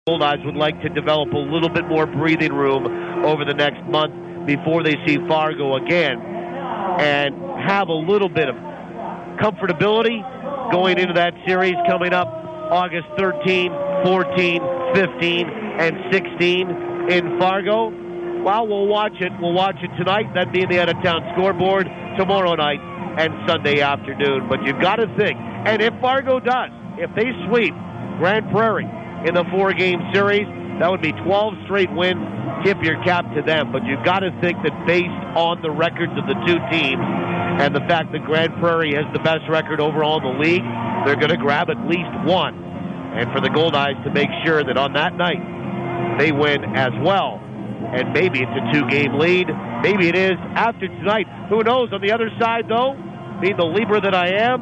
Goldeyes would like to develop a little bit more breathing room over the next month before they see Fargo again and have a little bit of comfortability going into that series coming up August 13, 14, 15, and 16 in Fargo. Well, we'll watch it. We'll watch it tonight. That'd be in the out-of-town scoreboard tomorrow night and Sunday afternoon. But you've got to think, and if Fargo does, if they sweep Grand Prairie in the 4-game series, that would be 12 straight wins. Tip your cap to them. But you've got to think that based on the records of the two teams and the fact that Grand Prairie has the best record overall in the league, they're going to grab at least one. And for the Goldeyes to make sure that on that night they win as well. And maybe it's a 2-game lead. Maybe it is after tonight. Who knows? On the other side, though, being the Libra that I am,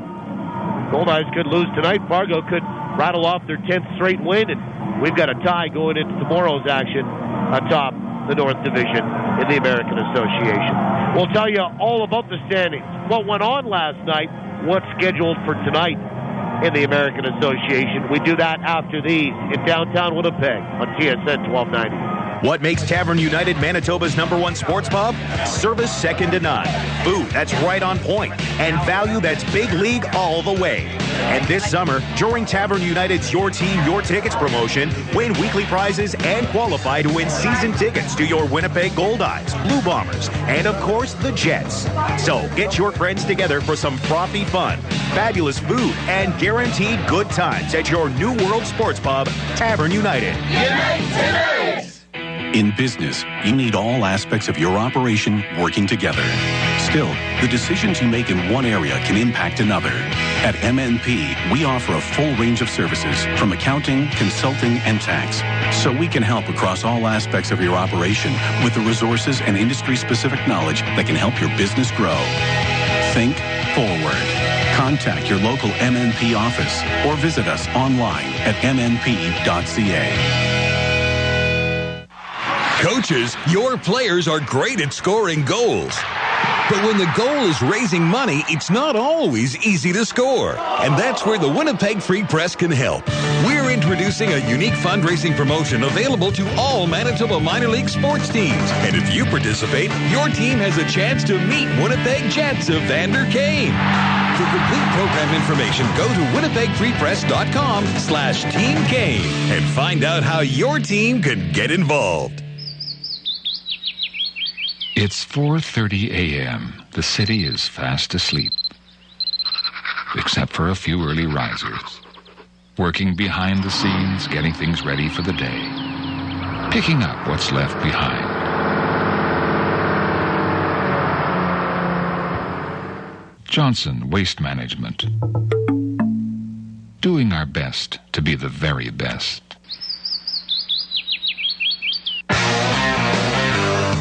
Goldeyes could lose tonight. Fargo could rattle off their 10th straight win, and we've got a tie going into tomorrow's action atop the North Division in the American Association. We'll tell you all about the standings, what went on last night, what's scheduled for tonight in the American Association. We do that after these in downtown Winnipeg on TSN 1290. What makes Tavern United Manitoba's #1 sports pub? Service second to none. Food that's right on point. And value that's big league all the way. And this summer, during Tavern United's Your Team, Your Tickets promotion, win weekly prizes and qualify to win season tickets to your Winnipeg Goldeyes, Blue Bombers, and of course, the Jets. So get your friends together for some frothy fun, fabulous food, and guaranteed good times at your New World Sports Pub, Tavern United. In business, you need all aspects of your operation working together. Still, the decisions you make in one area can impact another. At MNP, we offer a full range of services from accounting, consulting, and tax, so we can help across all aspects of your operation with the resources and industry-specific knowledge that can help your business grow. Think forward. Contact your local MNP office or visit us online at mnp.ca. Coaches, your players are great at scoring goals. But when the goal is raising money, it's not always easy to score. And that's where the Winnipeg Free Press can help. We're introducing a unique fundraising promotion available to all Manitoba minor league sports teams. And if you participate, your team has a chance to meet Winnipeg Jets of Vander Kane. For complete program information, go to winnipegfreepress.com/Team Kane and find out how your team can get involved. It's 4:30 a.m. The city is fast asleep, except for a few early risers, working behind the scenes, getting things ready for the day, picking up what's left behind. Johnson Waste Management. Doing our best to be the very best.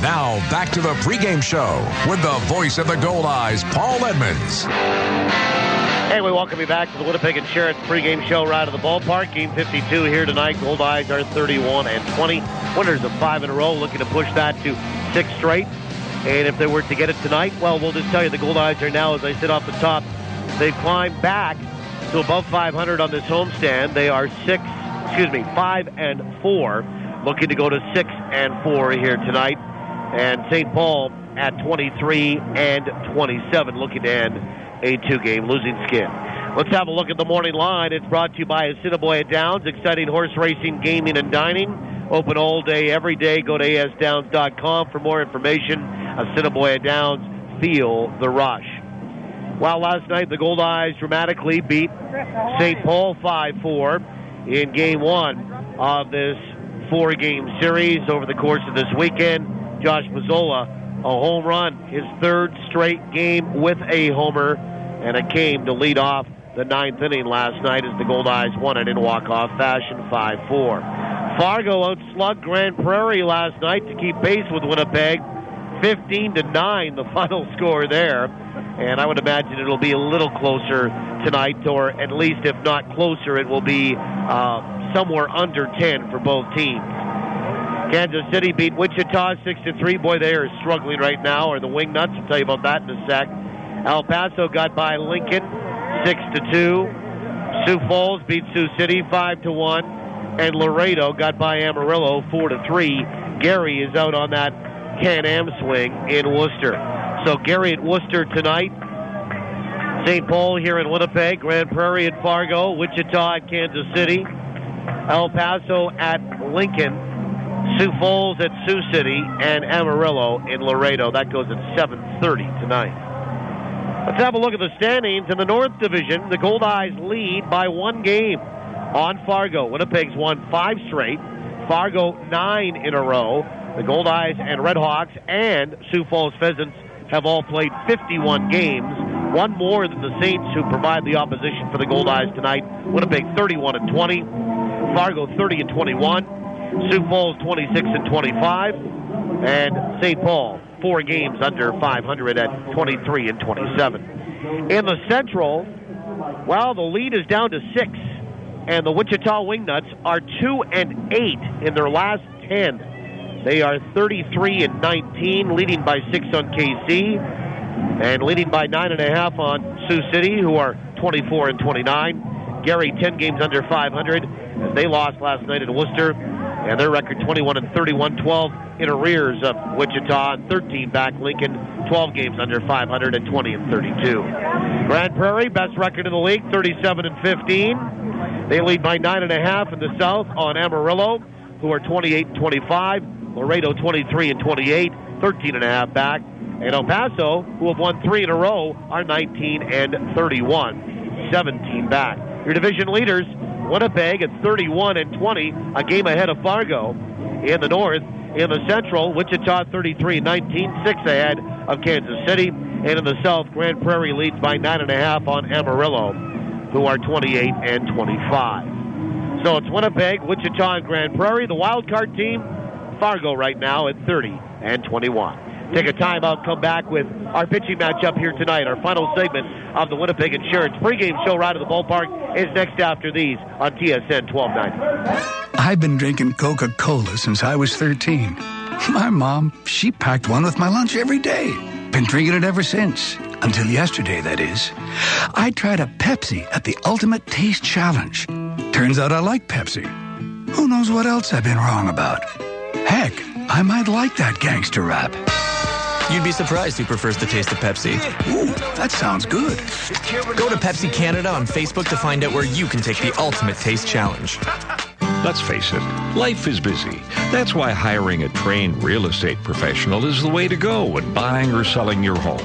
Now, back to the pregame show with the voice of the Goldeyes, Paul Edmonds. Hey, we welcome you back to the Winnipeg Insurance pregame show right at the ballpark. Game 52 here tonight. Goldeyes are 31-20. Winners of 5 in a row, looking to push that to 6 straight. And if they were to get it tonight, well, we'll just tell you the Goldeyes are now, as I said off the top, they've climbed back to above 500 on this homestand. They are 5-4, looking to go to 6-4 here tonight. And St. Paul at 23-27, looking to end a 2-game losing skid. Let's have a look at the morning line. It's brought to you by Assiniboia Downs, exciting horse racing, gaming, and dining. Open all day, every day. Go to asdowns.com for more information. Assiniboia Downs, feel the rush. Well, last night the Goldeyes dramatically beat St. Paul 5-4 in Game 1 of this 4-game series over the course of this weekend. Josh Mazzola, a home run, his 3rd straight game with a homer, and it came to lead off the 9th inning last night as the Goldeyes won it in walk-off fashion 5-4. Fargo outslugged Grand Prairie last night to keep pace with Winnipeg, 15-9 the final score there, and I would imagine it'll be a little closer tonight, or at least if not closer, it will be somewhere under 10 for both teams. Kansas City beat Wichita 6-3. Boy, they are struggling right now, or the Wingnuts. We'll tell you about that in a sec. El Paso got by Lincoln 6-2. Sioux Falls beat Sioux City 5-1. and Laredo got by Amarillo 4-3. Gary is out on that Can-Am swing in Worcester. So Gary at Worcester tonight. St. Paul here in Winnipeg, Grand Prairie at Fargo, Wichita at Kansas City, El Paso at Lincoln, Sioux Falls at Sioux City, and Amarillo in Laredo. That goes at 7:30 tonight. Let's have a look at the standings. In the North Division, the Goldeyes lead by 1 game on Fargo. Winnipeg's won 5 straight. Fargo 9 in a row. The Goldeyes and Redhawks and Sioux Falls Pheasants have all played 51 games. One more than the Saints, who provide the opposition for the Goldeyes tonight. Winnipeg 31-20. Fargo 30-21. Sioux Falls 26-25. And St. Paul 4 games under 500 at 23-27. In the Central, well, the lead is down to 6, and the Wichita Wingnuts are 2-8 in their last 10. They are 33-19, leading by 6 on KC, and leading by 9.5 on Sioux City, who are 24-29. Gary 10 games under 500, as they lost last night in Worcester, and their record 21-31, 12 in arrears of Wichita, and 13 back Lincoln, 12 games under 500 at 20-32. Grand Prairie, best record in the league, 37-15. They lead by 9.5 in the South on Amarillo, who are 28-25. Laredo 23-28, 13.5 back. And El Paso, who have won 3 in a row, are 19-31, 17 back. Your division leaders, Winnipeg at 31-20, a game ahead of Fargo. In the North, in the Central, Wichita 33-19, 6 ahead of Kansas City. And in the South, Grand Prairie leads by 9.5 on Amarillo, who are 28-25. So it's Winnipeg, Wichita, and Grand Prairie. The wild card team, Fargo right now at 30-21. Take a timeout, come back with our pitching matchup here tonight. Our final segment of the Winnipeg Insurance pregame show right at the ballpark is next after these on TSN 1290. I've been drinking Coca-Cola since I was 13. My mom, she packed one with my lunch every day. Been drinking it ever since. Until yesterday, that is. I tried a Pepsi at the Ultimate Taste Challenge. Turns out I like Pepsi. Who knows what else I've been wrong about? Heck, I might like that gangster rap. You'd be surprised who prefers the taste of Pepsi. Ooh, that sounds good. Go to Pepsi Canada on Facebook to find out where you can take the Ultimate Taste Challenge. Let's face it, life is busy. That's why hiring a trained real estate professional is the way to go when buying or selling your home.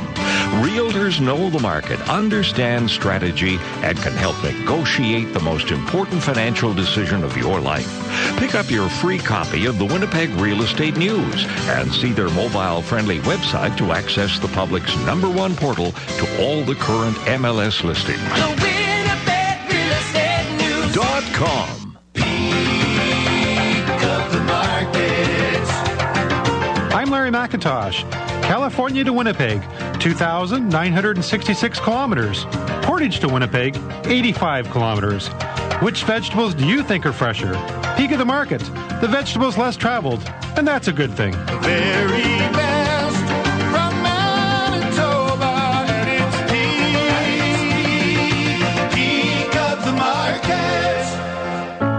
Realtors know the market, understand strategy, and can help negotiate the most important financial decision of your life. Pick up your free copy of the Winnipeg Real Estate News and see their mobile-friendly website to access the public's #1 portal to all the current MLS listings. The Winnipeg Real Estate News.com. I'm Larry McIntosh. California to Winnipeg, 2,966 kilometers. Portage to Winnipeg, 85 kilometers. Which vegetables do you think are fresher? Peak of the market, the vegetables less traveled, and that's a good thing. The very best from Manitoba, and it's peak of the market.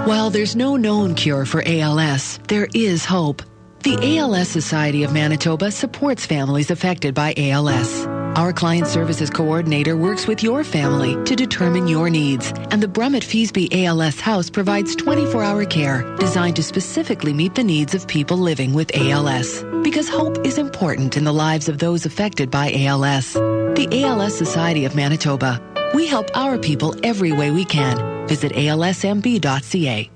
While there's no known cure for ALS, there is hope. The ALS Society of Manitoba supports families affected by ALS. Our Client Services Coordinator works with your family to determine your needs, and the Brummett Feesby ALS House provides 24-hour care designed to specifically meet the needs of people living with ALS. Because hope is important in the lives of those affected by ALS. The ALS Society of Manitoba. We help our people every way we can. Visit alsmb.ca.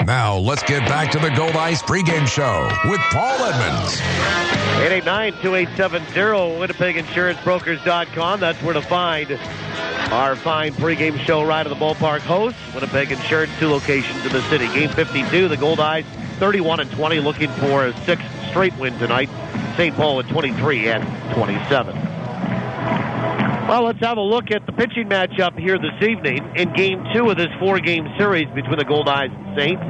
Now, let's get back to the Goldeyes pregame show with Paul Edmonds. 889-2870, WinnipegInsuranceBrokers.com. That's where to find our fine pregame show right at the ballpark host. Winnipeg Insurance, 2 locations in the city. Game 52, the Goldeyes 31-20, looking for a 6th straight win tonight. St. Paul at 23-27. Well, let's have a look at the pitching matchup here this evening in Game 2 of this 4-game series between the Goldeyes and Saints.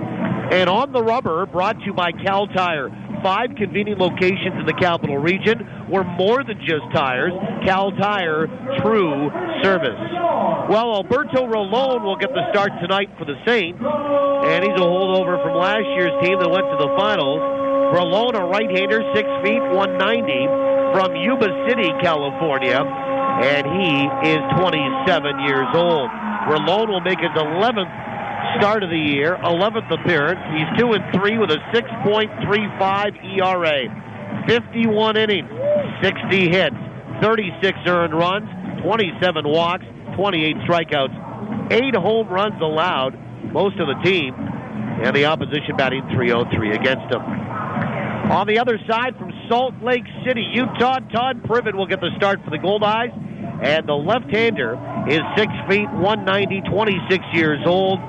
And on the rubber, brought to you by Cal Tire. 5 convenient locations in the capital region. We're more than just tires. Cal Tire, true service. Well, Alberto Rolón will get the start tonight for the Saints, and he's a holdover from last year's team that went to the finals. Rolón, a right-hander, 6 feet, 190, from Yuba City, California, and he is 27 years old. Rolón will make his 11th start of the year, 11th appearance. He's 2-3 with a 6.35 ERA. 51 innings, 60 hits, 36 earned runs, 27 walks, 28 strikeouts, 8 home runs allowed, most of the team, and the opposition batting .303 against him. On the other side, from Salt Lake City, Utah, Todd Privett will get the start for the Goldeyes, and the left-hander is 6 feet, 190, 26 years old.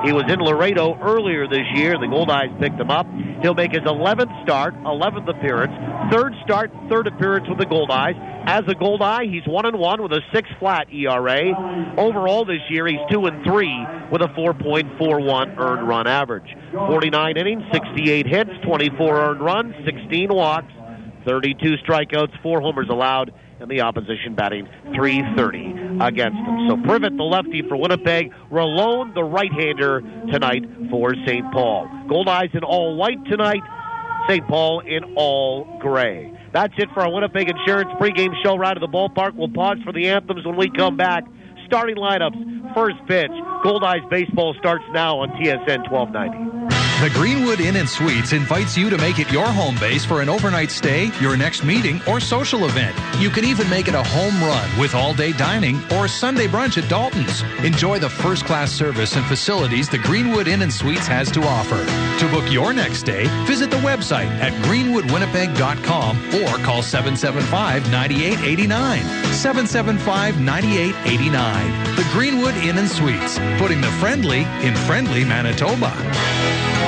He was in Laredo earlier this year. The Goldeyes picked him up. He'll make his 11th start, 11th appearance, 3rd start, 3rd appearance with the Goldeyes. As a Goldeye, he's 1-1 with a 6 flat ERA. Overall this year, he's 2-3 with a 4.41 earned run average. 49 innings, 68 hits, 24 earned runs, 16 walks, 32 strikeouts, 4 homers allowed, and the opposition batting .330 against him. So Privett, the lefty for Winnipeg, Rolón, the right-hander tonight for St. Paul. Goldeyes in all white tonight, St. Paul in all gray. That's it for our Winnipeg Insurance pregame show right at the ballpark. We'll pause for the anthems when we come back. Starting lineups, first pitch. Goldeyes baseball starts now on TSN 1290. The Greenwood Inn and Suites invites you to make it your home base for an overnight stay, your next meeting, or social event. You can even make it a home run with all-day dining or Sunday brunch at Dalton's. Enjoy the first-class service and facilities the Greenwood Inn and Suites has to offer. To book your next stay, visit the website at greenwoodwinnipeg.com or call 775-9889. 775-9889. The Greenwood Inn and Suites, putting the friendly in friendly Manitoba.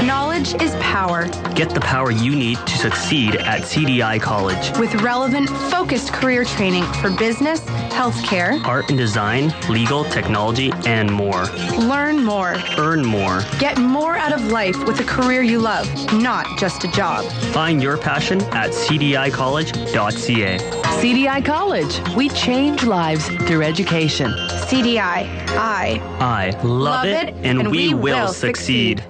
Knowledge is power. Get the power you need to succeed at CDI College. With relevant, focused career training for business, healthcare, art and design, legal, technology, and more. Learn more. Earn more. Get more out of life with a career you love, not just a job. Find your passion at cdicollege.ca. CDI College. We change lives through education. CDI. I love it, and we will succeed.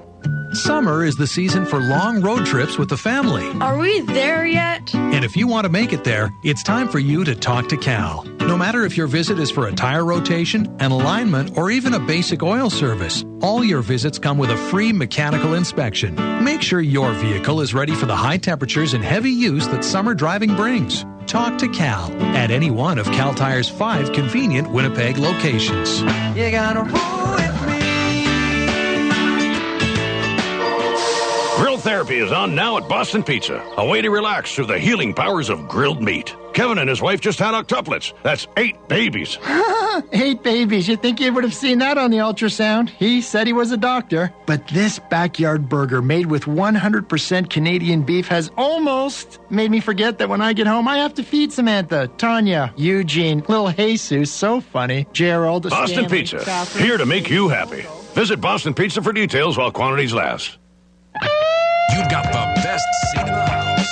Summer is the season for long road trips with the family. Are we there yet? And if you want to make it there, it's time for you to talk to Cal. No matter if your visit is for a tire rotation, an alignment, or even a basic oil service, all your visits come with a free mechanical inspection. Make sure your vehicle is ready for the high temperatures and heavy use that summer driving brings. Talk to Cal at any one of Cal Tire's 5 convenient Winnipeg locations. You gotta roll with me. Grill therapy is on now at Boston Pizza. A way to relax through the healing powers of grilled meat. Kevin and his wife just had octuplets. That's 8 babies. 8 babies. You'd think you would have seen that on the ultrasound. He said he was a doctor. But this backyard burger made with 100% Canadian beef has almost made me forget that when I get home, I have to feed Samantha, Tanya, Eugene, little Jesus, so funny, Gerald, Boston Stanley, Pizza, Catherine. here to make you happy. Visit Boston Pizza for details while quantities last. You've got the best seat in the house.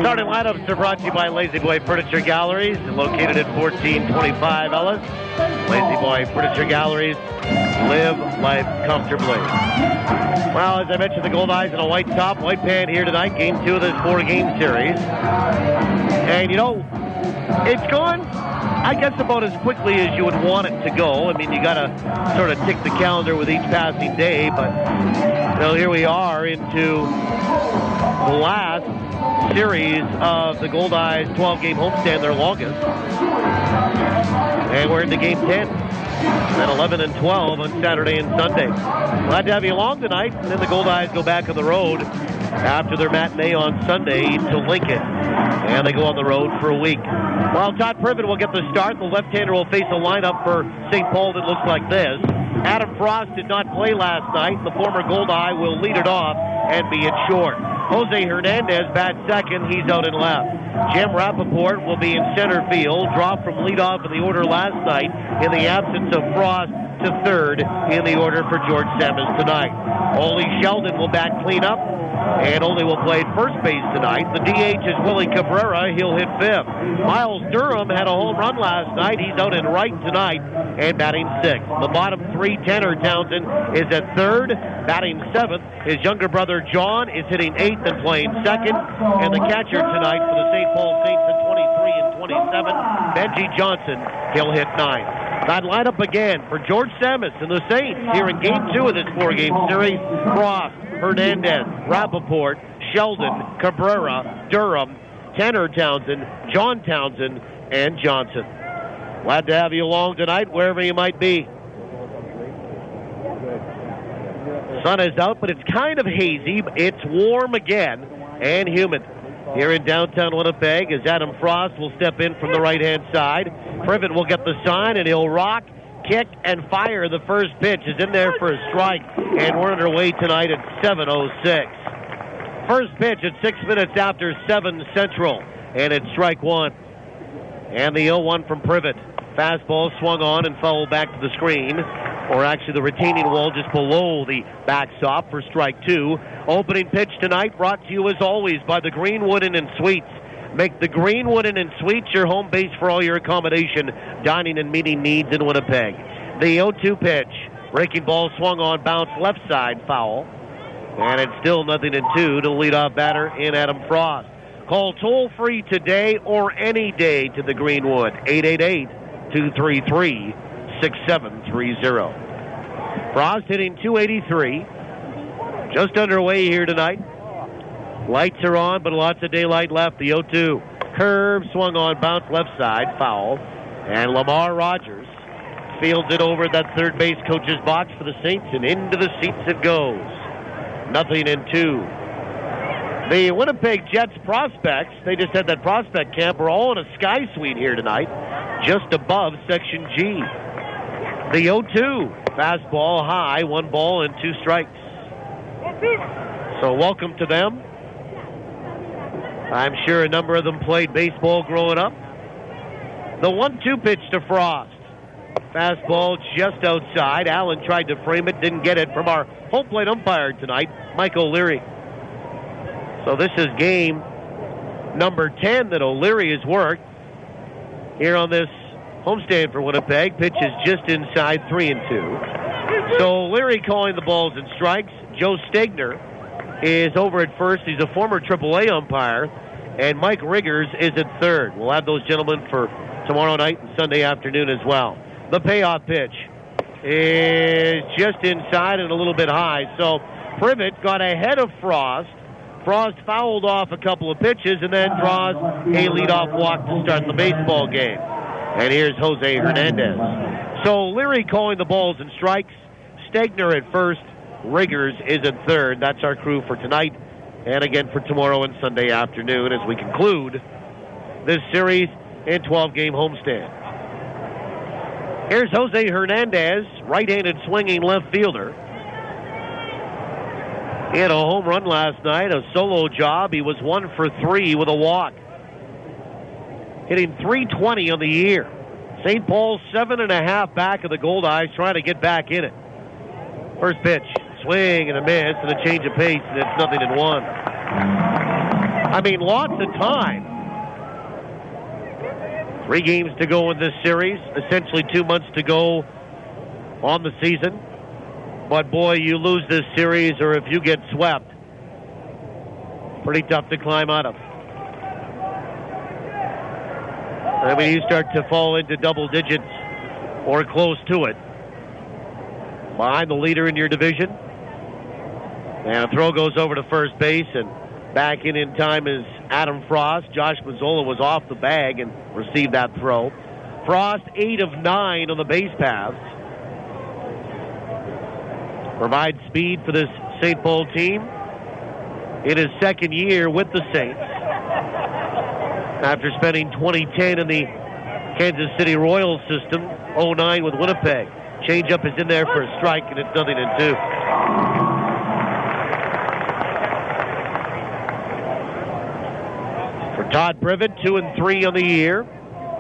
Starting lineups are brought to you by Lazy Boy Furniture Galleries, located at 1425 Ellis. Lazy Boy Furniture Galleries, live life comfortably. Well, as I mentioned, the Goldeyes in a white top, white pant here tonight, game 2 of this 4-game series. And, you know, it's gone, I guess, about as quickly as you would want it to go. I mean, you got to sort of tick the calendar with each passing day, but, you know, here we are into the last series of the Goldeyes 12-game homestand, their longest. And we're into game 10 at 11 and 12 on Saturday and Sunday. Glad to have you along tonight. And then the Goldeyes go back on the road after their matinee on Sunday to Lincoln. And they go on the road for a week. While Todd Privett will get the start, the left-hander will face a lineup for St. Paul that looks like this. Adam Frost did not play last night. The former Goldeye will lead it off and be in short. Jose Hernandez bats second. He's out in left. Jim Rappaport will be in center field. Dropped from leadoff in the order last night in the absence of Frost to third in the order for George Sammons tonight. Ole Sheldon will bat cleanup, and Ole will play at first base tonight. The DH is Willie Cabrera. He'll hit fifth. Miles Durham had a home run last night. He's out in right tonight and batting sixth. The bottom three, Tanner Townsend is at third, batting seventh. His younger brother John is hitting eighth and playing second. And the catcher tonight for the St. Paul Saints at 23 and 27, Benji Johnson. He'll hit ninth. That lineup again for George Sammons and the Saints here in Game 2 of this four-game series. Frost, Hernandez, Rappaport, Sheldon, Cabrera, Durham, Tanner Townsend, John Townsend, and Johnson. Glad to have you along tonight, wherever you might be. Sun is out, but it's kind of hazy. It's warm again and humid. Here in downtown Winnipeg, as Adam Frost will step in from the right-hand side. Privett will get the sign, and he'll rock, kick, and fire. The first pitch is in there for a strike, and we're underway tonight at 7:06. First pitch at 6 minutes after 7 Central, and it's strike one. And the 0-1 from Privett. Fastball swung on and fouled back to the screen, or actually the retaining wall just below the backstop for strike two. Opening pitch tonight brought to you as always by the Greenwood Inn and Suites. Make the Greenwood Inn and Suites your home base for all your accommodation, dining, and meeting needs in Winnipeg. The 0-2 pitch. Breaking ball swung on, bounce left side, foul. And it's still 0-2 to leadoff batter in Adam Frost. Call toll-free today or any day to the Greenwood, 888-233-6730. Frost hitting .283. Just underway here tonight. Lights are on, but lots of daylight left. The 0-2. Curve swung on, bounce left side, foul. And Lamar Rogers fields it over that third base coach's box for the Saints, and into the seats it goes. 0-2. The Winnipeg Jets prospects, they just had that prospect camp, are all in a sky suite here tonight, just above Section G. The 0-2. Fastball high, 1 ball and 2 strikes. So welcome to them. I'm sure a number of them played baseball growing up. The 1-2 pitch to Frost. Fastball just outside. Alen tried to frame it, didn't get it, from our home plate umpire tonight, Mike O'Leary. So this is game number 10 that O'Leary has worked here on this homestand for Winnipeg. Pitch is just inside 3-2. So O'Leary calling the balls and strikes. Joe Stegner is over at first. He's a former AAA umpire. And Mike Riggers is at third. We'll have those gentlemen for tomorrow night and Sunday afternoon as well. The payoff pitch is just inside and a little bit high. So Privett got ahead of Frost. Frost fouled off a couple of pitches and then draws a leadoff walk to start the baseball game. And here's Jose Hernandez. So Leary calling the balls and strikes. Stegner at first. Riggers is at third. That's our crew for tonight and again for tomorrow and Sunday afternoon as we conclude this series in 12-game homestand. Here's Jose Hernandez, right-handed swinging left fielder. He had a home run last night, a solo job. He was 1 for 3 with a walk. Hitting .320 on the year. St. Paul's 7.5 back of the Goldeyes, trying to get back in it. First pitch, swing and a miss and a change of pace, and it's 0-1. I mean, lots of time. 3 games to go in this series, essentially 2 months to go on the season. But boy, you lose this series, or if you get swept, pretty tough to climb out of. I mean, you start to fall into double digits or close to it, behind the leader in your division. And a throw goes over to first base, and back in time is Adam Frost. Josh Mazzola was off the bag and received that throw. Frost 8 of 9 on the base paths. Provides speed for this St. Paul team in his second year with the Saints. After spending 2010 in the Kansas City Royals system, 09 with Winnipeg. Changeup is in there for a strike, and it's 0-2. Todd Privett, 2-3 on the year,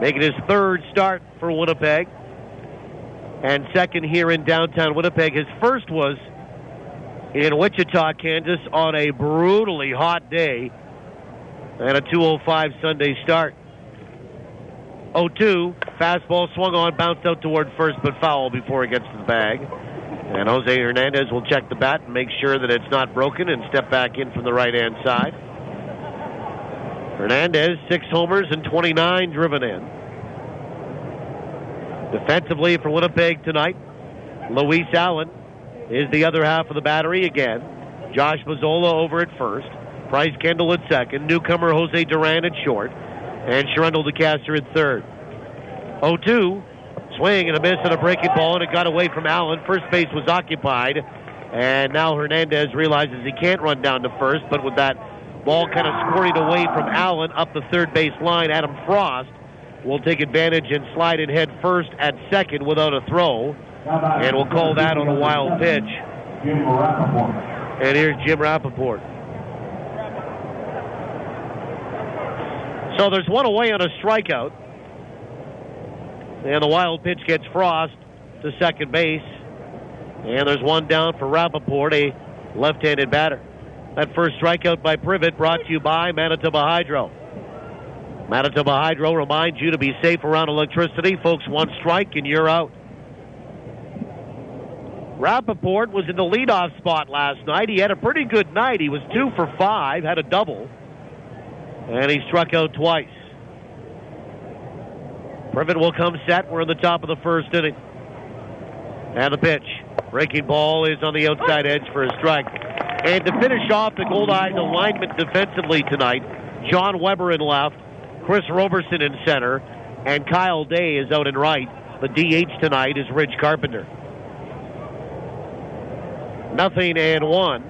making his third start for Winnipeg, and second here in downtown Winnipeg. His first was in Wichita, Kansas, on a brutally hot day, and a 2:05 Sunday start. 0-2, fastball swung on, bounced out toward first, but foul before it gets to the bag. And Jose Hernandez will check the bat and make sure that it's not broken and step back in from the right-hand side. Hernandez, 6 homers and 29 driven in. Defensively for Winnipeg tonight, Luis Alen is the other half of the battery again. Josh Mazzola over at first. Price Kendall at second. Newcomer Jose Duran at short. And Yurendell de Caster at third. 0-2. Swing and a miss and a breaking ball, and it got away from Alen. First base was occupied. And now Hernandez realizes he can't run down to first, but with that ball kind of squirting away from Alen up the third base line, Adam Frost will take advantage and slide in head first at second without a throw. And we'll call that on a wild pitch. And here's Jim Rappaport. So there's one away on a strikeout. And the wild pitch gets Frost to second base. And there's one down for Rappaport, a left-handed batter. That first strikeout by Privett brought to you by Manitoba Hydro. Manitoba Hydro reminds you to be safe around electricity. Folks, one strike and you're out. Rappaport was in the leadoff spot last night. He had a pretty good night. He was 2 for 5, had a double, and he struck out twice. Privett will come set. We're in the top of the first inning. And the pitch. Breaking ball is on the outside edge for a strike. And to finish off the Goldeyes alignment defensively tonight, Jon Weber in left, Chris Roberson in center, and Kyle Day is out in right. The DH tonight is Rich Carpenter. 0-1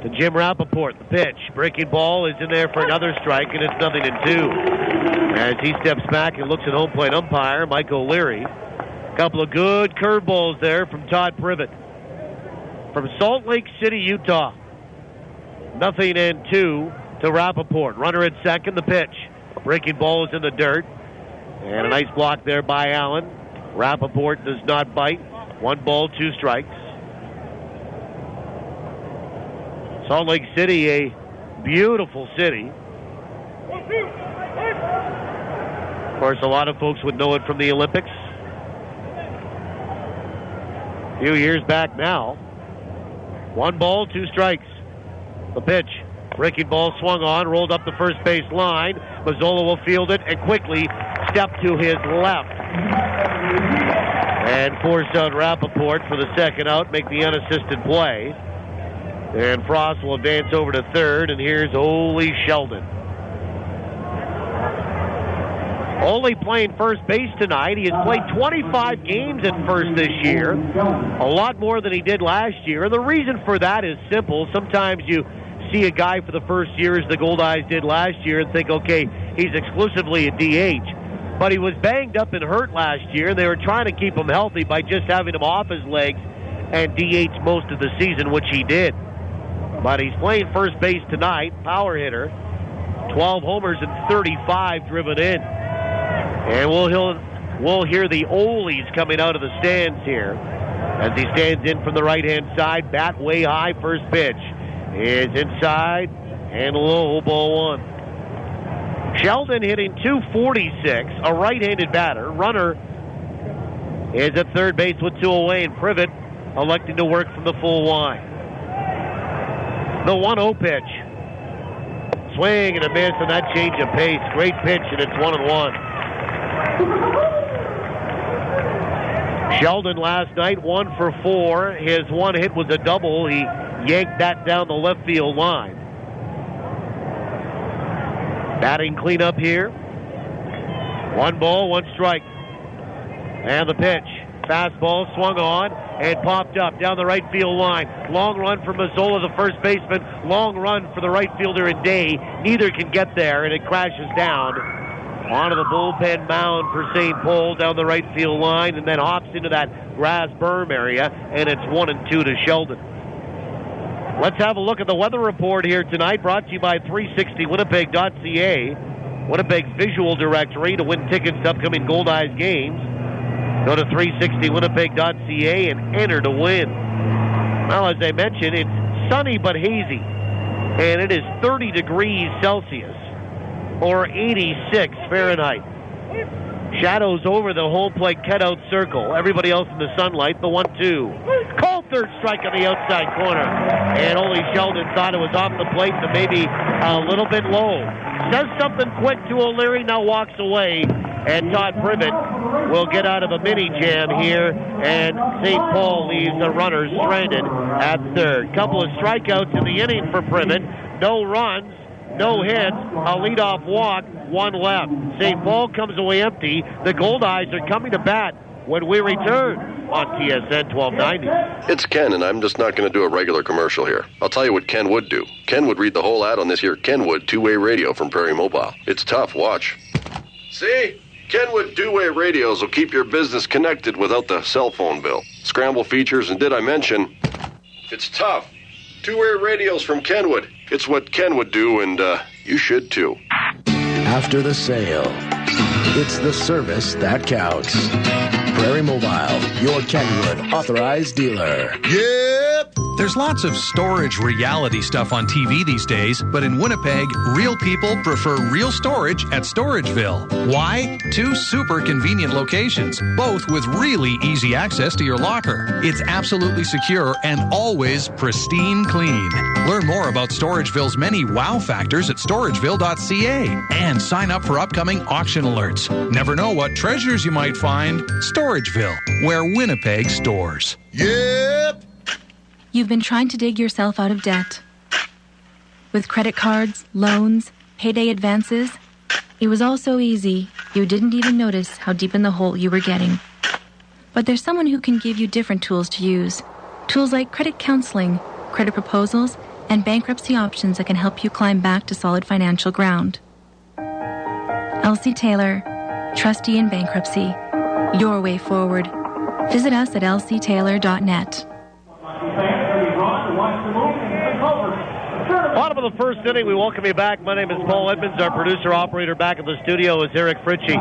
to Jim Rappaport. The pitch. Breaking ball is in there for another strike, and it's 0-2. As he steps back and looks at home plate umpire Mike O'Leary. A couple of good curveballs there from Todd Privett. From Salt Lake City, Utah. 0-2 to Rappaport. Runner at second, the pitch. Breaking ball is in the dirt. And a nice block there by Alen. Rappaport does not bite. 1 ball, 2 strikes. Salt Lake City, a beautiful city. Of course, a lot of folks would know it from the Olympics. A few years back now. 1 ball, 2 strikes. The pitch. Breaking ball swung on, rolled up the first base line. Mazzola will field it and quickly step to his left. And force out Rappaport for the second out, make the unassisted play. And Frost will advance over to third, and here's Ole Sheldon. Ole playing first base tonight. He has played 25 games at first this year, a lot more than he did last year. And the reason for that is simple. Sometimes you see a guy for the first year as the Goldeyes did last year and think, okay, he's exclusively a DH. But he was banged up and hurt last year. They were trying to keep him healthy by just having him off his legs and DH most of the season, which he did. But he's playing first base tonight, power hitter, 12 homers and 35 driven in. And we'll hear the Ole's coming out of the stands here as he stands in from the right-hand side. Bat way high, first pitch is inside and low, ball 1. Sheldon hitting .246, a right-handed batter. Runner is at third base with 2 away, and Privett electing to work from the full line. The 1-0 pitch. Swing and a miss, and that change of pace. Great pitch, and it's 1-1. Sheldon last night, 1 for 4. His one hit was a double. He yanked that down the left field line. Batting cleanup here. 1 ball, 1 strike. And the pitch. Fastball swung on and popped up down the right field line. Long run for Mazzola, the first baseman. Long run for the right fielder in Day. Neither can get there, and it crashes down onto the bullpen mound for St. Paul down the right field line, and then hops into that grass berm area, and it's 1-2 to Sheldon. Let's have a look at the weather report here tonight, brought to you by 360winnipeg.ca, Winnipeg's visual directory to win tickets to upcoming Goldeyes games. Go to 360winnipeg.ca and enter to win. Well, as I mentioned, it's sunny but hazy, and it is 30 degrees Celsius, or 86 Fahrenheit. Shadows over the home plate cutout circle. Everybody else in the sunlight. The 1-2. Called third strike on the outside corner. And only Sheldon thought it was off the plate, but maybe a little bit low. Says something quick to O'Leary, now walks away. And Todd Privett will get out of a mini jam here. And St. Paul leaves the runners stranded at third. Couple of strikeouts in the inning for Privett. No runs. No hits, a leadoff walk, one left. St. Paul comes away empty. The Goldeyes are coming to bat when we return on TSN 1290. It's Ken, and I'm just not going to do a regular commercial here. I'll tell you what Ken would do. Ken would read the whole ad on this here Kenwood two-way radio from Prairie Mobile. It's tough, watch. See? Kenwood two-way radios will keep your business connected without the cell phone bill. Scramble features, and did I mention, it's tough. Two-way radios from Kenwood. It's what Ken would do, and you should too. After the sale, it's the service that counts. Prairie Mobile, your Kenwood authorized dealer. Yep! There's lots of storage reality stuff on TV these days, but in Winnipeg, real people prefer real storage at Storageville. Why? 2 super convenient locations, both with really easy access to your locker. It's absolutely secure and always pristine clean. Learn more about Storageville's many wow factors at storageville.ca and sign up for upcoming auction alerts. Never know what treasures you might find. Storageville, where Winnipeg stores. Yep! You've been trying to dig yourself out of debt. With credit cards, loans, payday advances, it was all so easy, you didn't even notice how deep in the hole you were getting. But there's someone who can give you different tools to use. Tools like credit counseling, credit proposals, and bankruptcy options that can help you climb back to solid financial ground. Elsie Taylor, trustee in bankruptcy. Your way forward. Visit us at lctaylor.net. Bottom of the first inning, we welcome you back. My name is Paul Edmonds. Our producer-operator back at the studio is Eric Fritchie.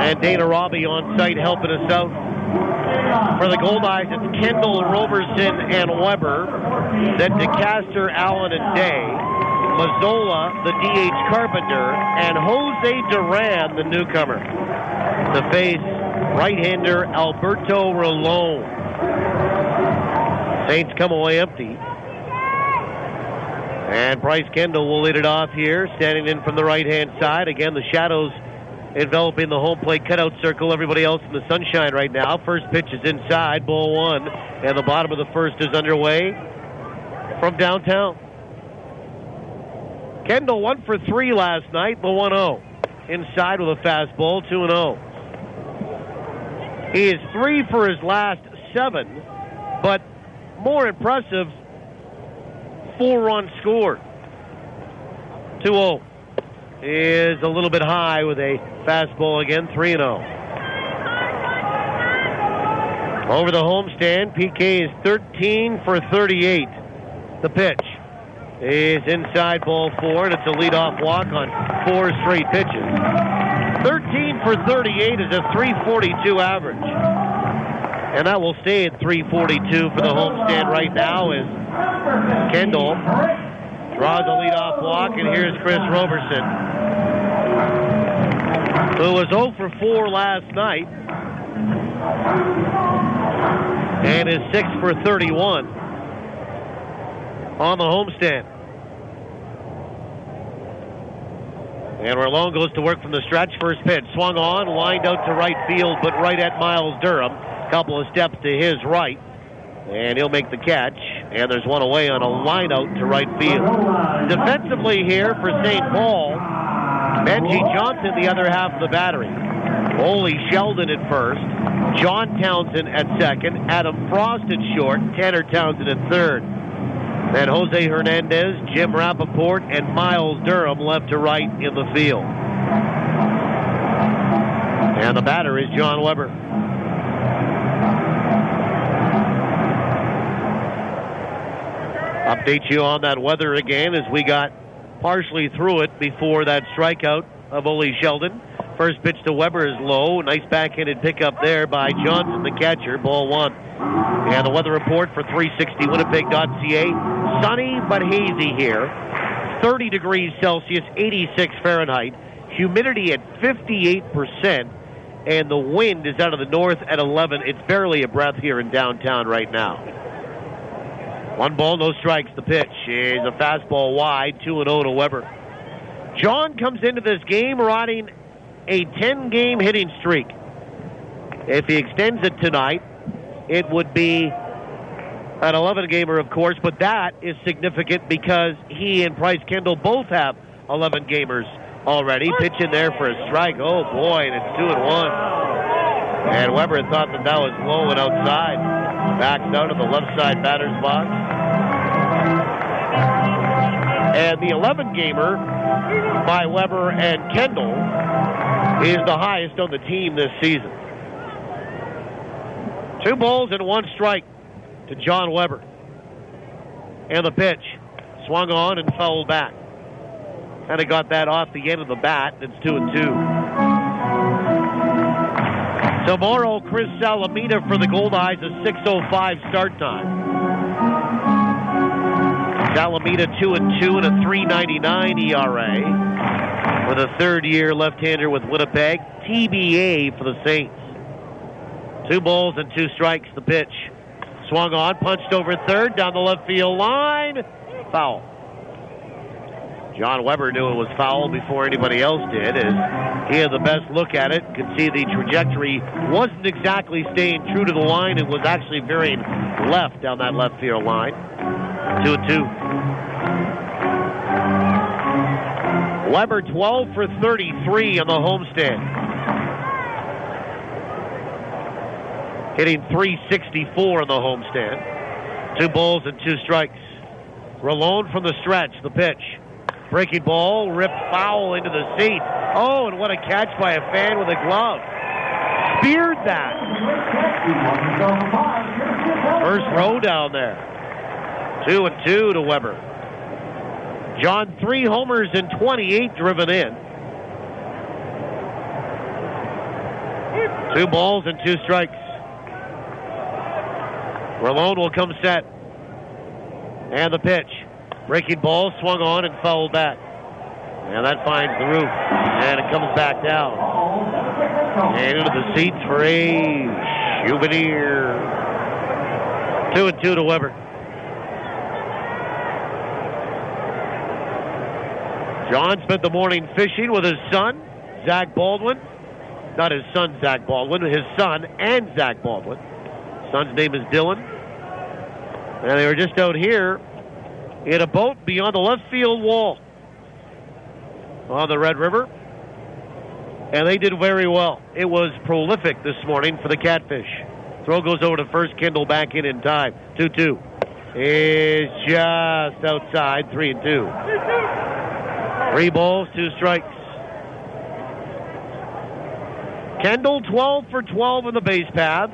And Dana Robbie on site helping us out. For the Goldeyes, it's Kendall, Roberson, and Weber. Then De Caster, Alen, and Day. Mazzola, the DH Carpenter, and Jose Duran, the newcomer. To face right-hander Alberto Rolón. Saints come away empty. And Price Kendall will lead it off here, standing in from the right-hand side. Again, the shadows enveloping the home plate cutout circle. Everybody else in the sunshine right now. First pitch is inside, ball one. And the bottom of the first is underway from downtown. Kendall 1 for 3 last night, the 1-0. Inside with a fastball, 2-0. He is 3 for his last 7, but more impressive, 4 runs scored. 2-0 is a little bit high with a fastball again, 3-0. Over the homestand, PK is 13 for 38. The pitch is inside, ball 4, and it's a leadoff walk on 4 straight pitches. 13 for 38 is a 342 average. And that will stay at 342 for the homestand right now as Kendall draws a leadoff walk, and here's Chris Roberson, who was 0 for 4 last night and is 6 for 31 on the homestand. And Rolón goes to work from the stretch. First pitch swung on, lined out to right field, but right at Miles Durham. Couple of steps to his right, and he'll make the catch. And there's one away on a line out to right field. Defensively here for St. Paul, Benji Johnson, the other half of the battery. Ole Sheldon at first, John Townsend at second, Adam Frost at short, Tanner Townsend at third. Then Jose Hernandez, Jim Rappaport, and Miles Durham left to right in the field. And the batter is Jon Weber. Update you on that weather again as we got partially through it before that strikeout of Ole Sheldon. First pitch to Weber is low. Nice backhanded pickup there by Johnson, the catcher. Ball one. And the weather report for 360winnipeg.ca. Sunny but hazy here. 30 degrees Celsius, 86 Fahrenheit. Humidity at 58%. And the wind is out of the north at 11. It's barely a breath here in downtown right now. 1 ball, no strikes. The pitch is a fastball wide, 2-0 to Weber. John comes into this game riding a 10-game hitting streak. If he extends it tonight, it would be an 11-gamer, of course, but that is significant because he and Price Kendall both have 11-gamers already. Pitch in there for a strike. Oh, boy, and it's 2-1. And Weber thought that was low and outside. Backs out of the left side batter's box. And the 11-gamer by Weber and Kendall is the highest on the team this season. 2 balls and 1 strike to Jon Weber. And the pitch swung on and fouled back. Kind of got that off the end of the bat. It's 2-2. Tomorrow, Chris Salamita for the Goldeyes, a 6:05 start time. Salamita 2-2 and a 3.99 ERA. With a third-year left-hander with Winnipeg. TBA for the Saints. 2 balls and 2 strikes. The pitch swung on, punched over third, down the left field line. Foul. Jon Weber knew it was foul before anybody else did, as he had the best look at it. Could see the trajectory wasn't exactly staying true to the line. It was actually veering left down that left field line. 2-2. Weber 12 for 33 on the homestand. Hitting .364 on the homestand. 2 balls and 2 strikes. Rolone from the stretch. The pitch. Breaking ball, ripped foul into the seat. Oh, and what a catch by a fan with a glove. Speared that. First row down there. 2-2 to Weber. John, 3 homers and 28 driven in. 2 balls and 2 strikes. Rolone will come set. And the pitch. Breaking ball, swung on and fouled back. And that finds the roof. And it comes back down. And into the seats for a souvenir. 2-2 to Weber. John spent the morning fishing with his son, Zach Baldwin. Not his son, Zach Baldwin, his son and Zach Baldwin. Son's name is Dylan. And they were just out here in a boat beyond the left field wall on the Red River. And they did very well. It was prolific this morning for the Catfish. Throw goes over to first. Kendall back in time. 2-2. Is just outside. 3-2. 3 balls, 2 strikes. Kendall 12 for 12 in the base paths.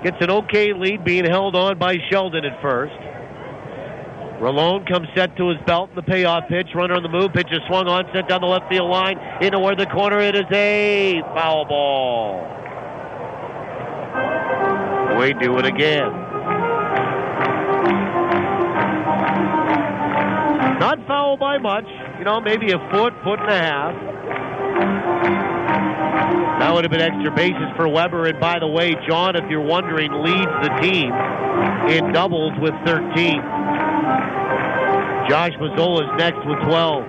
Gets an okay lead, being held on by Sheldon at first. Rolone comes set to his belt in the payoff pitch. Runner on the move. Pitch is swung on, sent down the left field line. Into where the corner. It is a foul ball. We do it again. Not foul by much. You know, maybe a foot and a half. That would have been extra bases for Weber. And by the way, John, if you're wondering, leads the team in doubles with 13. Josh Mazzola is next with 12.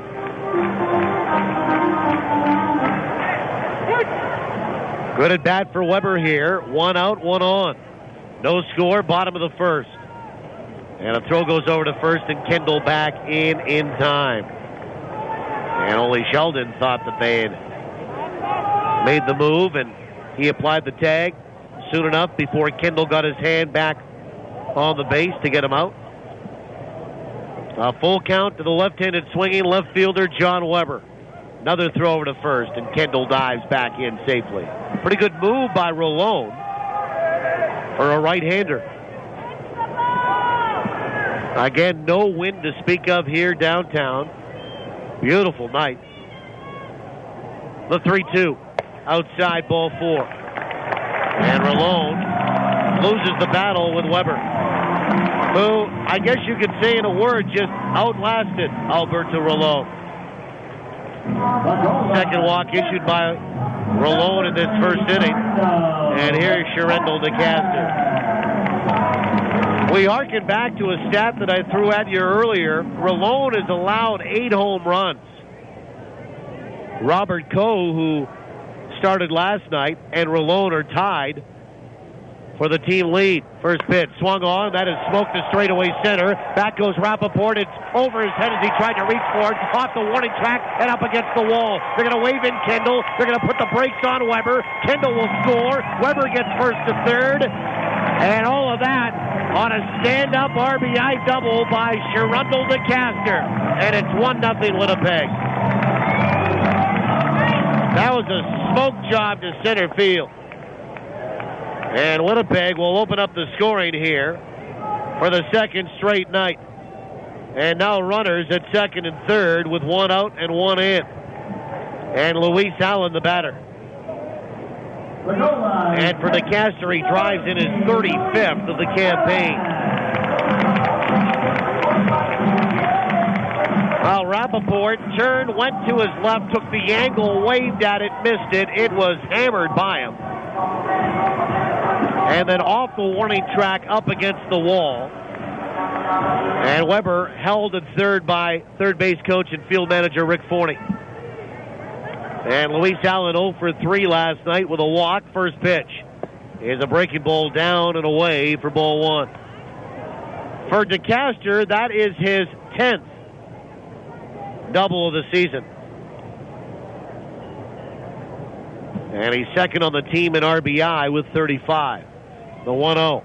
Good at bat for Weber here. 1 out, 1 on. No score, bottom of the first. And a throw goes over to first, and Kendall back in time. And only Sheldon thought that they had made the move, and he applied the tag soon enough before Kendall got his hand back on the base to get him out. A full count to the left-handed swinging left fielder, Jon Weber. Another throw over to first, and Kendall dives back in safely. Pretty good move by Rolone for a right-hander. Again, no wind to speak of here downtown. Beautiful night. The 3-2. Outside, ball 4. And Rolone loses the battle with Weber, who, I guess you could say in a word, just outlasted Alberto Rolone. Second walk issued by Rolone in this first inning. And here's Yurendell de Caster. We harken back to a stat that I threw at you earlier. Rolone has allowed 8 home runs. Robert Coe, who started last night, and Rolone are tied for the team lead. First pitch swung on. That is smoked to straightaway center. Back goes Rappaport. It's over his head as he tried to reach for it. Off the warning track and up against the wall. They're going to wave in Kendall. They're going to put the brakes on Weber. Kendall will score. Weber gets first to third. And all of that on a stand-up RBI double by Yurendell de Caster. And it's 1-0 Winnipeg. That was a smoke job to center field. And Winnipeg will open up the scoring here for the second straight night. And now runners at second and third with 1 out and 1 in. And Luis Alen, the batter. And for de Caster, he drives in his 35th of the campaign. Well, Rappaport turned, went to his left, took the angle, waved at it, missed it. It was hammered by him. And then off the warning track up against the wall. And Weber held at third by third base coach and field manager Rick Forney. And Luis Alen 0 for 3 last night with a walk. First pitch is a breaking ball down and away for ball 1. For de Caster, that is his 10th double of the season. And he's second on the team in RBI with 35. The 1-0.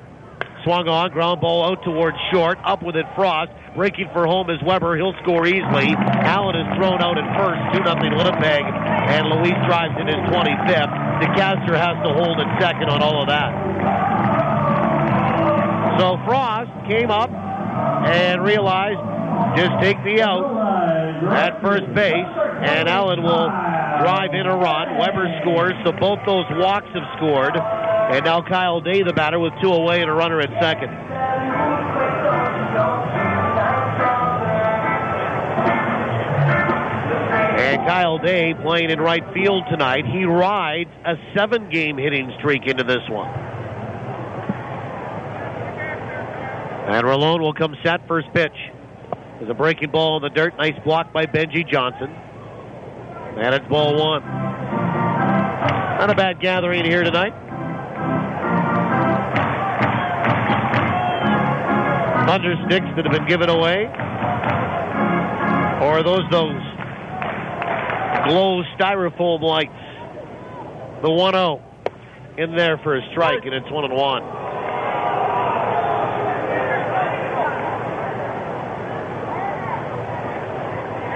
Swung on, ground ball out towards short. Up with it, Frost. Breaking for home is Weber. He'll score easily. Alen is thrown out at first. 2-0 Winnipeg. And Luis drives in his 25th. De Caster has to hold at second on all of that. So Frost came up and realized, just take the out at first base. And Alen will drive in a run. Weber scores, so both those walks have scored. And now Kyle Day, the batter, with 2 away and a runner at second. And Kyle Day playing in right field tonight. He rides a 7-game hitting streak into this one. And Rolone will come set. First pitch. There's a breaking ball in the dirt. Nice block by Benji Johnson. And it's ball 1. Not a bad gathering here tonight. Thunder sticks that have been given away. Or those glow styrofoam lights. The 1-0 in there for a strike, and it's 1-1.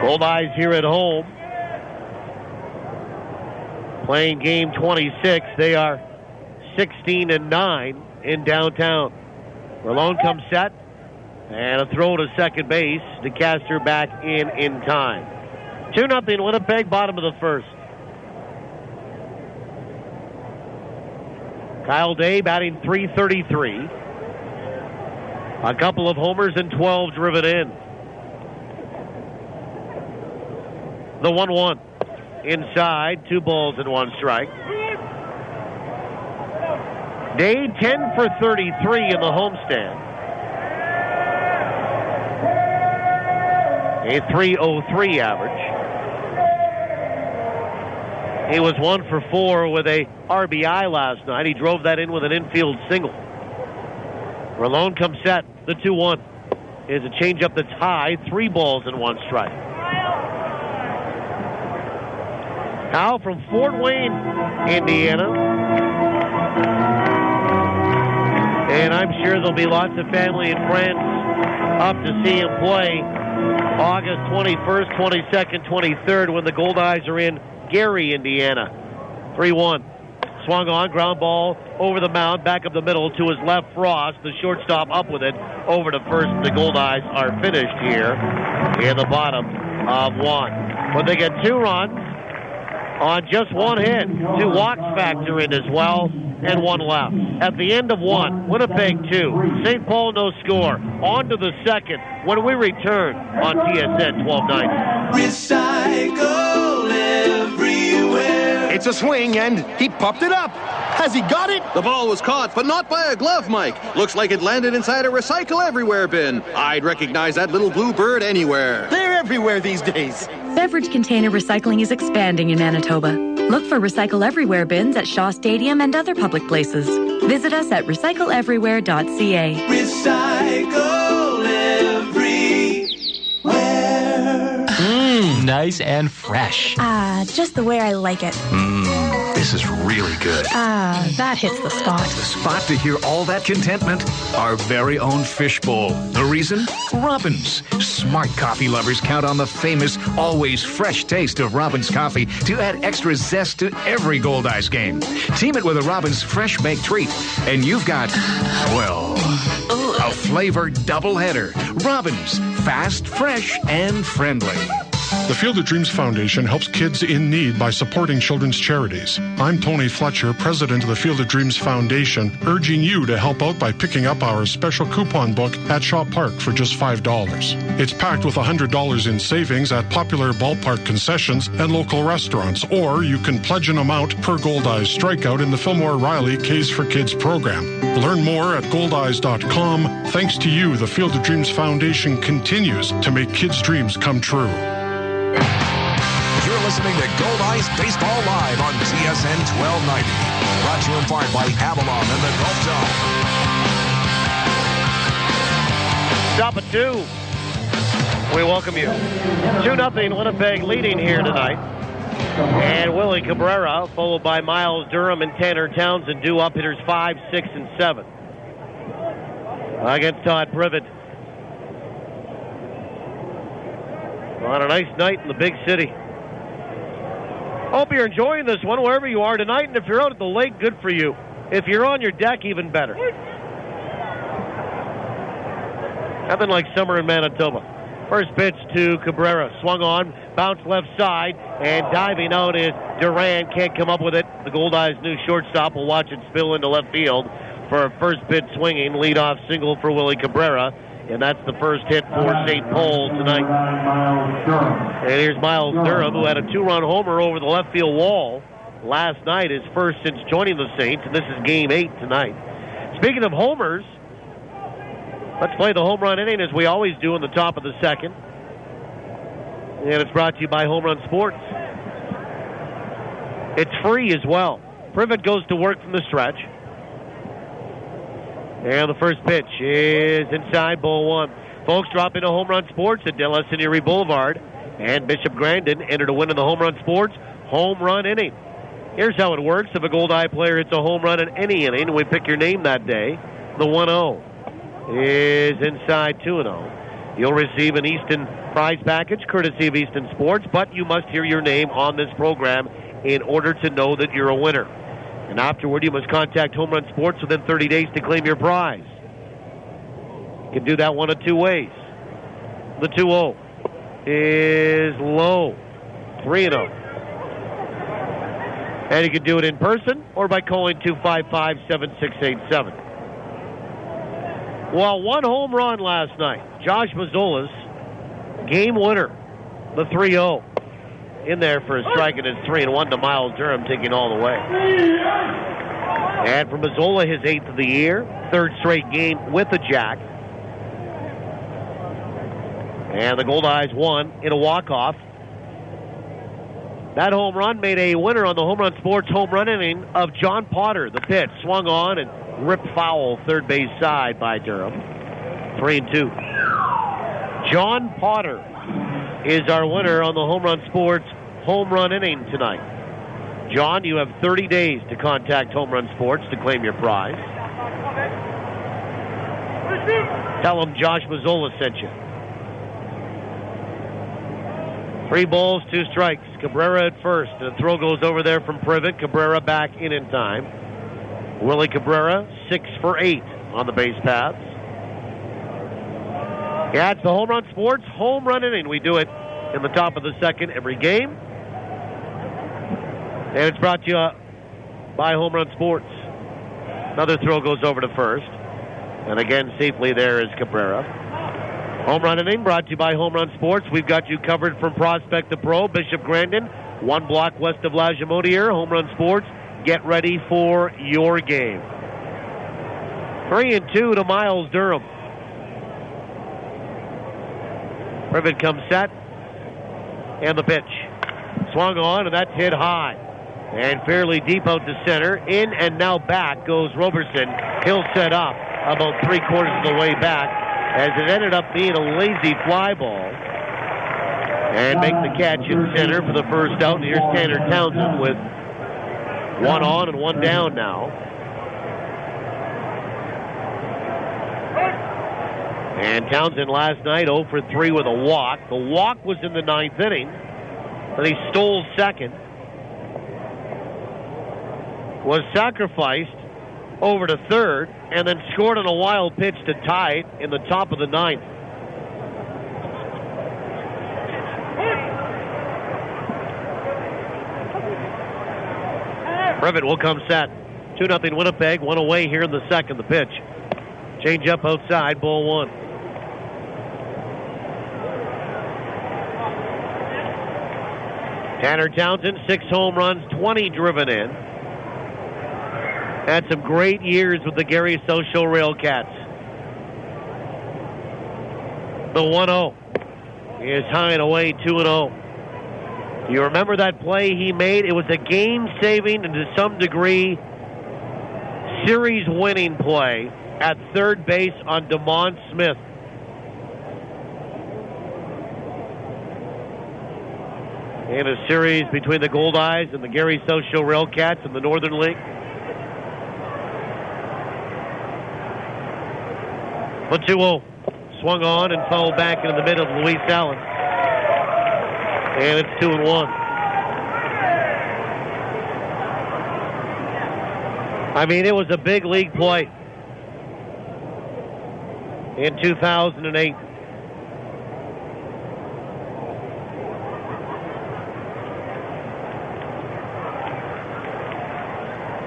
Goldeyes here at home, playing game 26. They are 16-9 in downtown. Rolone comes set, and a throw to second base. De Caster back in time. 2-0 Winnipeg, bottom of the first. Kyle Day batting .333. A couple of homers and 12 driven in. The 1-1 inside, 2 balls and 1 strike. Day 10 for 33 in the homestand. A .303 average. He was 1 for 4 with a RBI last night. He drove that in with an infield single. Rolone comes set. The 2-1 is a changeup that's high. 3 balls and 1 strike. Now from Fort Wayne, Indiana. And I'm sure there'll be lots of family and friends up to see him play August 21st, 22nd, 23rd when the Goldeyes are in Gary, Indiana. 3-1. Swung on, ground ball over the mound, back up the middle to his left, Frost. The shortstop up with it, over to first. The Goldeyes are finished here in the bottom of one. But they get 2 runs on just 1 hit. 2 walks factor in as well, and 1 left. At the end of 1, Winnipeg 2, St. Paul no score. On to the second when we return on TSN 1290. Recycle everywhere. It's a swing, and he popped it up. Has he got it? The ball was caught, but not by a glove, Mike. Looks like it landed inside a Recycle Everywhere bin. I'd recognize that little blue bird anywhere. They're everywhere these days. Beverage container recycling is expanding in Manitoba. Look for Recycle Everywhere bins at Shaw Stadium and other public places. Visit us at recycleeverywhere.ca. Recycle everywhere. Nice and fresh. Just the way I like it. This is really good. That hits the spot. The spot to hear all that contentment? Our very own fishbowl. The reason? Robins. Smart coffee lovers count on the famous, always fresh taste of Robins coffee to add extra zest to every Goldeyes game. Team it with a Robins fresh baked treat, and you've got, well, a flavored doubleheader. Robins. Fast, fresh, and friendly. The Field of Dreams Foundation helps kids in need by supporting children's charities. I'm Tony Fletcher, president of the Field of Dreams Foundation, urging you to help out by picking up our special coupon book at Shaw Park for just $5. It's packed with $100 in savings at popular ballpark concessions and local restaurants, or you can pledge an amount per Goldeyes strikeout in the Fillmore Riley K's for Kids program. Learn more at goldeyes.com. Thanks to you, the Field of Dreams Foundation continues to make kids' dreams come true. You're listening to Goldeyes Baseball Live on TSN 1290. Brought to you in part by Avalon and the Gulf Zone. Stop at 2. We welcome you. 2-0 Winnipeg leading here tonight. And Willie Cabrera, followed by Miles Durham and Tanner Townsend, due up hitters 5, 6, and 7. Against Todd Privett. On a nice night in the big city. Hope you're enjoying this one wherever you are tonight, and if you're out at the lake, good for you. If you're on your deck, even better. Nothing like summer in Manitoba. First pitch to Cabrera. Swung on, bounced left side, and diving out is Duran. Can't come up with it. The Goldeyes' new shortstop will watch it spill into left field for a first pitch swinging leadoff single for Willie Cabrera. And that's the first hit for St. Paul tonight. And here's Miles Durham, who had a 2-run homer over the left field wall last night, his first since joining the Saints, and this is Game 8 tonight. Speaking of homers, let's play the home run inning as we always do in the top of the second. And it's brought to you by Home Run Sports. It's free as well. Privett goes to work from the stretch. And the first pitch is inside, ball 1. Folks, drop into Home Run Sports at De La Seigneurie Boulevard. And Bishop Grandin entered to win in the Home Run Sports home run inning. Here's how it works. If a Goldeye player hits a home run in any inning, we pick your name that day. The 1-0 is inside 2-0. You'll receive an Easton prize package courtesy of Easton Sports, but you must hear your name on this program in order to know that you're a winner. And afterward, you must contact Home Run Sports within 30 days to claim your prize. You can do that one of 2 ways. The 2-0 is low. 3-0. And you can do it in person or by calling 255-7687. Well, 1 home run last night. Josh Mazzola's game winner. The 3-0. In there for a strike, and it's 3-1 to Miles Durham, taking all the way. And for Mazzola, his 8th of the year, 3rd straight game with a jack. And the Goldeyes won in a walk-off. That home run made a winner on the Home Run Sports home run inning of John Potter. The pitch swung on and ripped foul, third base side by Durham. 3-2. John Potter is our winner on the Home Run Sports home run inning tonight. John, you have 30 days to contact Home Run Sports to claim your prize. Tell them Josh Mazzola sent you. 3 balls, 2 strikes. Cabrera at first. And the throw goes over there from Privett. Cabrera back in time. Willie Cabrera, 6 for 8 on the base paths. Yeah, it's the Home Run Sports home run inning. We do it in the top of the second every game. And it's brought to you by Home Run Sports. Another throw goes over to first. And again, safely there is Cabrera. Home run inning brought to you by Home Run Sports. We've got you covered from prospect to pro. Bishop Grandin, 1 block west of La Jamodiere. Home Run Sports. Get ready for your game. 3-2 to Miles Durham. Privett comes set. And the pitch. Swung on, and that's hit high. And fairly deep out to center. In and now back goes Roberson. He'll set up about 3/4 of the way back, as it ended up being a lazy fly ball. And make the catch in center for the first out. And here's Tanner Townsend with 1 on and 1 down now. And Townsend last night 0 for 3 with a walk. The walk was in the 9th inning. But he stole second. Was sacrificed over to third. And then scored on a wild pitch to tie it in the top of the 9th. Privett will come set. 2-0 Winnipeg. 1 away here in the second. The pitch. Change up outside. Ball 1. Tanner Townsend, 6 home runs, 20 driven in. Had some great years with the Gary Social Railcats. The 1-0 is high and away, 2-0. You remember that play he made? It was a game-saving and to some degree series-winning play at third base on DeMond Smith. In a series between the Goldeyes and the Gary Social Railcats in the Northern League. The 2-0 swung on and fouled back into the middle of Luis Alen. And it's 2-1. I mean, it was a big league play in 2008.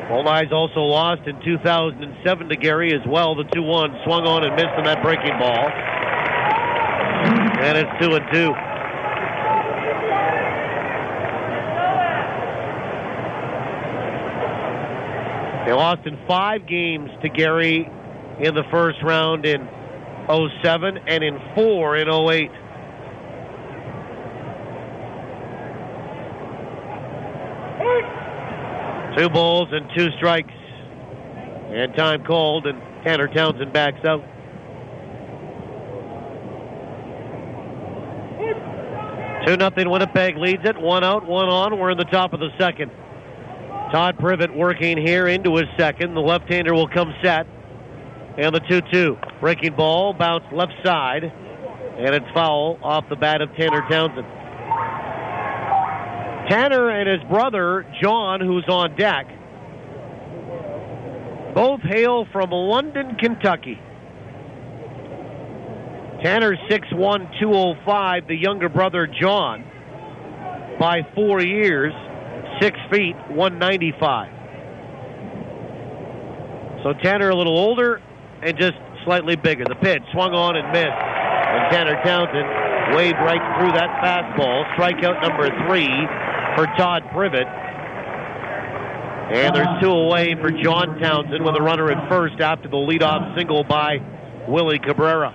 Goldeyes also lost in 2007 to Gary as well. The 2-1 swung on and missed on that breaking ball. And it's 2-2. They lost in 5 games to Gary in the first round in 07 and in 4 in 08. Two balls and 2 strikes. And time called, and Tanner Townsend backs out. Two 2-0 Winnipeg leads it. 1 out, 1 on. We're in the top of the second. Todd Privett working here into his second. The left-hander will come set. And the 2-2. Breaking ball, bounce left side. And it's foul off the bat of Tanner Townsend. Tanner and his brother, John, who's on deck, both hail from London, Kentucky. Tanner 6'1", 205. The younger brother, John, by 4 years, 6 feet, 195. So Tanner a little older and just slightly bigger. The pitch swung on and missed. And Tanner Townsend waved right through that fastball. Strikeout number 3 for Todd Privett. And there's 2 away for John Townsend with a runner at first after the leadoff single by Willie Cabrera.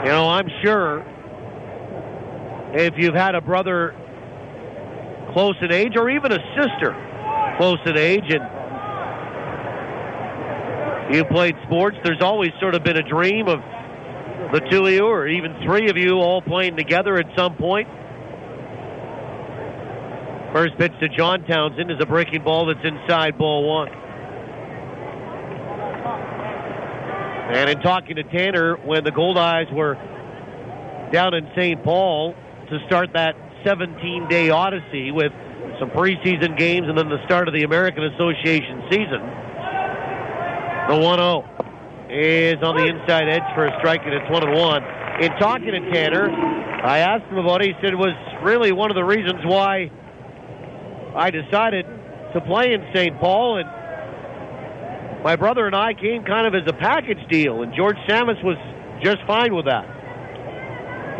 You know, I'm sure if you've had a brother close in age or even a sister close in age and you played sports, there's always sort of been a dream of the 2 of you or even 3 of you all playing together at some point. First pitch to John Townsend is a breaking ball that's inside, ball 1. And in talking to Tanner, when the Goldeyes were down in St. Paul to start that 17-day odyssey with some preseason games and then the start of the American Association season, the 1-0 is on the inside edge for a strike, and it's 1-1. In talking to Tanner, I asked him about it. He said it was really one of the reasons why I decided to play in St. Paul, and my brother and I came kind of as a package deal, and George Samus was just fine with that.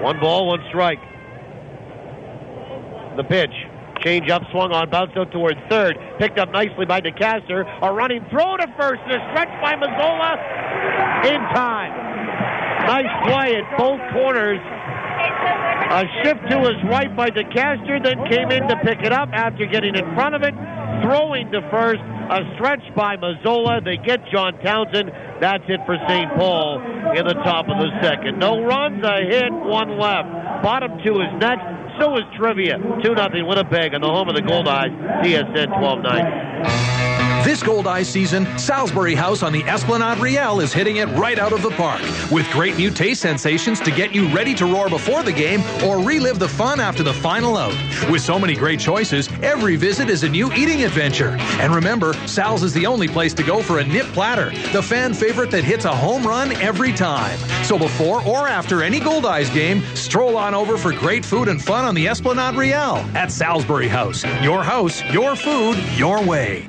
1 ball, 1 strike. The pitch. Change up, swung on, bounced out towards third. Picked up nicely by De Caster. A running throw to first, and a stretch by Mazzola in time. Nice play at both corners. A shift to his right by De Caster, then came in to pick it up after getting in front of it. Throwing to first, a stretch by Mazzola. They get John Townsend. That's it for St. Paul in the top of the second. No runs, a hit, 1 left. Bottom 2 is next. So is trivia. 2-0 Winnipeg on the home of the Goldeyes, TSN 1290. This Goldeyes season, Salisbury House on the Esplanade Riel is hitting it right out of the park with great new taste sensations to get you ready to roar before the game or relive the fun after the final out. With so many great choices, every visit is a new eating adventure. And remember, Sal's is the only place to go for a nip platter, the fan favorite that hits a home run every time. So before or after any Goldeyes game, stroll on over for great food and fun on the Esplanade Riel at Salisbury House, your food, your way.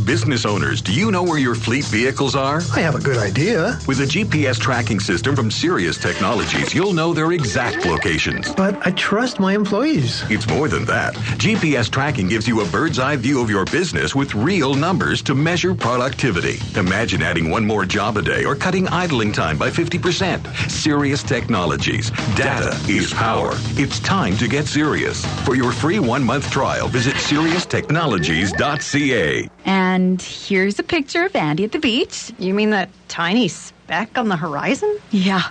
Business owners, do you know where your fleet vehicles are? I have a good idea. With a GPS tracking system from Sirius Technologies, you'll know their exact locations. But I trust my employees. It's more than that. GPS tracking gives you a bird's eye view of your business with real numbers to measure productivity. Imagine adding 1 more job a day or cutting idling time by 50%. Sirius Technologies. Data is power. It's time to get serious. For your free 1-month trial, visit SiriusTechnologies.ca. And here's a picture of Andy at the beach. You mean that tiny speck on the horizon? Yeah.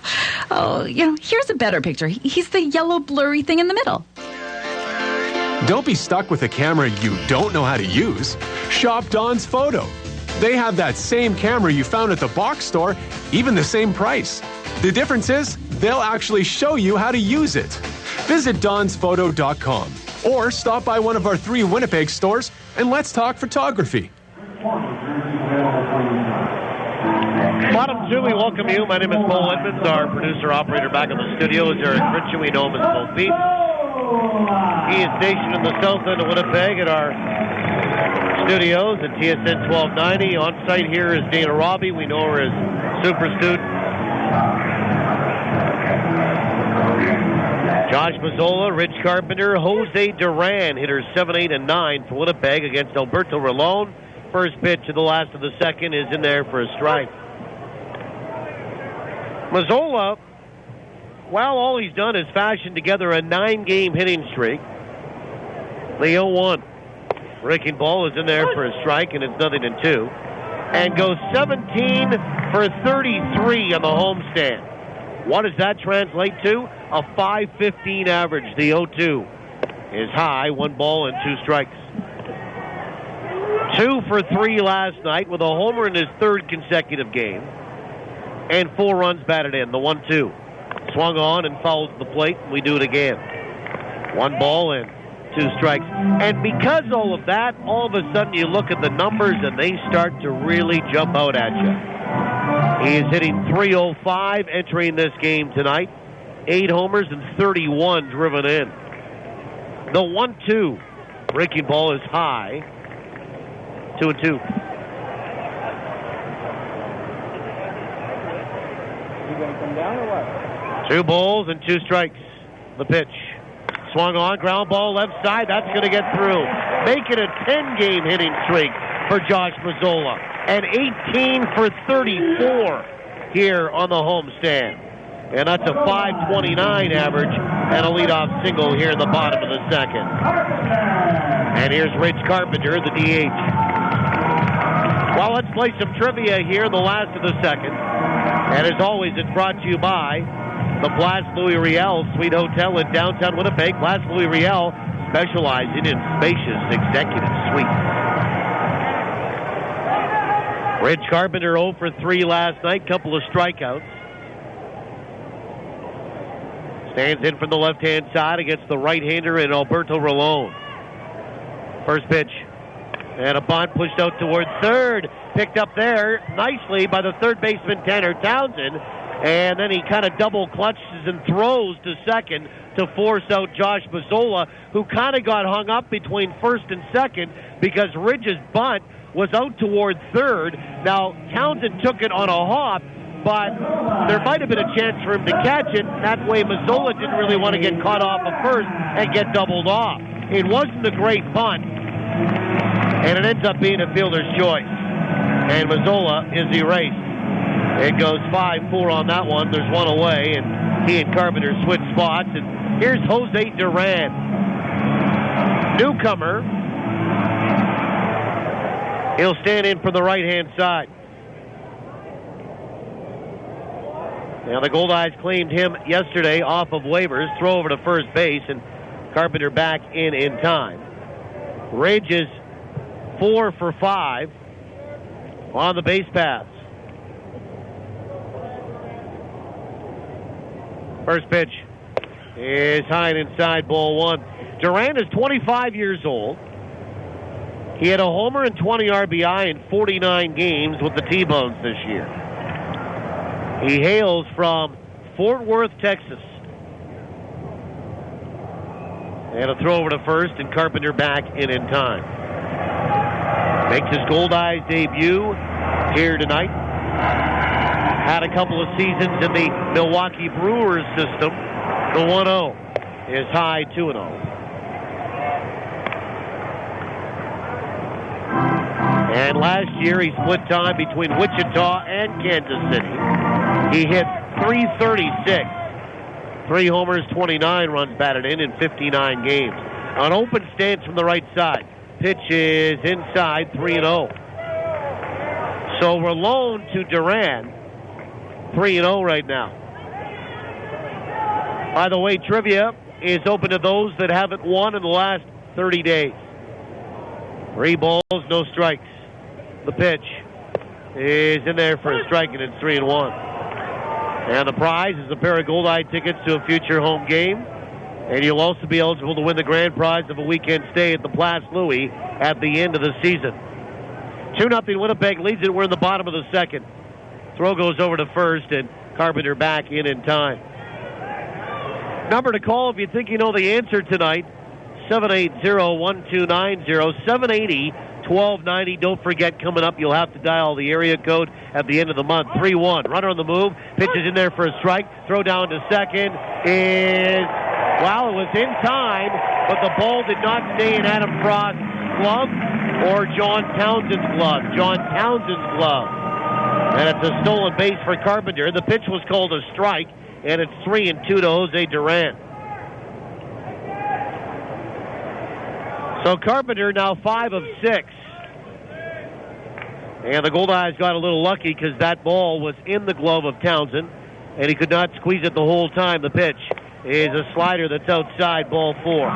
Oh, here's a better picture. He's the yellow blurry thing in the middle. Don't be stuck with a camera you don't know how to use. Shop Don's Photo. They have that same camera you found at the box store, even the same price. The difference is, they'll actually show you how to use it. Visit donsphoto.com or stop by one of our 3 Winnipeg stores and let's talk photography. Bottom 2, we welcome you. My name is Paul Edmonds, our producer-operator back in the studio is Eric Ritchie. We know him as Paul Pete. He is stationed in the south end of Winnipeg at our studios at TSN 1290. On site here is Dana Robbie. We know her as Super Student. Josh Mazzola, Rich Carpenter, Jose Duran, hitters 7, 8, and 9 for Winnipeg against Alberto Rolón. First pitch of the last of the second is in there for a strike. Mazzola, well, all he's done is fashion together a 9-game hitting streak. The 0-1. Breaking ball is in there for a strike, and it's 0-2. And goes 17 for 33 on the homestand. What does that translate to? A .515 average. The 0-2 is high. 1 ball and 2 strikes. 2 for 3 last night with a homer in his 3rd consecutive game. And 4 runs batted in. The 1-2. Swung on and fouled to the plate. We do it again. 1 ball and 2 strikes. And because all of that, all of a sudden you look at the numbers and they start to really jump out at you. He is hitting .305 entering this game tonight. 8 homers and 31 driven in. The 1-2. Breaking ball is high. 2-2. You going to come down or what? 2 balls and 2 strikes. The pitch. Swung on, ground ball left side. That's going to get through. Make it a 10-game hitting streak for Josh Mazzola. And 18 for 34 here on the homestand. And that's a .529 average and a leadoff single here in the bottom of the second. And here's Rich Carpenter, the DH. Well, let's play some trivia here in the last of the second. And as always, it's brought to you by the Place Louis Riel Suite Hotel in downtown Winnipeg. Place Louis Riel, specializing in spacious executive suites. Ridge Carpenter 0 for 3 last night, couple of strikeouts. Stands in from the left-hand side against the right-hander in Alberto Rolón. First pitch. And a bunt pushed out toward third. Picked up there nicely by the third baseman, Tanner Townsend. And then he kind of double clutches and throws to second to force out Josh Mazzola, who kind of got hung up between first and second because Ridge's bunt was out toward third. Now, Townsend took it on a hop, but there might have been a chance for him to catch it. That way, Mazzola didn't really want to get caught off of first and get doubled off. It wasn't a great bunt, and it ends up being a fielder's choice. And Mazzola is erased. It goes 5-4 on that one. There's one away, and he and Carpenter switch spots. And here's Jose Duran, newcomer. He'll stand in for the right-hand side. Now, the Goldeyes claimed him yesterday off of waivers. Throw over to first base, and Carpenter back in time. Ridge is 4 for 5 on the base paths. First pitch is high and inside, ball 1. Duran is 25 years old. He had a homer and 20 RBI in 49 games with the T-Bones this year. He hails from Fort Worth, Texas. And a throw over to first, and Carpenter back in time. Makes his Goldeyes debut here tonight. Had a couple of seasons in the Milwaukee Brewers system. The 1-0 is high, 2-0. And last year he split time between Wichita and Kansas City. He hit .336. 3 homers, 29 runs batted in 59 games. An open stance from the right side. Pitch is inside, 3-0. So Rolón to Duran, 3-0 right now. By the way, trivia is open to those that haven't won in the last 30 days. 3 balls, no strikes. The pitch is in there for a strike, and it's 3-1. And the prize is a pair of Goldeye tickets to a future home game. And you'll also be eligible to win the grand prize of a weekend stay at the Place Louis at the end of the season. 2-0 Winnipeg leads it. We're in the bottom of the second. Throw goes over to first, and Carpenter back in time. Number to call if you think you know the answer tonight, 780-1290, 780-1290. Don't forget, coming up, you'll have to dial the area code at the end of the month. 3-1. Runner on the move. Pitches in there for a strike. Throw down to second is... Well, it was in time, but the ball did not stay in Adam Frost's glove or John Townsend's glove. John Townsend's glove. And it's a stolen base for Carpenter. The pitch was called a strike, and it's 3-2 to Jose Duran. So Carpenter now 5 of 6. And the Goldeyes got a little lucky because that ball was in the glove of Townsend, and he could not squeeze it the whole time. The pitch is a slider that's outside, ball 4.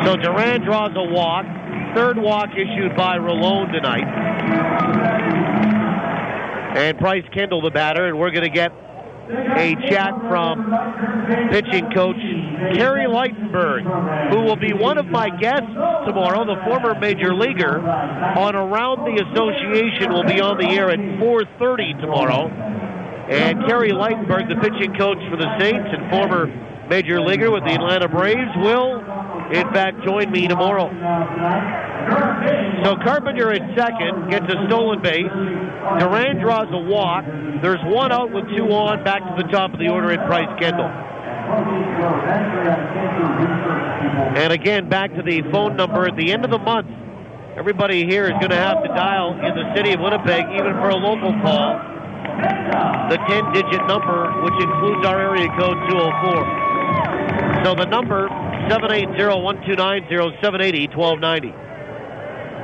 So Duran draws a walk. Third walk issued by Rolón tonight. And Price Kendall, the batter, and we're going to get a chat from pitching coach Kerry Lightenberg, who will be one of my guests tomorrow, the former major leaguer, on Around the Association will be on the air at 4:30 tomorrow. And Kerry Lightenberg, the pitching coach for the Saints and former major leaguer with the Atlanta Braves, will, in fact, join me tomorrow. So Carpenter at second gets a stolen base. Duran draws a walk. There's 1 out with 2 on. Back to the top of the order at Price Kendall. And again, back to the phone number at the end of the month. Everybody here is going to have to dial in the city of Winnipeg, even for a local call, the 10-digit number, which includes our area code 204. So the number, 780-1290, 780-1290.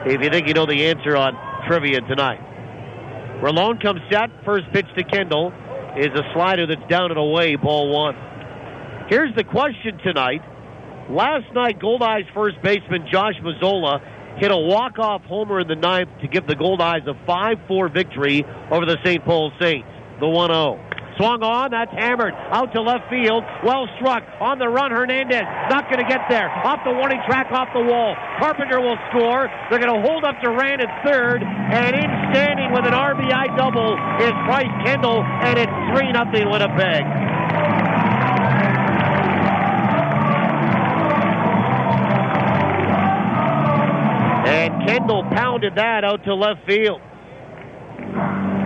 If you think you know the answer on trivia tonight. Rolón comes set. First pitch to Kendall is a slider that's down and away, ball 1. Here's the question tonight. Last night, Goldeyes first baseman Josh Mazzola hit a walk-off homer in the ninth to give the Goldeyes a 5-4 victory over the St. Paul Saints. The 1-0. Swung on, that's hammered. Out to left field. Well struck. On the run, Hernandez. Not going to get there. Off the warning track, off the wall. Carpenter will score. They're going to hold up Durant at third. And in standing with an RBI double is Price Kendall. And it's 3-0 Winnipeg. And Kendall pounded that out to left field.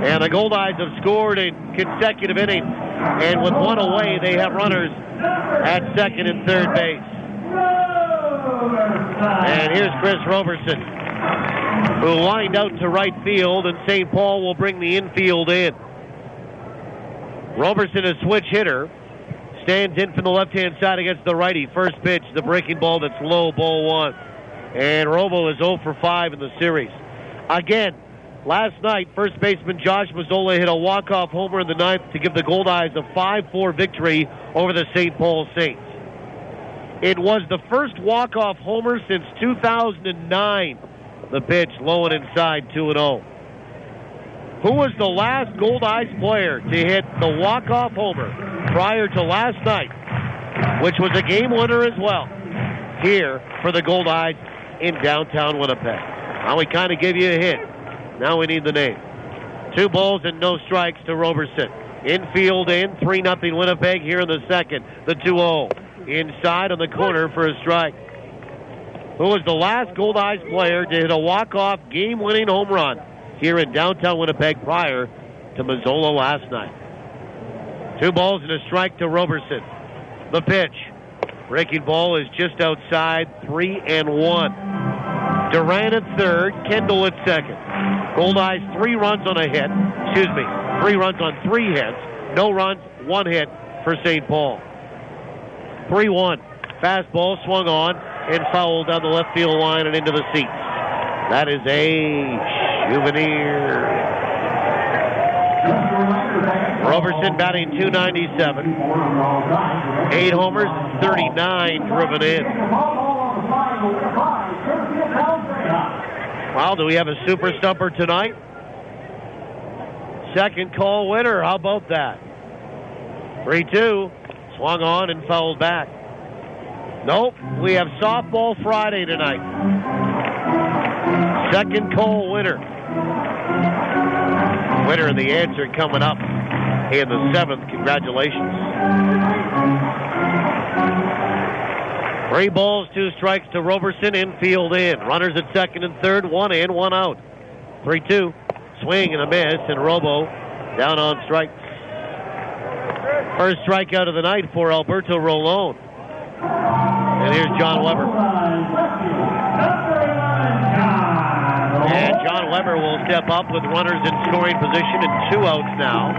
And the Goldeyes have scored in consecutive innings. And with one away, they have runners at second and third base. And here's Chris Roberson, who lined out to right field, and St. Paul will bring the infield in. Roberson, a switch hitter, stands in from the left-hand side against the righty. First pitch, the breaking ball that's low, ball one. And Robo is 0 for 5 in the series. Again, last night, first baseman Josh Mazzola hit a walk-off homer in the ninth to give the Goldeyes a 5-4 victory over the St. Paul Saints. It was the first walk-off homer since 2009. The pitch, low and inside, 2-0. Who was the last Goldeyes player to hit the walk-off homer prior to last night, which was a game winner as well, here for the Goldeyes in downtown Winnipeg? Now we kind of gave you a hint. Now we need the name. 2 balls and no strikes to Roberson. Infield in, 3-0 Winnipeg here in the second. The 2-0. Inside on the corner for a strike. Who was the last Goldeyes player to hit a walk-off game-winning home run here in downtown Winnipeg prior to Mazzola last night? 2 balls and a strike to Roberson. The pitch. Breaking ball is just outside, 3-1. Durant at third, Kendall at second. Goldeyes 3 runs on a hit. 3 runs on 3 hits. No runs, 1 hit for St. Paul. 3-1. Fastball swung on and fouled down the left field line and into the seats. That is a souvenir. Roberson batting .297. 8 homers, 39 driven in. Well, do we have a super stumper tonight? Second call winner. How about that? 3-2. Swung on and fouled back. Nope. We have softball Friday tonight. Second call winner. Winner and the answer coming up in the 7th. Congratulations. 3 balls, 2 strikes to Roberson. Infield in. Runners at second and third. 1 in, 1 out. 3-2. Swing and a miss, and Robo down on strikes. First strikeout of the night for Alberto Rolón. And here's Jon Weber. And Jon Weber will step up with runners in scoring position and 2 outs now.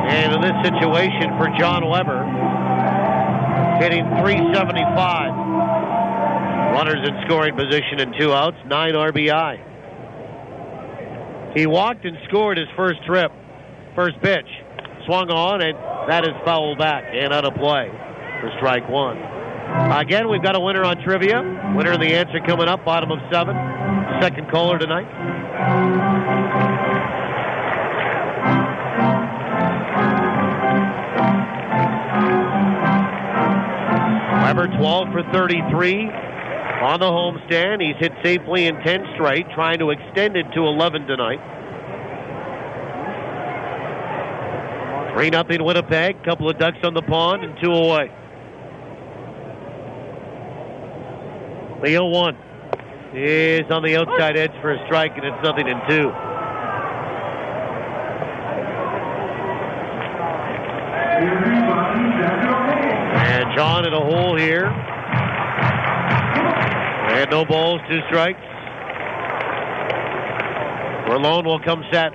And in this situation for Jon Weber, hitting .375. Runners in scoring position and 2 outs, 9 RBI. He walked and scored his first trip. First pitch. Swung on, and that is fouled back and out of play for strike 1. Again, we've got a winner on trivia. Winner and the answer coming up, bottom of 7. Second caller tonight. Weber 12 for 33 on the homestand. He's hit safely in 10 straight, trying to extend it to 11 tonight. 3-0 Winnipeg. Couple of ducks on the pond and 2 away. The 0-1 is on the outside edge for a strike, and it's 0-2. And John in a hole here. And no balls, 2 strikes. Rolón will come set.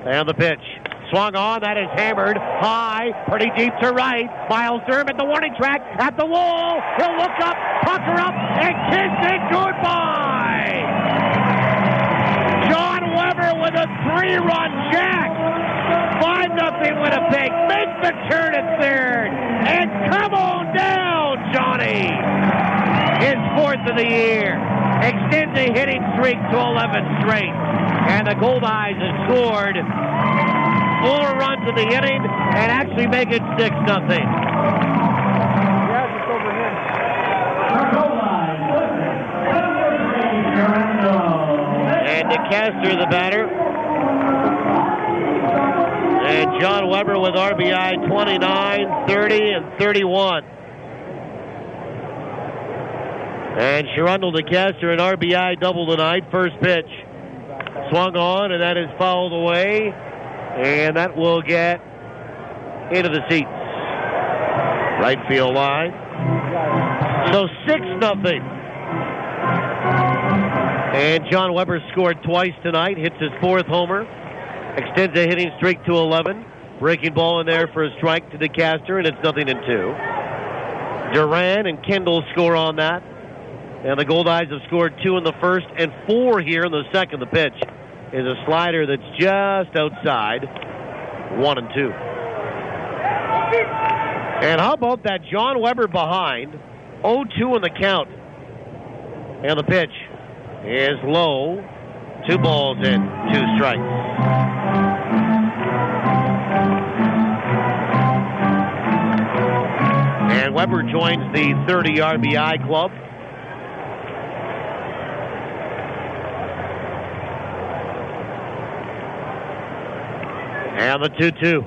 And the pitch. Swung on, that is hammered high, pretty deep to right. Miles Durham at the warning track, at the wall. He'll look up, pucker up, and kiss it goodbye. Jon Weber with a 3-run jack. 5-0 Winnipeg. Make the turn at third. And come on! of the year. Extends a hitting streak to 11 straight. And the Goldeyes have scored 4 runs in the inning and actually make it 6-0. Yeah, just over him. And de Caster, the batter. And Jon Weber with RBI 29, 30, and 31. And Yurendell de Caster an RBI double tonight. First pitch. Swung on, and that is fouled away. And that will get into the seats. Right field line. So 6-0. And Jon Weber scored twice tonight. Hits his 4th homer. Extends a hitting streak to 11. Breaking ball in there for a strike to de Caster, and it's 0-2. Duran and Kendall score on that. And the Goldeyes have scored 2 in the first and 4 here in the second. The pitch is a slider that's just outside. 1-2. And how about that Jon Weber behind? 0-2 in the count. And the pitch is low. 2 balls and 2 strikes. And Weber joins the 30 RBI club. And the 2-2.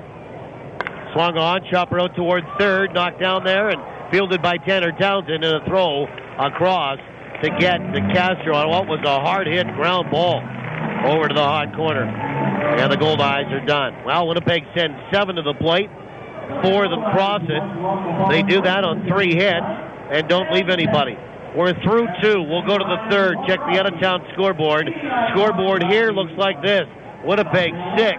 Swung on, chopper out towards third, knocked down there, and fielded by Tanner Townsend in a throw across to get de Caster on what was a hard-hit ground ball over to the hot corner. And the Goldeyes are done. Well, Winnipeg sends 7 to the plate. 4 of them cross it. They do that on 3 hits and don't leave anybody. We're through 2. We'll go to the third. Check the out-of-town scoreboard. Scoreboard here looks like this. Winnipeg 6.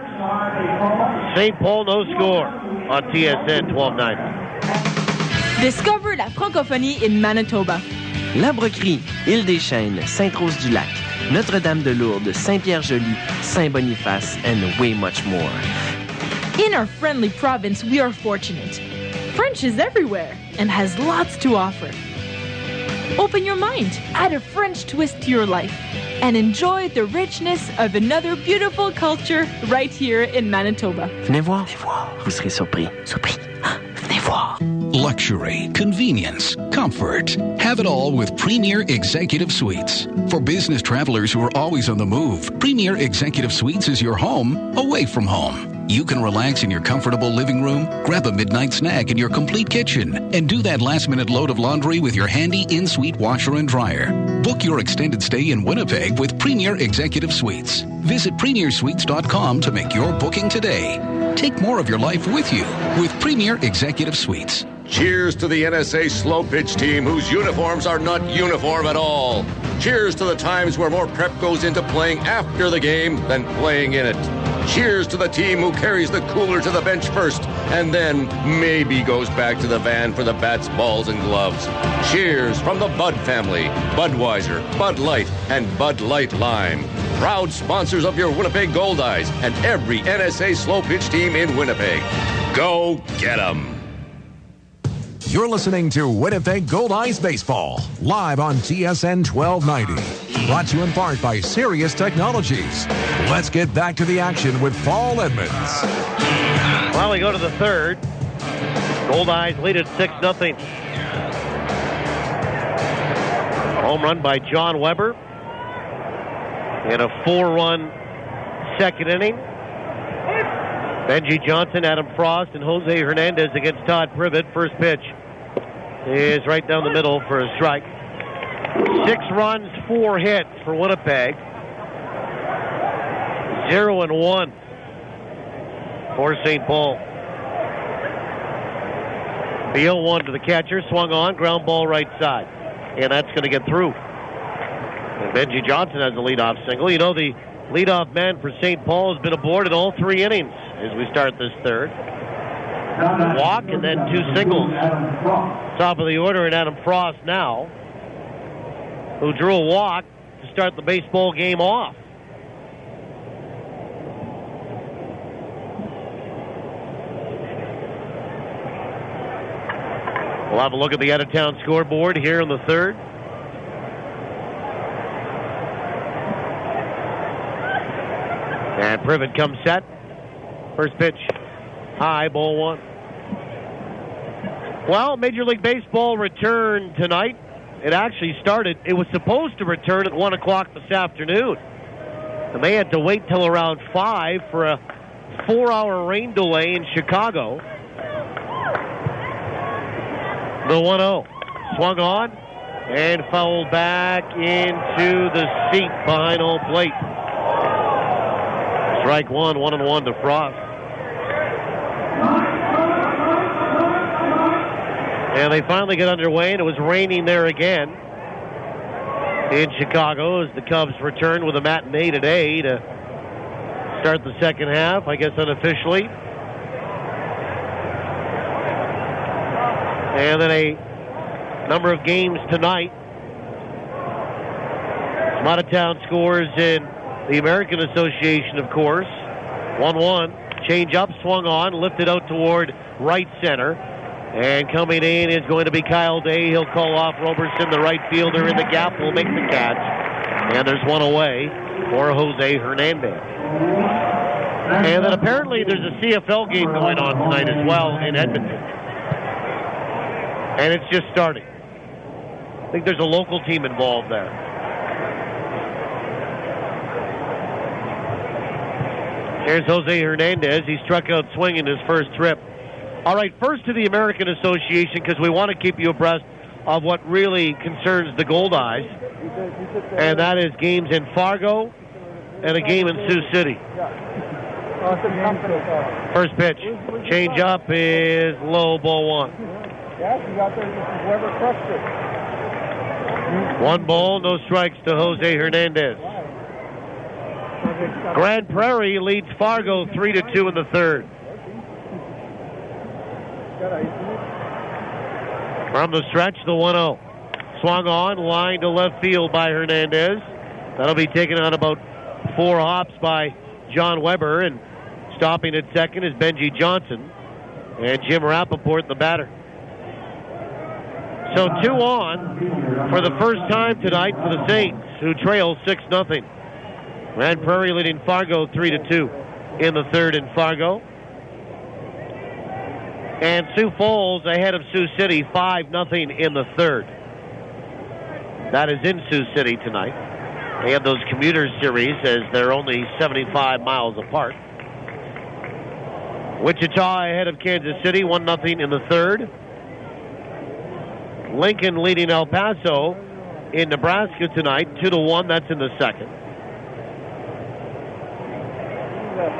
St. Paul no score on TSN 1290. Discover la francophonie in Manitoba. L'Arbrerie, Île-des-Chênes, Sainte-Rose-du-Lac, Notre-Dame-de-Lourdes, Saint-Pierre-Joli, Saint-Boniface, and way much more. In our friendly province, we are fortunate. French is everywhere and has lots to offer. Open your mind, add a French twist to your life, and enjoy the richness of another beautiful culture right here in Manitoba. Venez voir. Vous serez surpris. Surpris. Venez voir. Luxury, convenience, comfort. Have it all with Premier Executive Suites. For business travelers who are always on the move, Premier Executive Suites is your home away from home. You can relax in your comfortable living room, grab a midnight snack in your complete kitchen, and do that last-minute load of laundry with your handy in-suite washer and dryer. Book your extended stay in Winnipeg with Premier Executive Suites. Visit premiersuites.com to make your booking today. Take more of your life with you with Premier Executive Suites. Cheers to the NSA slow pitch team whose uniforms are not uniform at all. Cheers to the times where more prep goes into playing after the game than playing in it. Cheers to the team who carries the cooler to the bench first and then maybe goes back to the van for the bats, balls, and gloves. Cheers from the Bud family, Budweiser, Bud Light, and Bud Light Lime. Proud sponsors of your Winnipeg Goldeyes and every NSA slow pitch team in Winnipeg. Go get 'em. You're listening to Winnipeg Goldeyes Baseball, live on TSN 1290. Brought to you in part by Sirius Technologies. Let's get back to the action with Paul Edmonds. Well, we go to the third. Goldeyes lead at 6-0. Home run by Jon Weber in a 4-run second inning. Benji Johnson, Adam Frost, and Jose Hernandez against Todd Privett. First pitch is right down the middle for a strike. 6 runs, 4 hits for Winnipeg. 0-1 for St. Paul. The 0-1 to the catcher, swung on, ground ball right side. And that's going to get through. And Benji Johnson has a leadoff single. You know, the leadoff man for St. Paul has been aboard in all 3 innings as we start this third. A walk and then 2 singles. Top of the order, and Adam Frost now, who drew a walk to start the baseball game off. We'll have a look at the out-of-town scoreboard here in the third. And Privett comes set. First pitch, high, ball one. Well, Major League Baseball returned tonight. It actually started, it was supposed to return at 1 o'clock this afternoon. And they had to wait till around 5 for a 4-hour rain delay in Chicago. The 1-0. Swung on and fouled back into the seat behind home plate. Strike one, 1-1 to Frost. And they finally get underway, and it was raining there again in Chicago as the Cubs returned with a matinee today to start the second half, I guess unofficially. And then a number of games tonight. Some out-of-town scores in the American Association, of course. 1-1. Change up, swung on, lifted out toward right center. And coming in is going to be Kyle Day. He'll call off Roberson, the right fielder in the gap, will make the catch. And there's one away for Jose Hernandez. And then apparently there's a CFL game going on tonight as well in Edmonton. And it's just starting. I think there's a local team involved there. Here's Jose Hernandez. He struck out swinging his first trip. All right, first to the American Association, because we want to keep you abreast of what really concerns the Goldeyes, and that is games in Fargo and a game in Sioux City. First pitch, change up is low, ball one. One ball, no strikes to Jose Hernandez. Grand Prairie leads Fargo 3-2 in the third. From the stretch, the 1-0. Swung on, line to left field by Hernandez. That'll be taken on about 4 hops by Jon Weber, and stopping at second is Benji Johnson and Jim Rappaport, the batter. So 2 on for the first time tonight for the Saints, who trail 6-0. Grand Prairie leading Fargo 3-2 in the third in Fargo. And Sioux Falls ahead of Sioux City 5-0 in the third. That is in Sioux City tonight. They have those commuter series as they're only 75 miles apart. Wichita ahead of Kansas City 1-0 in the third. Lincoln leading El Paso in Nebraska tonight 2-1. That's in the second.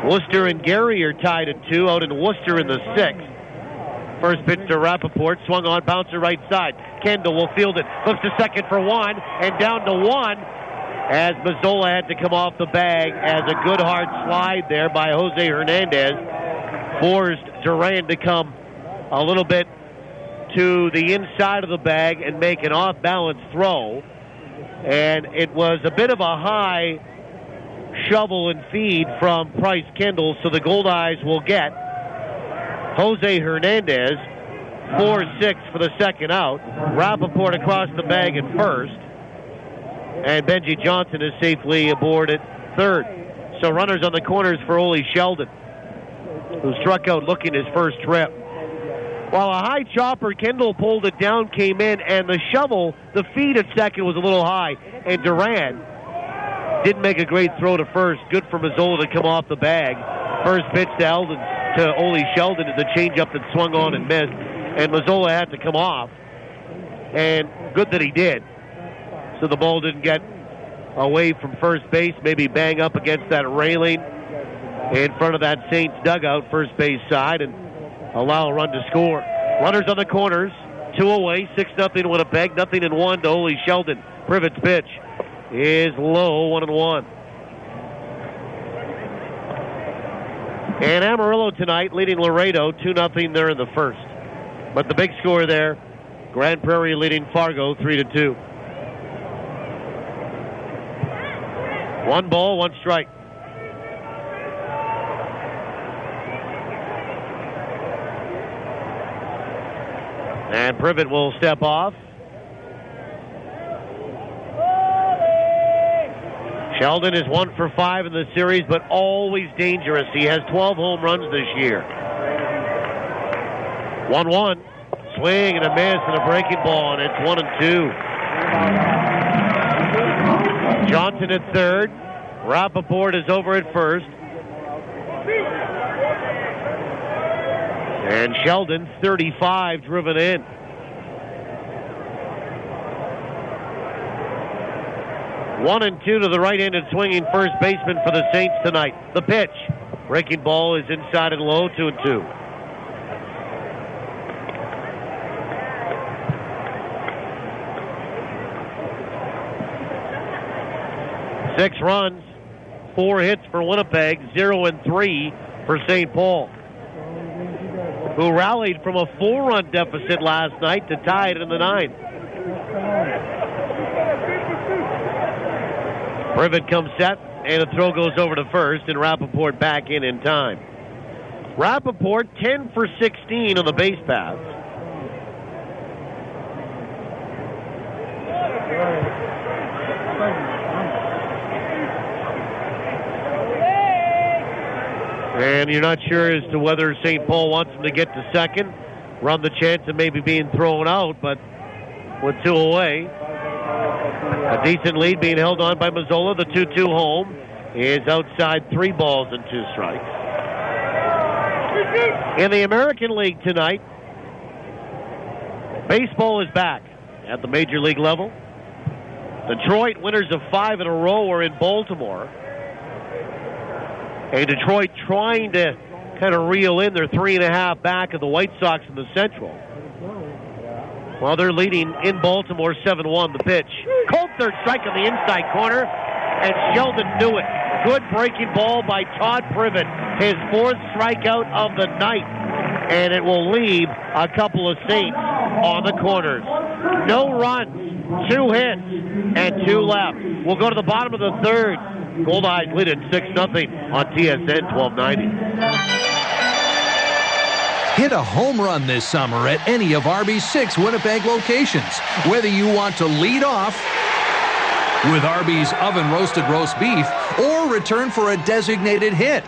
Worcester and Gary are tied at 2 out in Worcester in the sixth. First pitch to Rappaport, swung on, bouncer right side. Kendall will field it, looks to second for 1, and down to 1 as Mazzola had to come off the bag as a good hard slide there by Jose Hernandez forced Duran to come a little bit to the inside of the bag and make an off-balance throw. And it was a bit of a high shovel and feed from Price Kendall, so the Goldeyes will get Jose Hernandez 4-6 for the second out. Rappaport across the bag at first, and Benji Johnson is safely aboard at third. So runners on the corners for Ole Sheldon, who struck out looking his first trip. While a high chopper, Kendall pulled it down, came in, and the shovel, the feed at second was a little high, and Duran didn't make a great throw to first. Good for Mazzola to come off the bag. First pitch to Ole Sheldon is a changeup that swung on and missed, and Mazzola had to come off, and good that he did. So the ball didn't get away from first base, maybe bang up against that railing in front of that Saints dugout, first base side, and allow a run to score. Runners on the corners, 2 away, 6-0 Winnipeg, 0-1 to Ole Sheldon. Privett's pitch is low, 1-1. And Amarillo tonight leading Laredo 2-0 there in the first. But the big score there, Grand Prairie leading Fargo 3-2. 1 ball, 1 strike. And Privett will step off. Sheldon is 1 for 5 in the series, but always dangerous. He has 12 home runs this year. 1-1. Swing and a miss and a breaking ball, and it's 1-2. Johnson at third. Rappaport is over at first. And Sheldon, 35, driven in. One and two to the right-handed swinging first baseman for the Saints tonight. The pitch. Breaking ball is inside and low, 2-2. Six runs, 4 hits for Winnipeg, 0 and 3 for St. Paul, who rallied from a 4-run deficit last night to tie it in the ninth. Privett comes set, and a throw goes over to first, and Rappaport back in time. Rappaport 10 for 16 on the base paths. And you're not sure as to whether St. Paul wants him to get to second, run the chance of maybe being thrown out, but with 2 away. A decent lead being held on by Mazzola. The 2-2 home is outside 3 balls and 2 strikes. In the American League tonight, baseball is back at the major league level. Detroit, winners of 5 in a row, are in Baltimore. And Detroit trying to kind of reel in their 3.5 back of the White Sox in the Central. Well, they're leading in Baltimore 7-1. The pitch. Cold third strike on the inside corner, and Sheldon knew it. Good breaking ball by Todd Privett, his 4th strikeout of the night, and it will leave a couple of Saints on the corners. No runs, 2 hits, and 2 left. We'll go to the bottom of the third. Goldeyes lead at 6-0 on TSN 1290. Hit a home run this summer at any of Arby's 6 Winnipeg locations. Whether you want to lead off with Arby's oven-roasted roast beef or return for a designated hit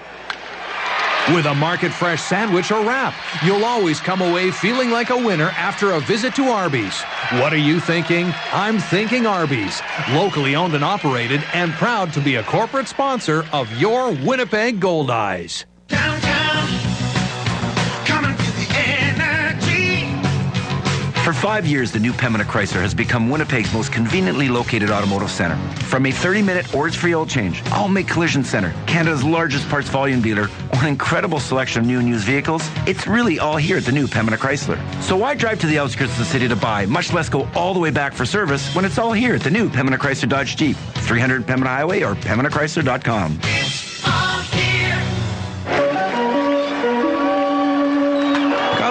with a market-fresh sandwich or wrap, you'll always come away feeling like a winner after a visit to Arby's. What are you thinking? I'm thinking Arby's. Locally owned and operated, and proud to be a corporate sponsor of your Winnipeg Goldeyes. For 5 years, the new Pembina Chrysler has become Winnipeg's most conveniently located automotive center. From a 30-minute words-free oil change, all-make collision center, Canada's largest parts volume dealer, or an incredible selection of new and used vehicles, it's really all here at the new Pembina Chrysler. So why drive to the outskirts of the city to buy, much less go all the way back for service, when it's all here at the new Pembina Chrysler Dodge Jeep, 300 Pembina Highway or PembinaChrysler.com.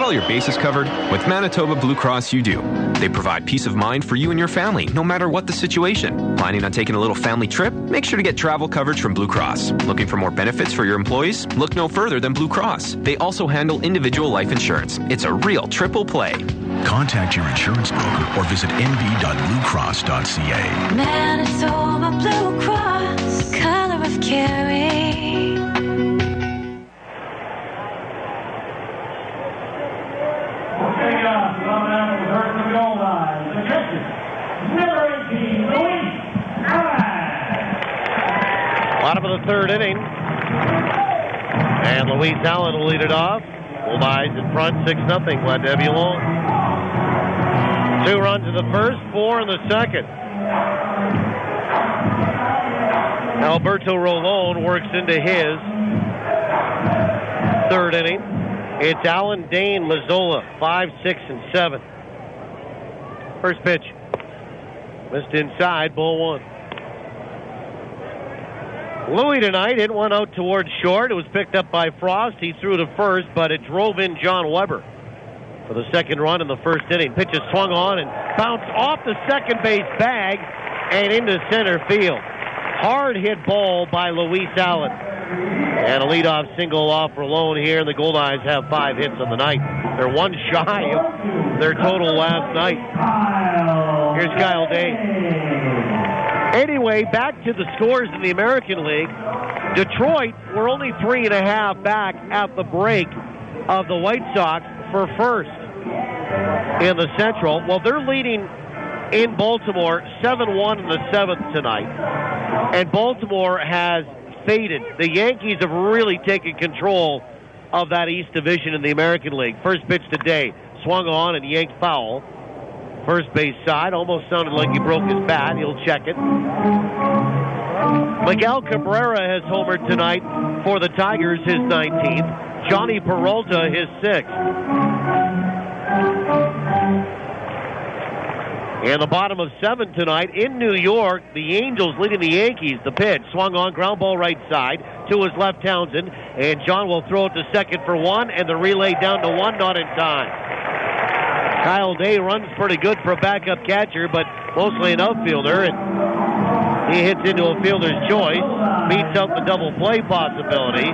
All your bases covered? With Manitoba Blue Cross, you do. They provide peace of mind for you and your family, no matter what the situation. Planning on taking a little family trip? Make sure to get travel coverage from Blue Cross. Looking for more benefits for your employees? Look no further than Blue Cross. They also handle individual life insurance. It's a real triple play. Contact your insurance broker or visit nb.bluecross.ca. Manitoba Blue Cross, color of caring. Bottom of the third inning. And Louise Alen will lead it off. Goldeyes in front, 6-0. Glad to have you along. 2 runs in the first, 4 in the second. Alberto Rolón works into his third inning. It's Alan, Dane, Mazzola, 5, 6, and 7. First pitch. Missed inside, ball 1. Louis tonight hit one out towards short. It was picked up by Frost. He threw to first, but it drove in Jon Weber for the second run in the first inning. Pitch is swung on and bounced off the second base bag and into center field. Hard hit ball by Luis Alen. And a leadoff single off Rolón here, and the Goldeyes have 5 hits on the night. They're 1 shy of their total last night. Here's Kyle Day. Anyway, back to the scores in the American League. Detroit were only 3.5 back at the break of the White Sox for first in the Central. Well, they're leading in Baltimore 7-1 in the 7th tonight. And Baltimore has faded. The Yankees have really taken control of that East Division in the American League. First pitch today, swung on and yanked foul. First base side, almost sounded like he broke his bat. He'll check it. Miguel Cabrera has homered tonight for the Tigers, his 19th. Johnny Peralta, his 6th. And the bottom of 7 tonight in New York, the Angels leading the Yankees. The pitch, swung on, ground ball right side to his left, Townsend. And John will throw it to second for 1, and the relay down to 1, not in time. Kyle Day runs pretty good for a backup catcher, but mostly an outfielder, and he hits into a fielder's choice, beats out the double play possibility.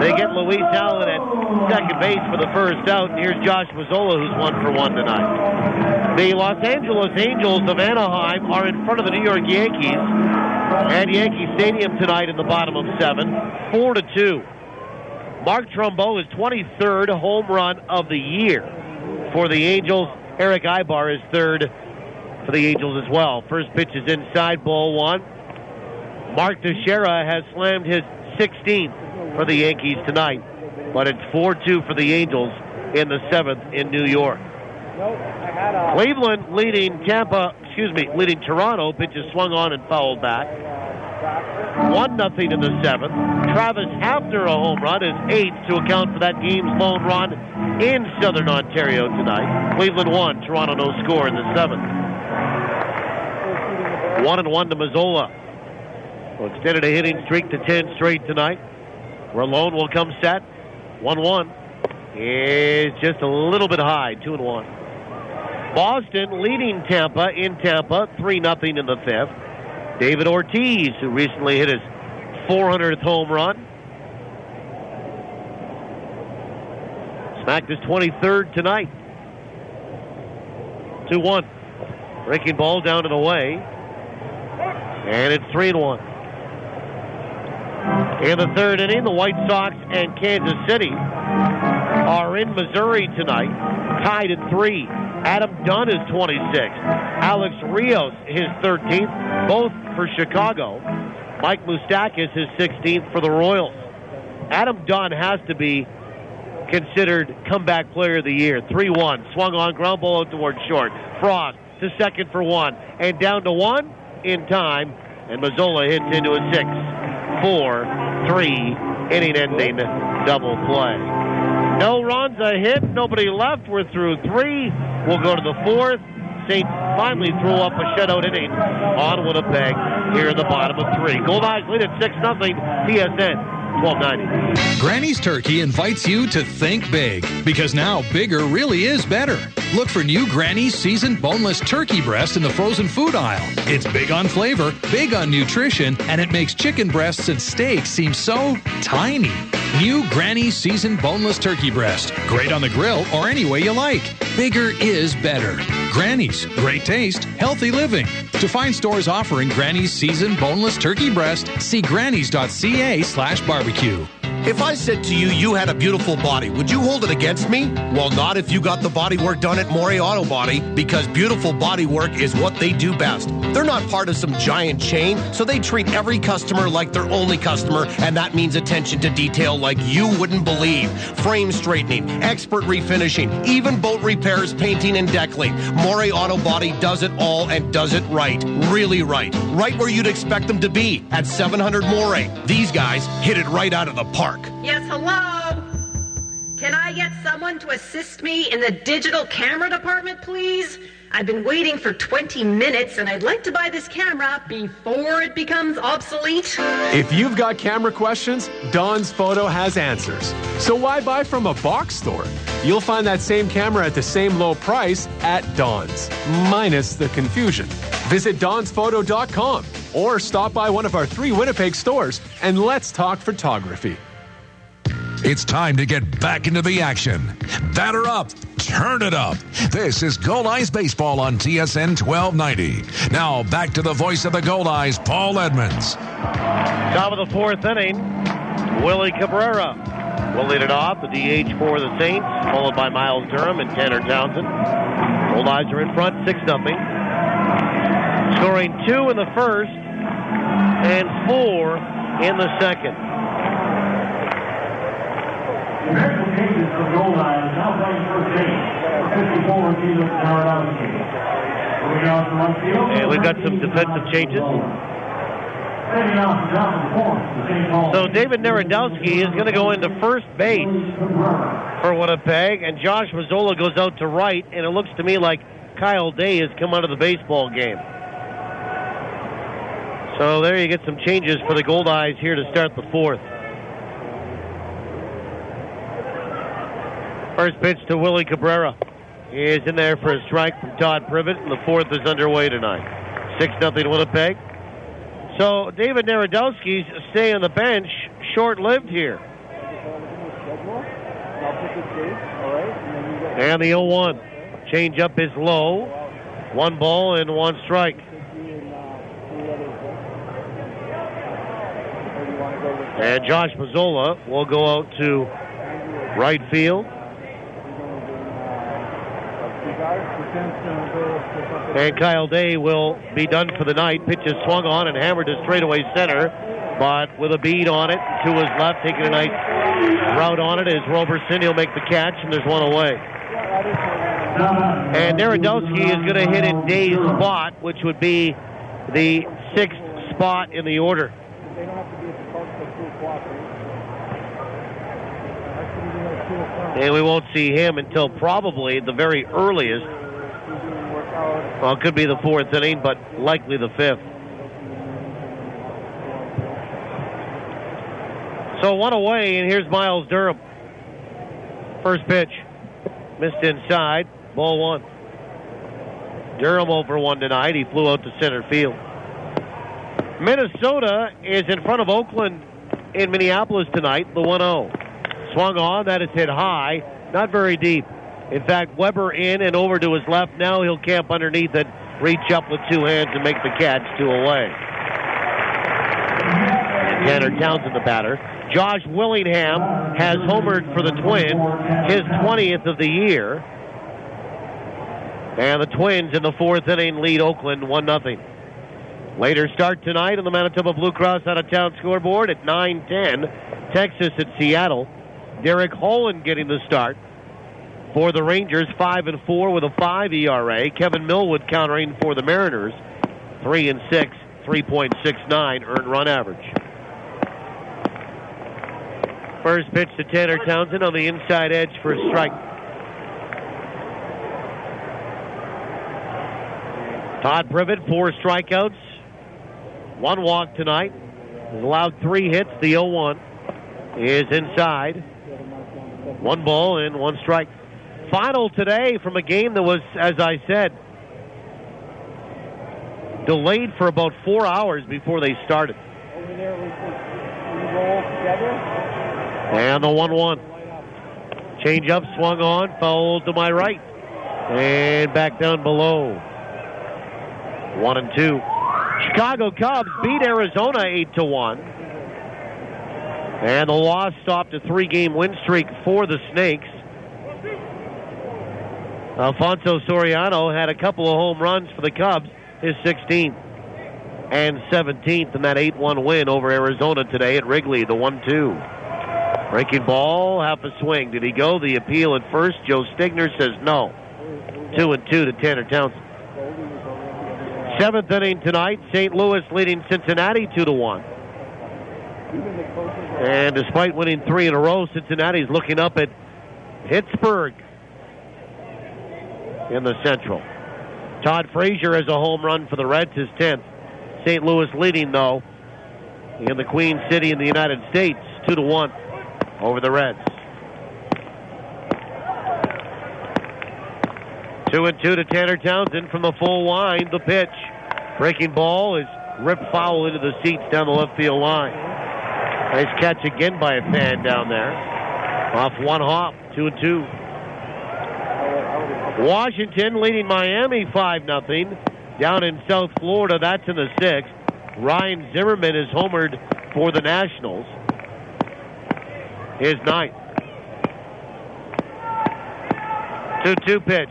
They get Luis Alen at second base for the first out, and here's Josh Mazzola, who's 1 for 1 tonight. The Los Angeles Angels of Anaheim are in front of the New York Yankees at Yankee Stadium tonight in the bottom of 7, 4-2. Mark Trumbo is 23rd home run of the year for the Angels. Eric Ibar is 3rd for the Angels as well. First pitch is inside, ball 1. Mark Teixeira has slammed his 16th for the Yankees tonight, but it's 4-2 for the Angels in the 7th in New York. Cleveland leading Toronto. Pitch is swung on and fouled back. 1-0 in the 7th. Travis Hafner, a home run, is 8th to account for that game's lone run in Southern Ontario tonight. Cleveland 1, Toronto no score in the 7th. 1-1 to Mazzola. Well, extended a hitting streak to 10 straight tonight. Rolone will come set. 1-1 is just a little bit high, 2-1. Boston leading Tampa in Tampa, 3-0 in the 5th. David Ortiz, who recently hit his 400th home run, smacked his 23rd tonight. 2-1. Breaking ball down and away. And it's 3-1. In the 3rd inning, the White Sox and Kansas City are in Missouri tonight, tied at 3. Adam Dunn is 26th. Alex Rios, his 13th, both for Chicago. Mike Moustakas, his 16th for the Royals. Adam Dunn has to be considered comeback player of the year. 3-1, swung on, ground ball out towards short. Frost to second for 1, and down to 1 in time, and Mazzola hits into a 6-4-3 inning-ending double play. No runs, a hit, nobody left. We're through 3. We'll go to the 4th. Saints finally throw up a shutout inning on Winnipeg here in the bottom of 3. Goldeyes lead at 6-0. TSN 1290. Granny's Turkey invites you to think big, because now bigger really is better. Look for new Granny's seasoned boneless turkey breast in the frozen food aisle. It's big on flavor, big on nutrition, and it makes chicken breasts and steaks seem so tiny. New Granny's seasoned boneless turkey breast. Great on the grill or any way you like. Bigger is better. Granny's, great taste, healthy living. To find stores offering Granny's seasoned boneless turkey breast, see grannys.ca/barbecue. If I said to you, you had a beautiful body, would you hold it against me? Well, not if you got the body work done at Morey Auto Body, because beautiful body work is what they do best. They're not part of some giant chain, so they treat every customer like their only customer, and that means attention to detail like you wouldn't believe. Frame straightening, expert refinishing, even boat repairs, painting, and deckling. Morey Auto Body does it all and does it right. Really right. Right where you'd expect them to be, at 700 Morey. These guys hit it right out of the park. Yes, hello? Can I get someone to assist me in the digital camera department, please? I've been waiting for 20 minutes, and I'd like to buy this camera before it becomes obsolete. If you've got camera questions, Don's Photo has answers. So why buy from a box store? You'll find that same camera at the same low price at Don's, minus the confusion. Visit donsphoto.com or stop by one of our 3 Winnipeg stores and let's talk photography. It's time to get back into the action. Batter up, turn it up. This is Goldeyes Baseball on TSN 1290. Now back to the voice of the Goldeyes, Paul Edmonds. Top of the fourth inning, Willie Cabrera will lead it off, the DH for the Saints, followed by Miles Durham and Tanner Townsend. Goldeyes are in front, 6-0. Scoring 2 in the first and 4 in the second. And we've got some defensive changes. So David Narodowski is going to go into first base for Winnipeg, and Josh Mazzola goes out to right, and it looks to me like Kyle Day has come out of the baseball game. So there you get some changes for the Goldeyes here to start the fourth. First pitch to Willie Cabrera. He is in there for a strike from Todd Privett, and the fourth is underway tonight. 6-0 Winnipeg. So David Narodowski's stay on the bench, short-lived here. And the 0-1. Change up is low. 1 ball and 1 strike. And Josh Mazzola will go out to right field. And Kyle Day will be done for the night. Pitch is swung on and hammered to straightaway center, but with a bead on it to his left, taking a nice route on it is Roberson. He'll make the catch, and there's 1 away. And Narodowski is going to hit in Day's spot, which would be the 6th spot in the order. And we won't see him until probably the very earliest. Well, it could be the 4th inning, but likely the 5th. So 1 away, and here's Miles Durham. First pitch. Missed inside. Ball 1. Durham 0-for-1 tonight. He flew out to center field. Minnesota is in front of Oakland in Minneapolis tonight, the 1-0. Swung on, that is hit high, not very deep. In fact, Weber in and over to his left. Now he'll camp underneath it, reach up with 2 hands and make the catch, 2 away. And Tanner Townsend, the batter. Josh Willingham has homered for the Twins, his 20th of the year. And the Twins in the 4th inning lead Oakland 1-0. Later start tonight on the Manitoba Blue Cross out-of-town scoreboard at 9:10. Texas at Seattle. Derek Holland getting the start for the Rangers, 5-4 with a 5 ERA. Kevin Millwood countering for the Mariners, 3-6, 3.69 earned run average. First pitch to Tanner Townsend on the inside edge for a strike. Todd Privett, 4 strikeouts, 1 walk tonight. He's allowed 3 hits. The 0-1 is inside. 1 ball and 1 strike. Final today from a game that was, as I said, delayed for about 4 hours before they started. And the 1-1. Change up, swung on, fouled to my right. And back down below. 1-2. Chicago Cubs beat Arizona 8-1. And the loss stopped a 3-game win streak for the Snakes. Alfonso Soriano had a couple of home runs for the Cubs, his 16th and 17th in that 8-1 win over Arizona today at Wrigley, the 1-2. Breaking ball, half a swing. Did he go? The appeal at first. Joe Stigner says no. 2-2 to Tanner Townsend. 7th inning tonight. St. Louis leading Cincinnati 2-1. And despite winning 3 in a row, Cincinnati's looking up at Pittsburgh in the Central. Todd Frazier has a home run for the Reds, his 10th. St. Louis leading, though, in the Queen City in the United States, 2-1 over the Reds. 2-2 to Tanner Townsend from the full line. The pitch. Breaking ball is ripped foul into the seats down the left field line. Nice catch again by a fan down there. Off 1 hop, 2-2. Washington leading Miami 5-0. Down in South Florida, that's in the 6th. Ryan Zimmerman is homered for the Nationals. His 9th. 2-2 pitch.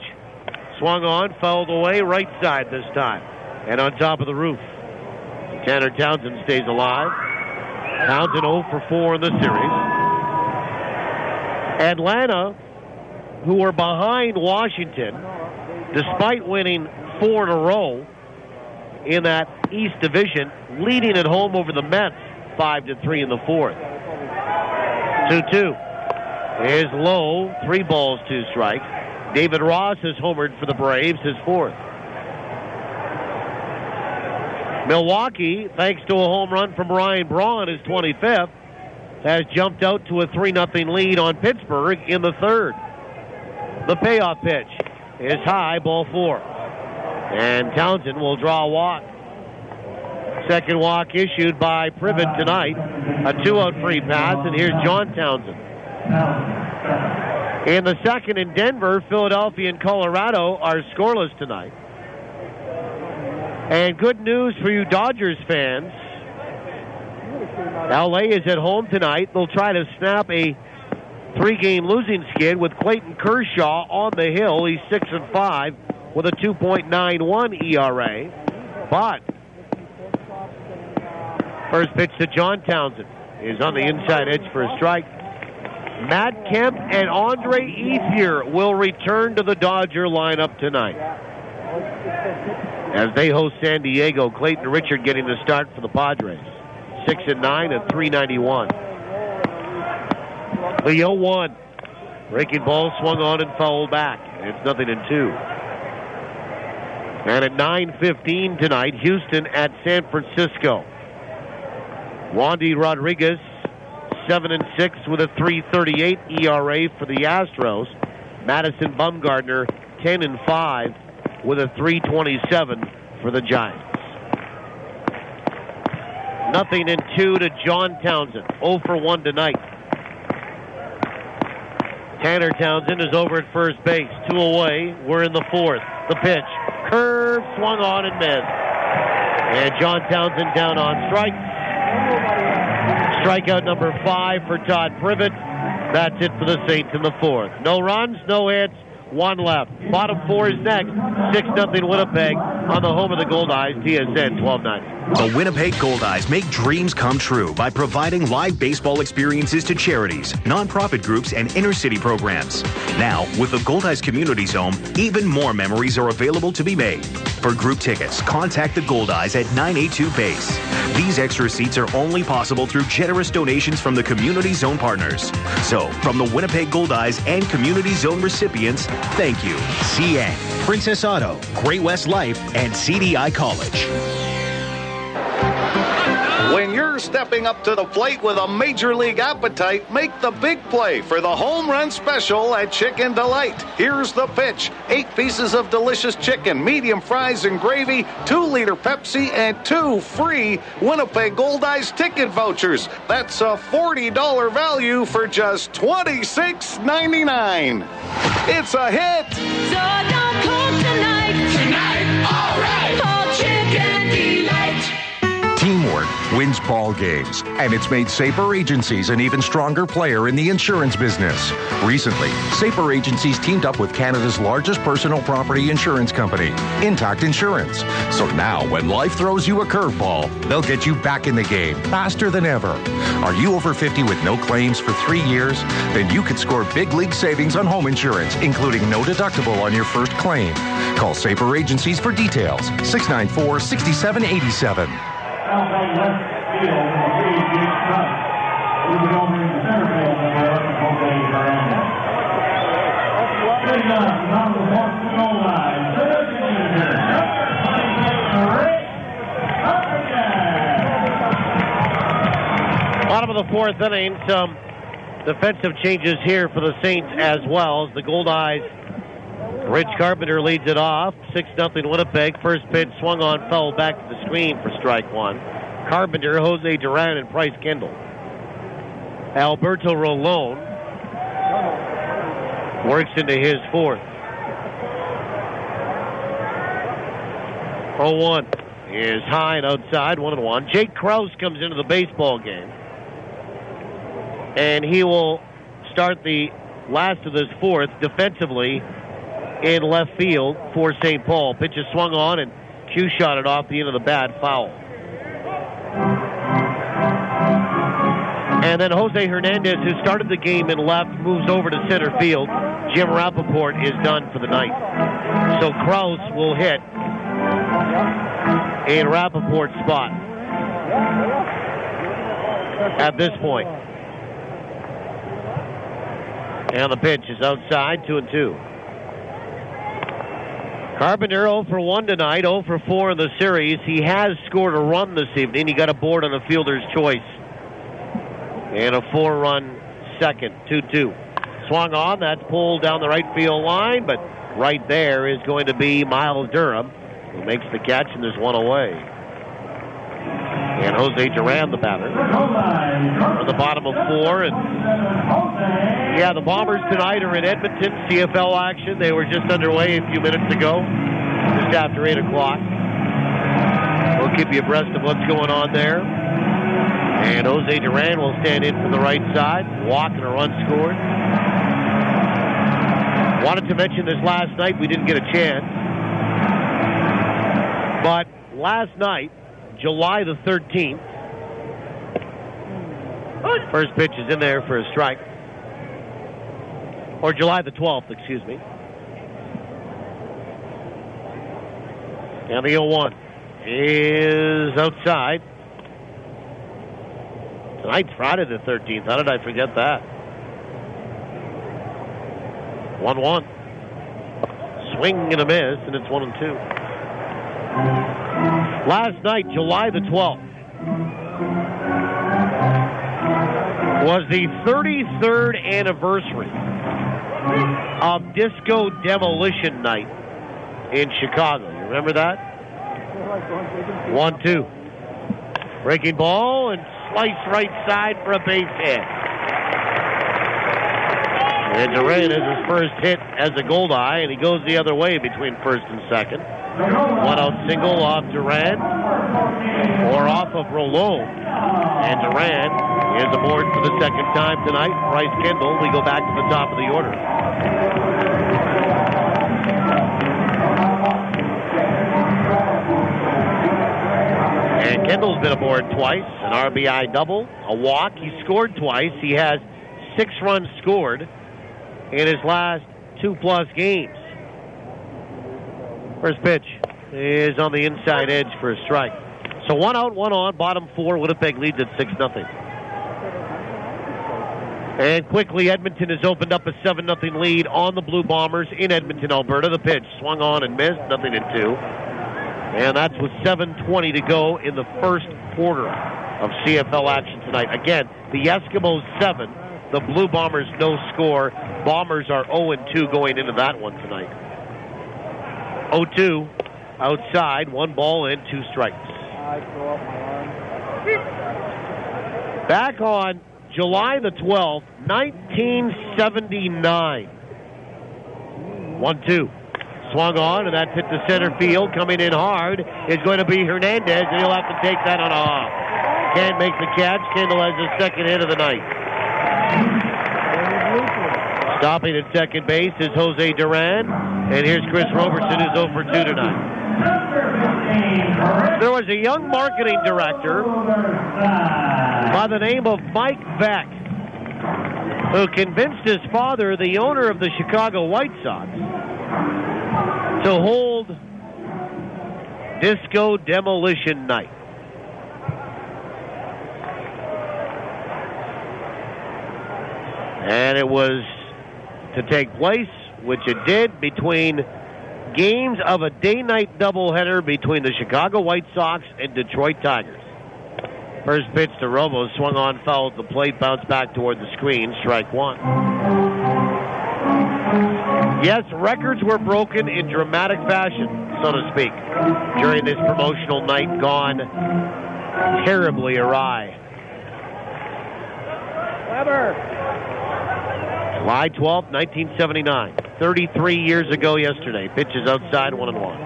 Swung on, fouled away, right side this time. And on top of the roof. Tanner Townsend stays alive. Townsend 0 for 4 in the series. Atlanta, who were behind Washington, despite winning 4 in a row in that East Division, leading at home over the Mets 5-3 in the 4th. 2-2 is low. 3 balls, 2 strikes. David Ross has homered for the Braves, his 4th. Milwaukee, thanks to a home run from Ryan Braun, his 25th, has jumped out to a 3-0 lead on Pittsburgh in the 3rd. The payoff pitch is high, ball 4. And Townsend will draw a walk. Second walk issued by Privett tonight. A 2-out free pass, and here's John Townsend. In the 2nd in Denver, Philadelphia and Colorado are scoreless tonight. And good news for you Dodgers fans. LA is at home tonight. They'll try to snap a 3-game losing skid with Clayton Kershaw on the hill. He's 6-5 with a 2.91 ERA. But first pitch to John Townsend is on the inside edge for a strike. Matt Kemp and Andre Ethier will return to the Dodger lineup tonight as they host San Diego. Clayton Richard getting the start for the Padres. 6-9 at 391. The 0-1. Breaking ball swung on and fouled back. It's 0-2. And at 9:15 tonight, Houston at San Francisco. Wandy Rodriguez, 7-6 with a 3.38 ERA for the Astros. Madison Bumgarner, 10-5 with a 3.27 for the Giants. 0-2 to John Townsend. 0 for 1 tonight. Tanner Townsend is over at first base. 2 away. We're in the 4th. The pitch. Curve, swung on and missed. And John Townsend down on strikes. Strikeout number 5 for Todd Privett. That's it for the Saints in the 4th. No runs, no hits, 1 left. Bottom 4 is next. 6-0 Winnipeg on the home of the Goldeyes, TSN 1290. The Winnipeg Goldeyes make dreams come true by providing live baseball experiences to charities, nonprofit groups, and inner-city programs. Now, with the Goldeyes Community Zone, even more memories are available to be made. For group tickets, contact the Goldeyes at 982 Base. These extra seats are only possible through generous donations from the Community Zone partners. So, from the Winnipeg Goldeyes and Community Zone recipients, thank you. CN, Princess Auto, Great West Life, and CDI College. When you're stepping up to the plate with a major league appetite, make the big play for the home run special at Chicken Delight. Here's the pitch. 8 pieces of delicious chicken, medium fries and gravy, 2-liter Pepsi, and 2 free Winnipeg Goldeyes ticket vouchers. That's a $40 value for just $26.99. It's a hit. So don't call tonight. Tonight, all right. Call Chicken Delight. Teamwork wins ball games, and it's made Saper Agencies an even stronger player in the insurance business. Recently, Saper Agencies teamed up with Canada's largest personal property insurance company, Intact Insurance. So now, when life throws you a curveball, they'll get you back in the game faster than ever. Are you over 50 with no claims for 3 years? Then you could score big league savings on home insurance, including no deductible on your first claim. Call Saper Agencies for details. 694-6787. Bottom of the 4th inning, some defensive changes here for the Saints as well as the Goldeyes. Rich Carpenter leads it off. 6-0 Winnipeg. First pitch swung on, fouled back to the screen for strike 1. Carpenter, Jose Duran, and Price Kendall. Alberto Rolón works into his 4th. 0-1 is high and outside, 1-1. Jake Krause comes into the baseball game, and he will start the last of this fourth defensively in left field for St. Paul. Pitch is swung on, and Q shot it off the end of the bat, foul. And then Jose Hernandez, who started the game in left, moves over to center field. Jim Rappaport is done for the night. So Krause will hit in Rappaport's spot at this point. And the pitch is outside, 2-2. Carpenter 0 for 1 tonight, 0 for 4 in the series. He has scored a run this evening. He got a board on a fielder's choice. And a 4-run second, 2-2. Swung on, that's pulled down the right field line, but right there is going to be Miles Durham, who makes the catch, and there's one away. And Jose Duran, the batter. On the bottom of 4, and yeah, the Bombers tonight are in Edmonton, CFL action. They were just underway a few minutes ago, just after 8 o'clock. We'll keep you abreast of what's going on there. And Jose Duran will stand in from the right side. Walk and a run scored. Wanted to mention this last night. We didn't get a chance. But last night, July the 13th, first pitch is in there for a strike. Or July the 12th, excuse me. And the 0-1 is outside. Tonight's Friday the 13th. How did I forget that? 1-1. Swing and a miss, and it's 1-2. Last night, July the 12th, was the 33rd anniversary of Disco Demolition Night in Chicago. You remember that? 1-2. Breaking ball and slice right side for a base hit. And Duran is his first hit as a Goldeye, and he goes the other way between first and second. One out single off Duran, or off of Rollo. And Duran is aboard for the second time tonight. Price Kendall, we go back to the top of the order. And Kendall's been aboard twice, an RBI double, a walk. He scored twice. He has 6 runs scored in his last 2+ games. First pitch is on the inside edge for a strike. So 1 out, 1 on, bottom 4. Winnipeg leads at 6-0. And quickly, Edmonton has opened up a 7-0 lead on the Blue Bombers in Edmonton, Alberta. The pitch swung on and missed, 0-2. And that's with 7:20 to go in the first quarter of CFL action tonight. Again, the Eskimos 7, the Blue Bombers no score. Bombers are 0-2 going into that one tonight. 0-2 outside, 1 ball and 2 strikes. Back on July the 12th, 1979. 1-2. Swung on, and that's hit to center field. Coming in hard is going to be Hernandez, and he'll have to take that on a hop. Can't make the catch. Kendall has his second hit of the night. Stopping at second base is Jose Duran, and here's Chris Robertson, who's 0 for 2 tonight. There was a young marketing director by the name of Mike Beck who convinced his father, the owner of the Chicago White Sox, to hold Disco Demolition Night. And it was to take place, which it did, between games of a day-night doubleheader between the Chicago White Sox and Detroit Tigers. First pitch to Romo, swung on, foul at the plate, bounced back toward the screen, strike 1. Yes, records were broken in dramatic fashion, so to speak, during this promotional night gone terribly awry. Weber. July 12th, 1979. 33 years ago yesterday. Pitches outside, 1-1.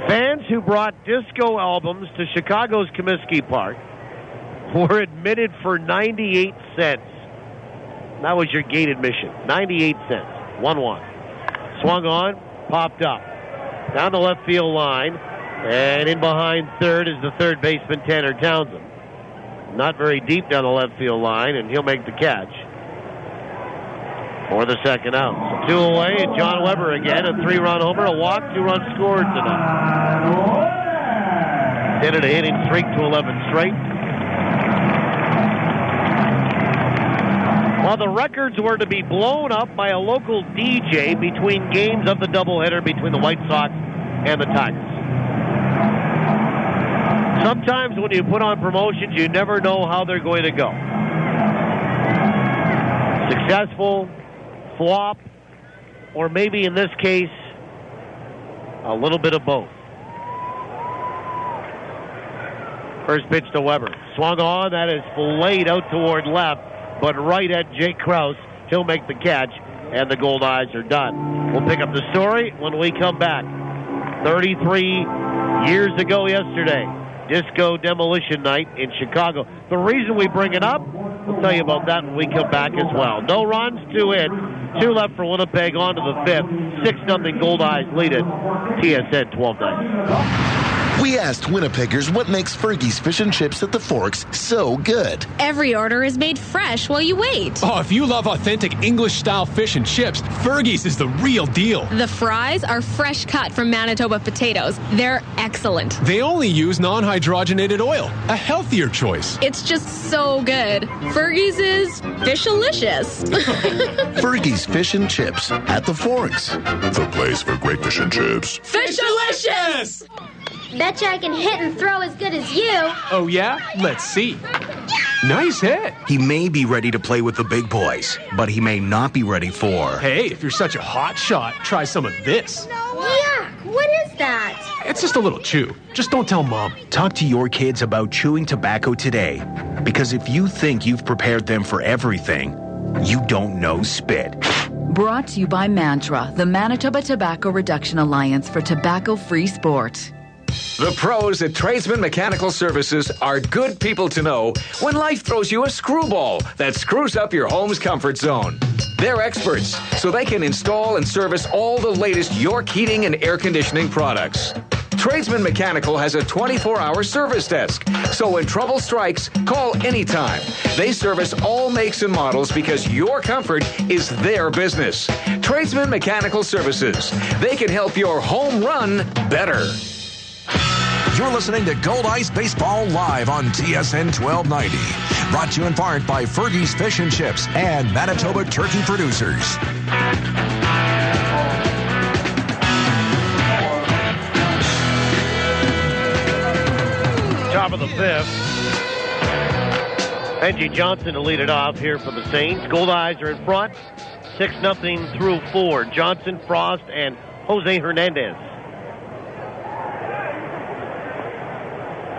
Fans who brought disco albums to Chicago's Comiskey Park were admitted for 98 cents. That was your gate admission. 98 cents. 1-1. Swung on, popped up. Down the left field line, and in behind third is the third baseman, Tanner Townsend. Not very deep down the left field line, and he'll make the catch for the second out. So 2 away, and Jon Weber again, a 3-run homer, a walk, 2 runs scored tonight. Ended a hitting streak to 11 straight. While the records were to be blown up by a local DJ between games of the doubleheader between the White Sox and the Tigers. Sometimes when you put on promotions, you never know how they're going to go. Successful, flop, or maybe in this case, a little bit of both. First pitch to Weber. Swung on, that is filleted out toward left, but right at Jake Krause. He'll make the catch, and the Goldeyes are done. We'll pick up the story when we come back. 33 years ago yesterday, Disco Demolition Night in Chicago. The reason we bring it up, we'll tell you about that when we come back as well. No runs, 2 in, 2 left for Winnipeg on to the 5th. 6-0 Goldeyes lead it. TSN 12-9. We asked Winnipeggers what makes Fergie's Fish and Chips at the Forks so good. Every order is made fresh while you wait. Oh, if you love authentic English-style fish and chips, Fergie's is the real deal. The fries are fresh cut from Manitoba potatoes. They're excellent. They only use non-hydrogenated oil, a healthier choice. It's just so good. Fergie's is fishalicious. Fergie's Fish and Chips at the Forks. The place for great fish and chips. Fishalicious! Betcha I can hit and throw as good as you. Oh, yeah? Let's see. Nice hit. He may be ready to play with the big boys, but he may not be ready for... Hey, if you're such a hot shot, try some of this. Yuck, what is that? It's just a little chew. Just don't tell Mom. Talk to your kids about chewing tobacco today, because if you think you've prepared them for everything, you don't know spit. Brought to you by Mantra, the Manitoba Tobacco Reduction Alliance for Tobacco-Free Sport. The pros at Tradesman Mechanical Services are good people to know when life throws you a screwball that screws up your home's comfort zone. They're experts, so they can install and service all the latest York heating and air conditioning products. Tradesman Mechanical has a 24-hour service desk, so when trouble strikes, call anytime. They service all makes and models because your comfort is their business. Tradesman Mechanical Services. They can help your home run better. You're listening to Goldeyes Baseball live on TSN 1290. Brought to you in part by Fergie's Fish and Chips and Manitoba Turkey Producers. Top of the 5th. Benji Johnson to lead it off here for the Saints. Goldeyes are in front. 6-0 through 4. Johnson, Frost, and Jose Hernandez.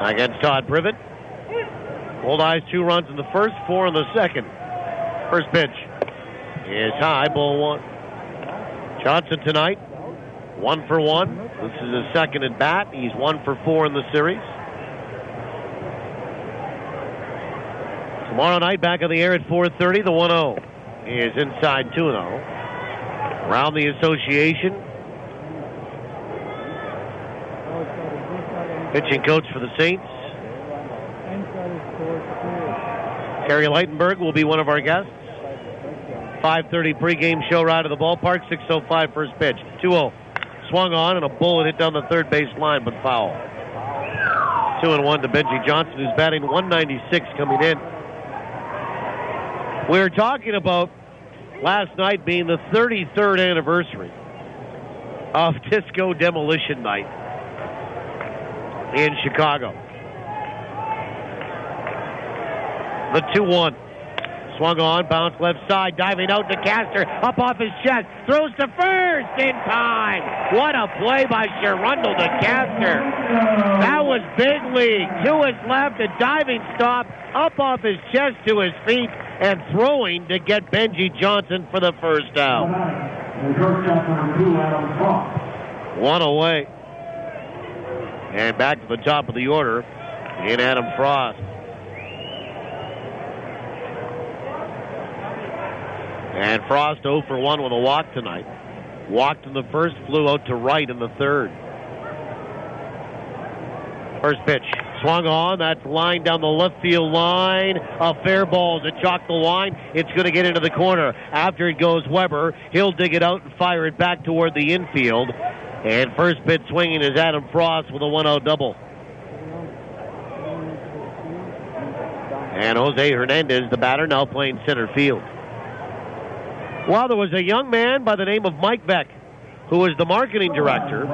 Against Todd Privett. Goldeyes 2 runs in the first, 4 in the second. First pitch is high, ball 1. Johnson tonight, 1 for 1. This is his second at bat. He's 1 for 4 in the series. Tomorrow night, back on the air at 4:30, the 1-0 is inside 2-0. Around the association. Pitching coach for the Saints, Terry Leitenberg, will be one of our guests. 5:30 pregame show ride to the ballpark. 6:05 first pitch. 2-0. Swung on and a bullet hit down the third base line, but foul. 2-1 to Benji Johnson, who's batting 196 coming in. We were talking about last night being the 33rd anniversary of Disco Demolition Night in Chicago. The 2-1. Swung on, bounced left side, diving out to Caster, up off his chest, throws to first in time. What a play by Yurendell de Caster. That was big league. To his left, a diving stop, up off his chest to his feet, and throwing to get Benji Johnson for the first out. 1 away. And back to the top of the order in Adam Frost. And Frost 0 for 1 with a walk tonight. Walked in the first, flew out to right in the third. First pitch, swung on. That's lined down the left field line. A fair ball as it chalked the line. It's going to get into the corner. After it goes Weber, he'll dig it out and fire it back toward the infield. And first pitch swinging is Adam Frost with a 1-0 double. And Jose Hernandez, the batter, now playing center field. Well, there was a young man by the name of Mike Beck, who was the marketing director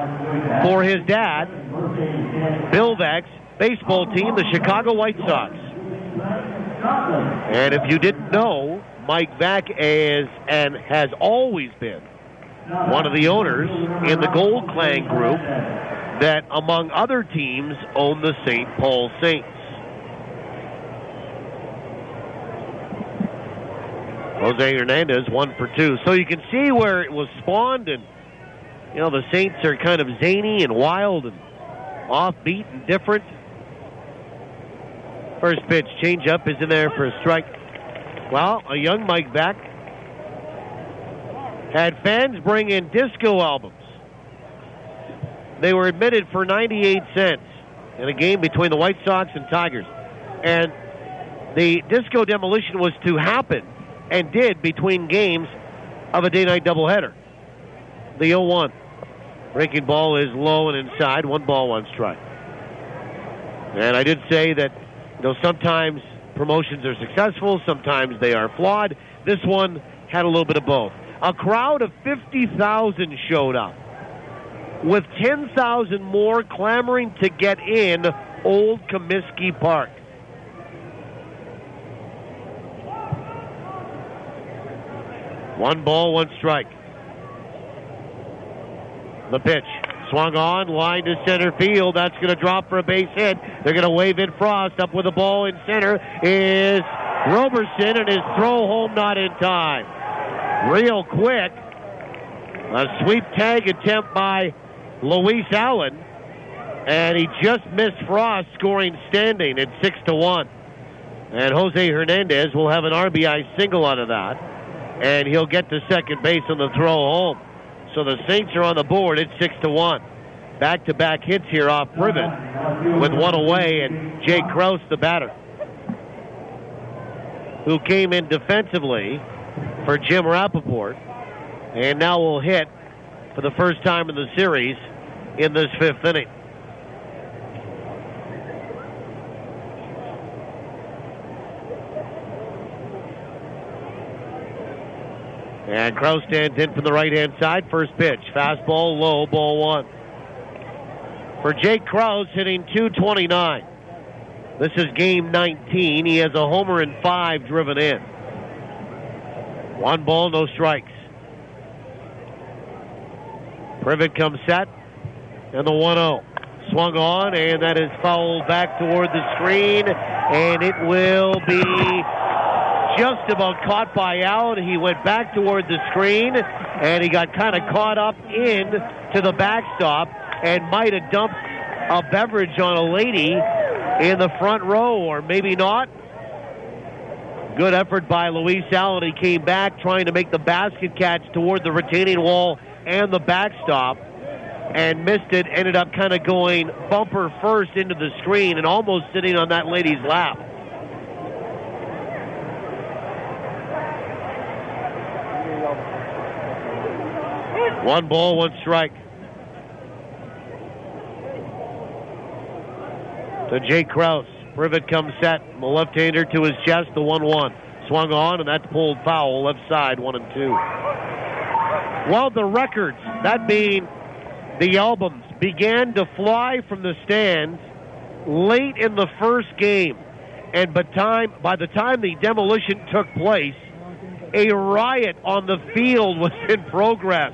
for his dad, Bill Beck's baseball team, the Chicago White Sox. And if you didn't know, Mike Beck is and has always been one of the owners in the Gold Clan group that, among other teams, own the St. Paul Saints. Jose Hernandez 1 for 2. So you can see where it was spawned, and you know the Saints are kind of zany and wild and offbeat and different. First pitch, change up is in there for a strike. Well, a young Mike Beck had fans bring in disco albums. They were admitted for 98 cents in a game between the White Sox and Tigers. And the disco demolition was to happen, and did, between games of a day-night doubleheader. The 0-1. Breaking ball is low and inside. 1 ball, 1 strike. And I did say that, you know, sometimes promotions are successful, sometimes they are flawed. This one had a little bit of both. A crowd of 50,000 showed up, with 10,000 more clamoring to get in Old Comiskey Park. One ball, 1 strike. The pitch. Swung on, line to center field. That's going to drop for a base hit. They're going to wave in Frost. Up with the ball in center is Roberson, and his throw home not in time. Real quick. A sweep tag attempt by Luis Alen. And he just missed Frost, scoring standing at 6-1. And Jose Hernandez will have an RBI single out of that. And he'll get to second base on the throw home. So the Saints are on the board at 6-1. Back-to-back hits here off Privett with 1 away, and Jake Krause, the batter, who came in defensively for Jim Rappaport, and now will hit for the first time in the series in this 5th inning. And Krause stands in from the right-hand side. First pitch, fastball, low, ball 1. For Jake Krause, hitting .229. This is game 19. He has a homer and 5 driven in. 1 ball, no strikes. Privett comes set, and the 1-0. Swung on, and that is fouled back toward the screen, and it will be just about caught by Alen. He went back toward the screen, and he got kind of caught up in to the backstop and might have dumped a beverage on a lady in the front row, or maybe not. Good effort by Luis Alen. He came back trying to make the basket catch toward the retaining wall and the backstop, and missed it. Ended up kind of going bumper first into the screen and almost sitting on that lady's lap. One ball, 1 strike. To Jake Krause. Privett comes set. The left-hander to his chest, the 1-1. Swung on, and that's pulled foul. Left side, 1-2. Well, the records, that being the albums, began to fly from the stands late in the first game. And by the time the demolition took place, a riot on the field was in progress,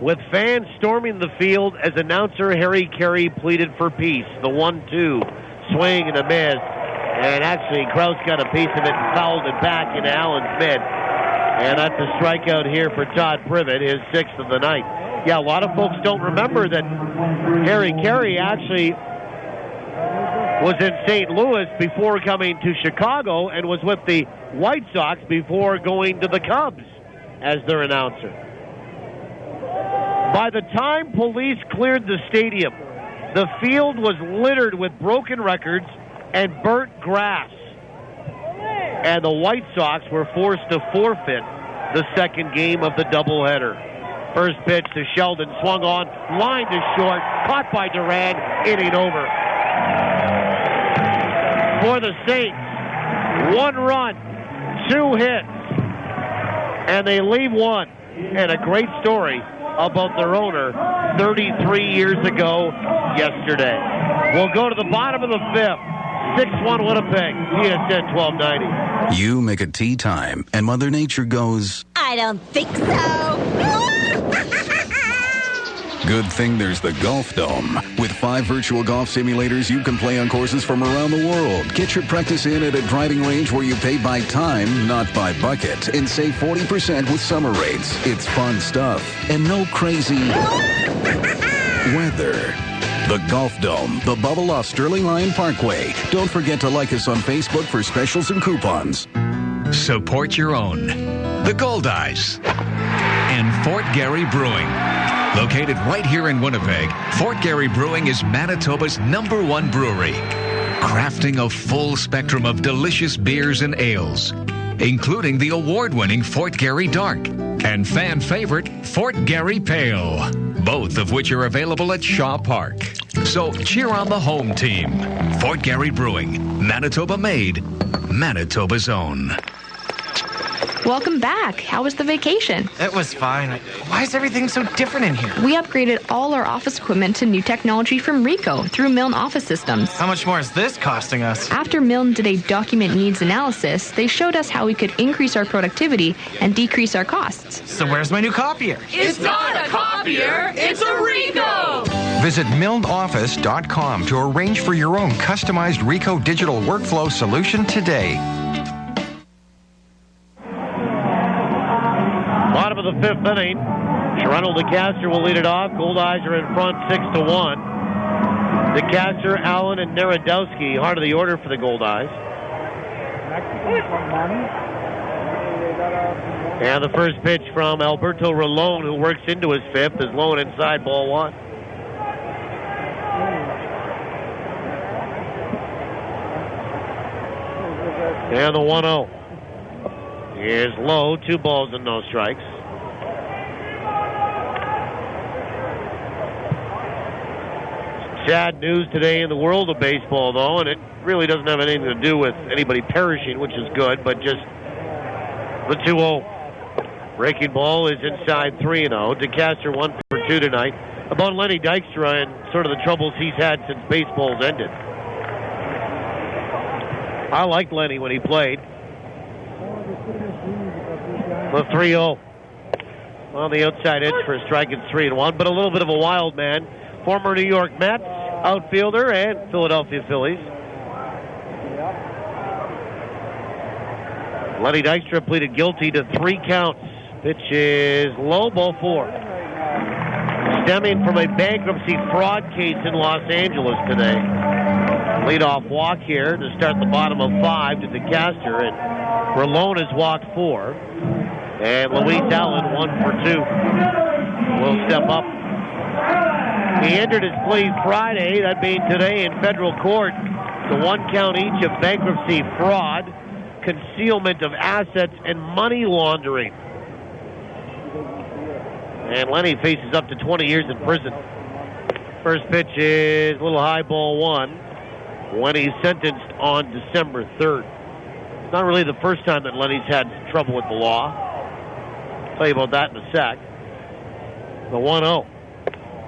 with fans storming the field as announcer Harry Carey pleaded for peace. The 1-2, swing and a miss. And actually, Krause got a piece of it and fouled it back into Alen's mid. And that's a strikeout here for Todd Privett, his 6th of the night. Yeah, a lot of folks don't remember that Harry Carey actually was in St. Louis before coming to Chicago and was with the White Sox before going to the Cubs as their announcer. By the time police cleared the stadium, the field was littered with broken records and burnt grass. And the White Sox were forced to forfeit the second game of the doubleheader. First pitch to Sheldon, swung on, line to short, caught by Duran, inning over. For the Saints, 1 run, 2 hits, and they leave one. And a great story about their owner 33 years ago yesterday. We'll go to the bottom of the fifth. 6-1 Winnipeg, TSN 1290. You make a tea time, and Mother Nature goes, I don't think so. Good thing there's the Golf Dome. With 5 virtual golf simulators, you can play on courses from around the world. Get your practice in at a driving range where you pay by time, not by bucket, and save 40% with summer rates. It's fun stuff, and no crazy weather. The Golf Dome, the bubble off Sterling Lion Parkway. Don't forget to like us on Facebook for specials and coupons. Support your own. The Goldeyes and Fort Garry Brewing. Located right here in Winnipeg, Fort Garry Brewing is Manitoba's #1 brewery, crafting a full spectrum of delicious beers and ales, including the award-winning Fort Garry Dark and fan favorite Fort Garry Pale, both of which are available at Shaw Park. So cheer on the home team. Fort Garry Brewing, Manitoba made, Manitoba's own. Welcome back. How was the vacation? It was fine. Why is everything so different in here? We upgraded all our office equipment to new technology from Rico through Milne Office Systems. How much more is this costing us? After Milne did a document needs analysis, they showed us how we could increase our productivity and decrease our costs. So where's my new copier? It's not a copier, it's a Rico! Visit milneoffice.com to arrange for your own customized Rico digital workflow solution today. Bottom of the fifth inning. Yurendell de Caster will lead it off. Goldeyes are in front 6-1. De Caster, Alen, and Narodowski, heart of the order for the Goldeyes. And the first pitch from Alberto Rolón, who works into his fifth, is low and inside, ball 1. And the 1-0 is low, 2 balls and no strikes. Sad news today in the world of baseball, though, and it really doesn't have anything to do with anybody perishing, which is good, but just the 2-0. Breaking ball is inside 3-0. De Caster 1 for 2 tonight. About Lenny Dykstra and sort of the troubles he's had since baseball's ended. I liked Lenny when he played. The 3-0 on the outside edge for a strike. It's 3-1, but a little bit of a wild man. Former New York Mets outfielder and Philadelphia Phillies. Lenny Dykstra pleaded guilty to 3 counts. Pitch is low, ball 4. Stemming from a bankruptcy fraud case in Los Angeles today. Leadoff walk here to start the bottom of 5 to De Caster, and Rolón has walked 4. And Luis Alen 1 for 2 will step up. He entered his plea Friday, that being today, in federal court. The 1 count each of bankruptcy fraud, concealment of assets, and money laundering. And Lenny faces up to 20 years in prison. First pitch is a little high, ball 1, when he's sentenced on December 3rd. It's not really the first time that Lenny's had trouble with the law. I'll tell you about that in a sec. The 1-0.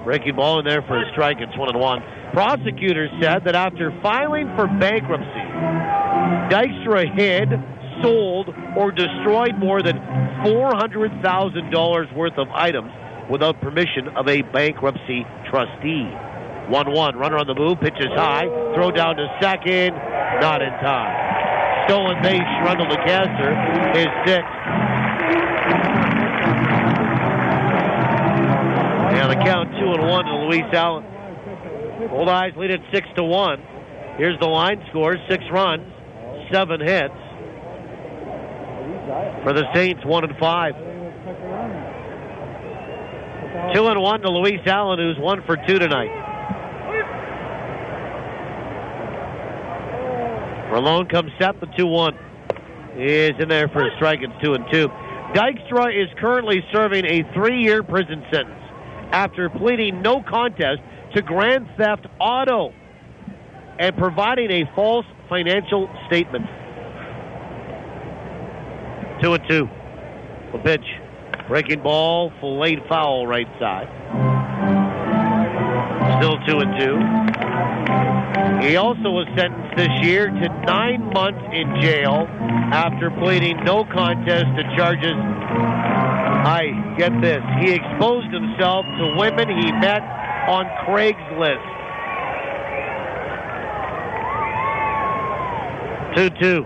Breaking ball in there for a strike. It's 1-1. Prosecutors said that after filing for bankruptcy, Dykstra hid, sold, or destroyed more than $400,000 worth of items without permission of a bankruptcy trustee. 1-1. Runner on the move. Pitches high. Throw down to second. Not in time. Stolen base. Yurendell de Caster is 6th. count 2-1 to Luis Alen. Goldeyes lead at 6-1. Here's the line scores: 6 runs, 7 hits. For the Saints, 1-5. 2-1 to Luis Alen, who's 1 for 2 tonight. Rolone comes set. The 2-1 is in there for a strike. It's 2-2. Dykstra is currently serving a 3-year prison sentence after pleading no contest to grand theft auto and providing a false financial statement. 2-2. The pitch. Breaking ball, filleted foul right side. Still 2-2. He also was sentenced this year to 9 months in jail after pleading no contest to charges. Get this. He exposed himself to women he met on Craigslist. 2-2.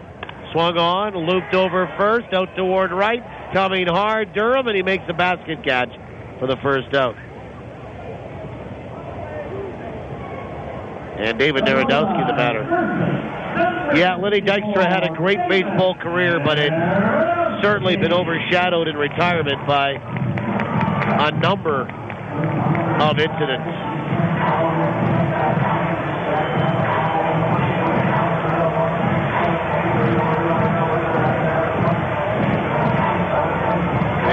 Swung on, looped over first, out toward right. Coming hard, Durham, and he makes a basket catch for the first out. And David Narodowski, the batter. Yeah, Lenny Dykstra had a great baseball career, but it certainly been overshadowed in retirement by a number of incidents.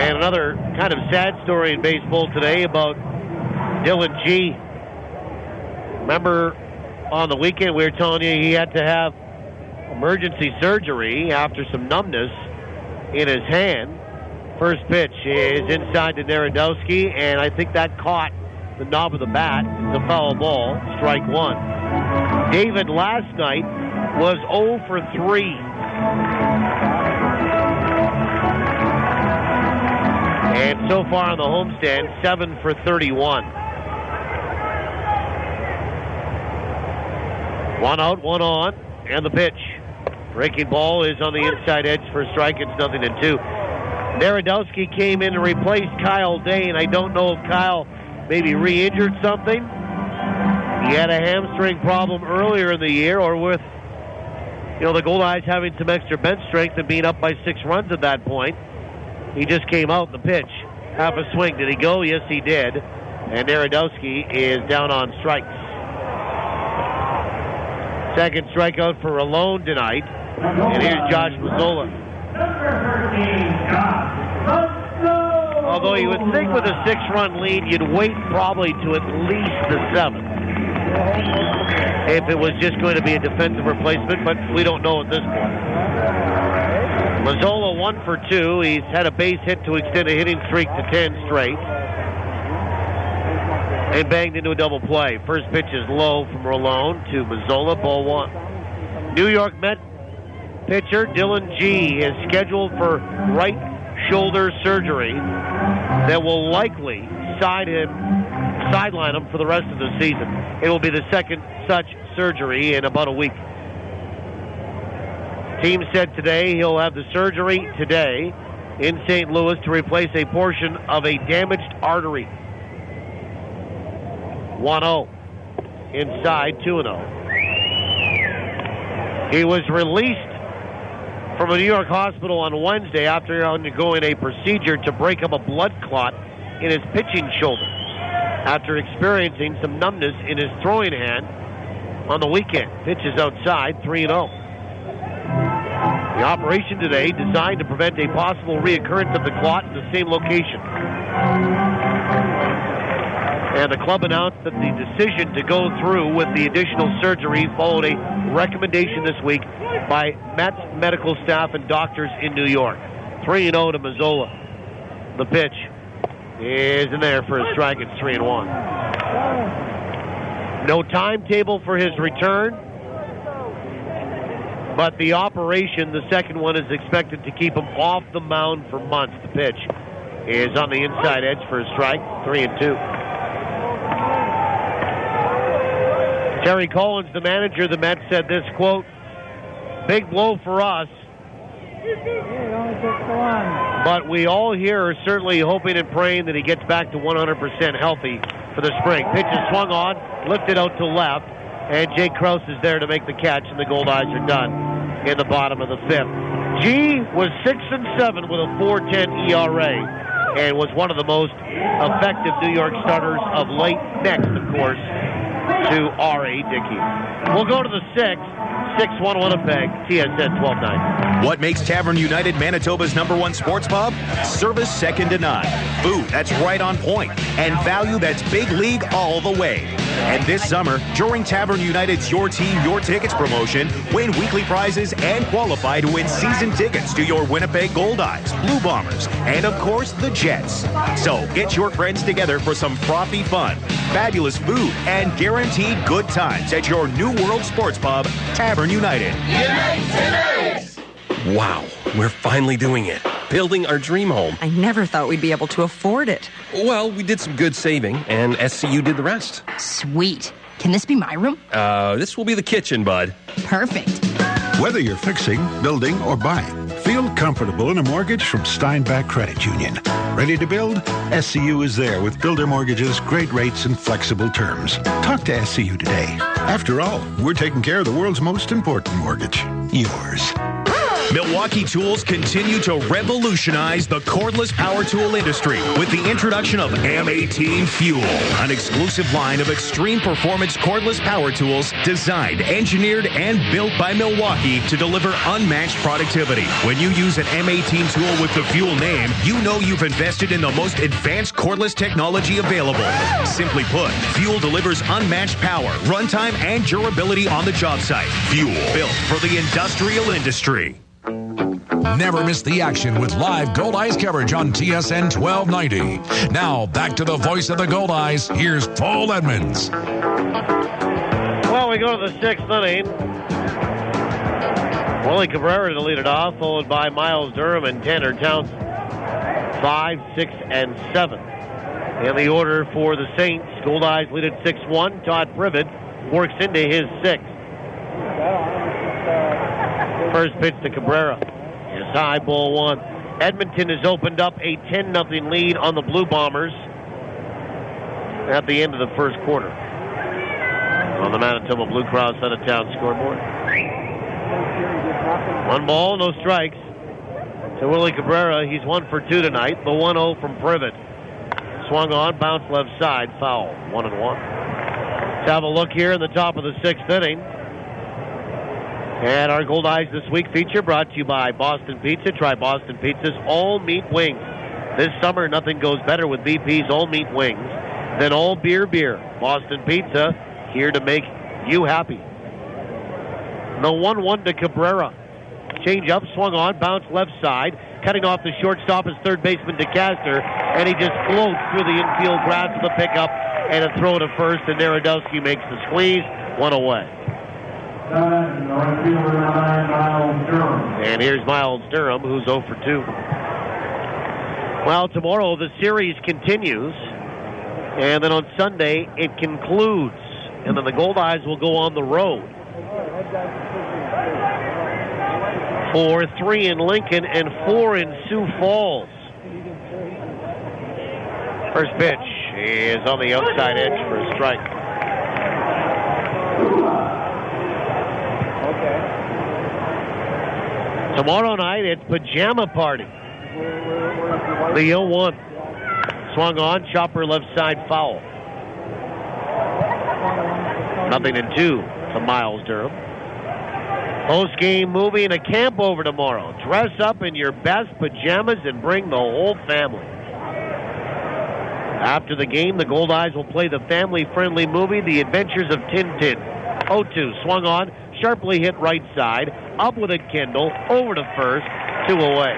And another kind of sad story in baseball today about Dylan G. Remember on the weekend we were telling you he had to have emergency surgery after some numbness in his hand. First pitch is inside to Narodowski, and I think that caught the knob of the bat. It's a foul ball, strike 1. David last night was 0 for 3. And so far on the homestand, 7 for 31. 1 out, 1 on, and the pitch. Breaking ball is on the inside edge for a strike. It's 0-2. Narodowski came in to replace Kyle Day, and I don't know if Kyle maybe re-injured something. He had a hamstring problem earlier in the year, or with the Goldeyes having some extra bench strength and being up by 6 runs at that point. He just came out in the pitch. Half a swing. Did he go? Yes, he did. And Narodowski is down on strikes. Second strikeout for Alen tonight. And here's Josh Mazzola. Although you would think with a 6-run lead, you'd wait probably to at least the 7th. If it was just going to be a defensive replacement, but we don't know at this point. Mazzola 1 for 2. He's had a base hit to extend a hitting streak to 10 straight. And banged into a double play. First pitch is low from Rolone to Mazzola, ball 1. New York Met pitcher Dylan G is scheduled for right shoulder surgery that will likely sideline him for the rest of the season. It will be the second such surgery in about a week. Team said today he'll have the surgery today in St. Louis to replace a portion of a damaged artery. 1-0. Inside, 2-0. He was released from a New York hospital on Wednesday after undergoing a procedure to break up a blood clot in his pitching shoulder after experiencing some numbness in his throwing hand on the weekend. Pitch is outside, 3-0. The operation today designed to prevent a possible reoccurrence of the clot in the same location. And the club announced that the decision to go through with the additional surgery followed a recommendation this week by Mets medical staff and doctors in New York. 3-0 to Mazzola. The pitch is in there for a strike. It's 3-1. No timetable for his return, but the operation, the second one, is expected to keep him off the mound for months. The pitch is on the inside edge for a strike. 3-2. Terry Collins, the manager of the Mets, said this, quote, "Big blow for us, but we all here are certainly hoping and praying that he gets back to 100% healthy for the spring. Pitch is swung on, lifted out to left, and Jake Krause is there to make the catch, and the Goldeyes are done in the bottom of the fifth. G was 6-7 with a 4.10 ERA, and was one of the most effective New York starters of late. Next, of course, to R.A. Dickey. We'll go to the sixth. 6-1 Winnipeg, TSN 12-9. What makes Tavern United Manitoba's #1 sports pub? Service second to none. Food that's right on point. And value that's big league all the way. And this summer, during Tavern United's Your Team, Your Tickets promotion, win weekly prizes and qualify to win season tickets to your Winnipeg Goldeyes, Blue Bombers, and of course, the Jets. So get your friends together for some frothy fun, fabulous food, and guaranteed good times at your New World Sports Pub, Tavern United. Wow, we're finally doing it. Building our dream home. I never thought we'd be able to afford it. Well, we did some good saving, and SCU did the rest. Sweet. Can this be my room? This will be the kitchen, bud. Perfect. Whether you're fixing, building, or buying, feel comfortable in a mortgage from Steinbach Credit Union. Ready to build? SCU is there with builder mortgages, great rates, and flexible terms. Talk to SCU today. After all, we're taking care of the world's most important mortgage, yours. Milwaukee Tools continue to revolutionize the cordless power tool industry with the introduction of M18 Fuel, an exclusive line of extreme performance cordless power tools designed, engineered, and built by Milwaukee to deliver unmatched productivity. When you use an M18 tool with the Fuel name, you know you've invested in the most advanced cordless technology available. Simply put, Fuel delivers unmatched power, runtime, and durability on the job site. Fuel, built for the industrial industry. Never miss the action with live Goldeyes coverage on TSN 1290. Now, back to the voice of the Goldeyes. Here's Paul Edmonds. Well, we go to the sixth inning. Willie Cabrera to lead it off, followed by Miles Durham and Tanner Townsend. 5, 6, and 7. In the order for the Saints, Goldeyes lead at 6-1. Todd Privett works into his sixth. First pitch to Cabrera is high, ball one. Edmonton has opened up a 10-0 lead on the Blue Bombers at the end of the first quarter on the Manitoba Blue Cross out-of-town scoreboard. 1 ball, no strikes. To Willie Cabrera, he's 1 for 2 tonight. The 1-0 from Privett. Swung on, bounced left side, foul. 1-1. Let's have a look here in the top of the sixth inning. And our Goldeyes This Week feature brought to you by Boston Pizza. Try Boston Pizza's all-meat wings. This summer, nothing goes better with BP's all-meat wings than all beer. Boston Pizza, here to make you happy. The 1-1 to Cabrera. Change up, swung on, bounced left side. Cutting off the shortstop is third baseman de Caster, and he just floats through the infield grass with a pickup and a throw to first, and Narodowski makes the squeeze. 1 away. And here's Miles Durham, who's 0 for 2. Well, tomorrow the series continues, and then on Sunday it concludes, and then the Goldeyes will go on the road for 3 in Lincoln and 4 in Sioux Falls. First pitch is on the outside edge for a strike. Tomorrow night, it's Pajama Party. The 0-1. Swung on, chopper left side foul. 0-2 to Miles Durham. Post-game movie and a camp over tomorrow. Dress up in your best pajamas and bring the whole family. After the game, the Goldeyes will play the family-friendly movie, The Adventures of Tintin. 0-2, swung on, sharply hit right side, up with it Kendall, over to first, 2 away.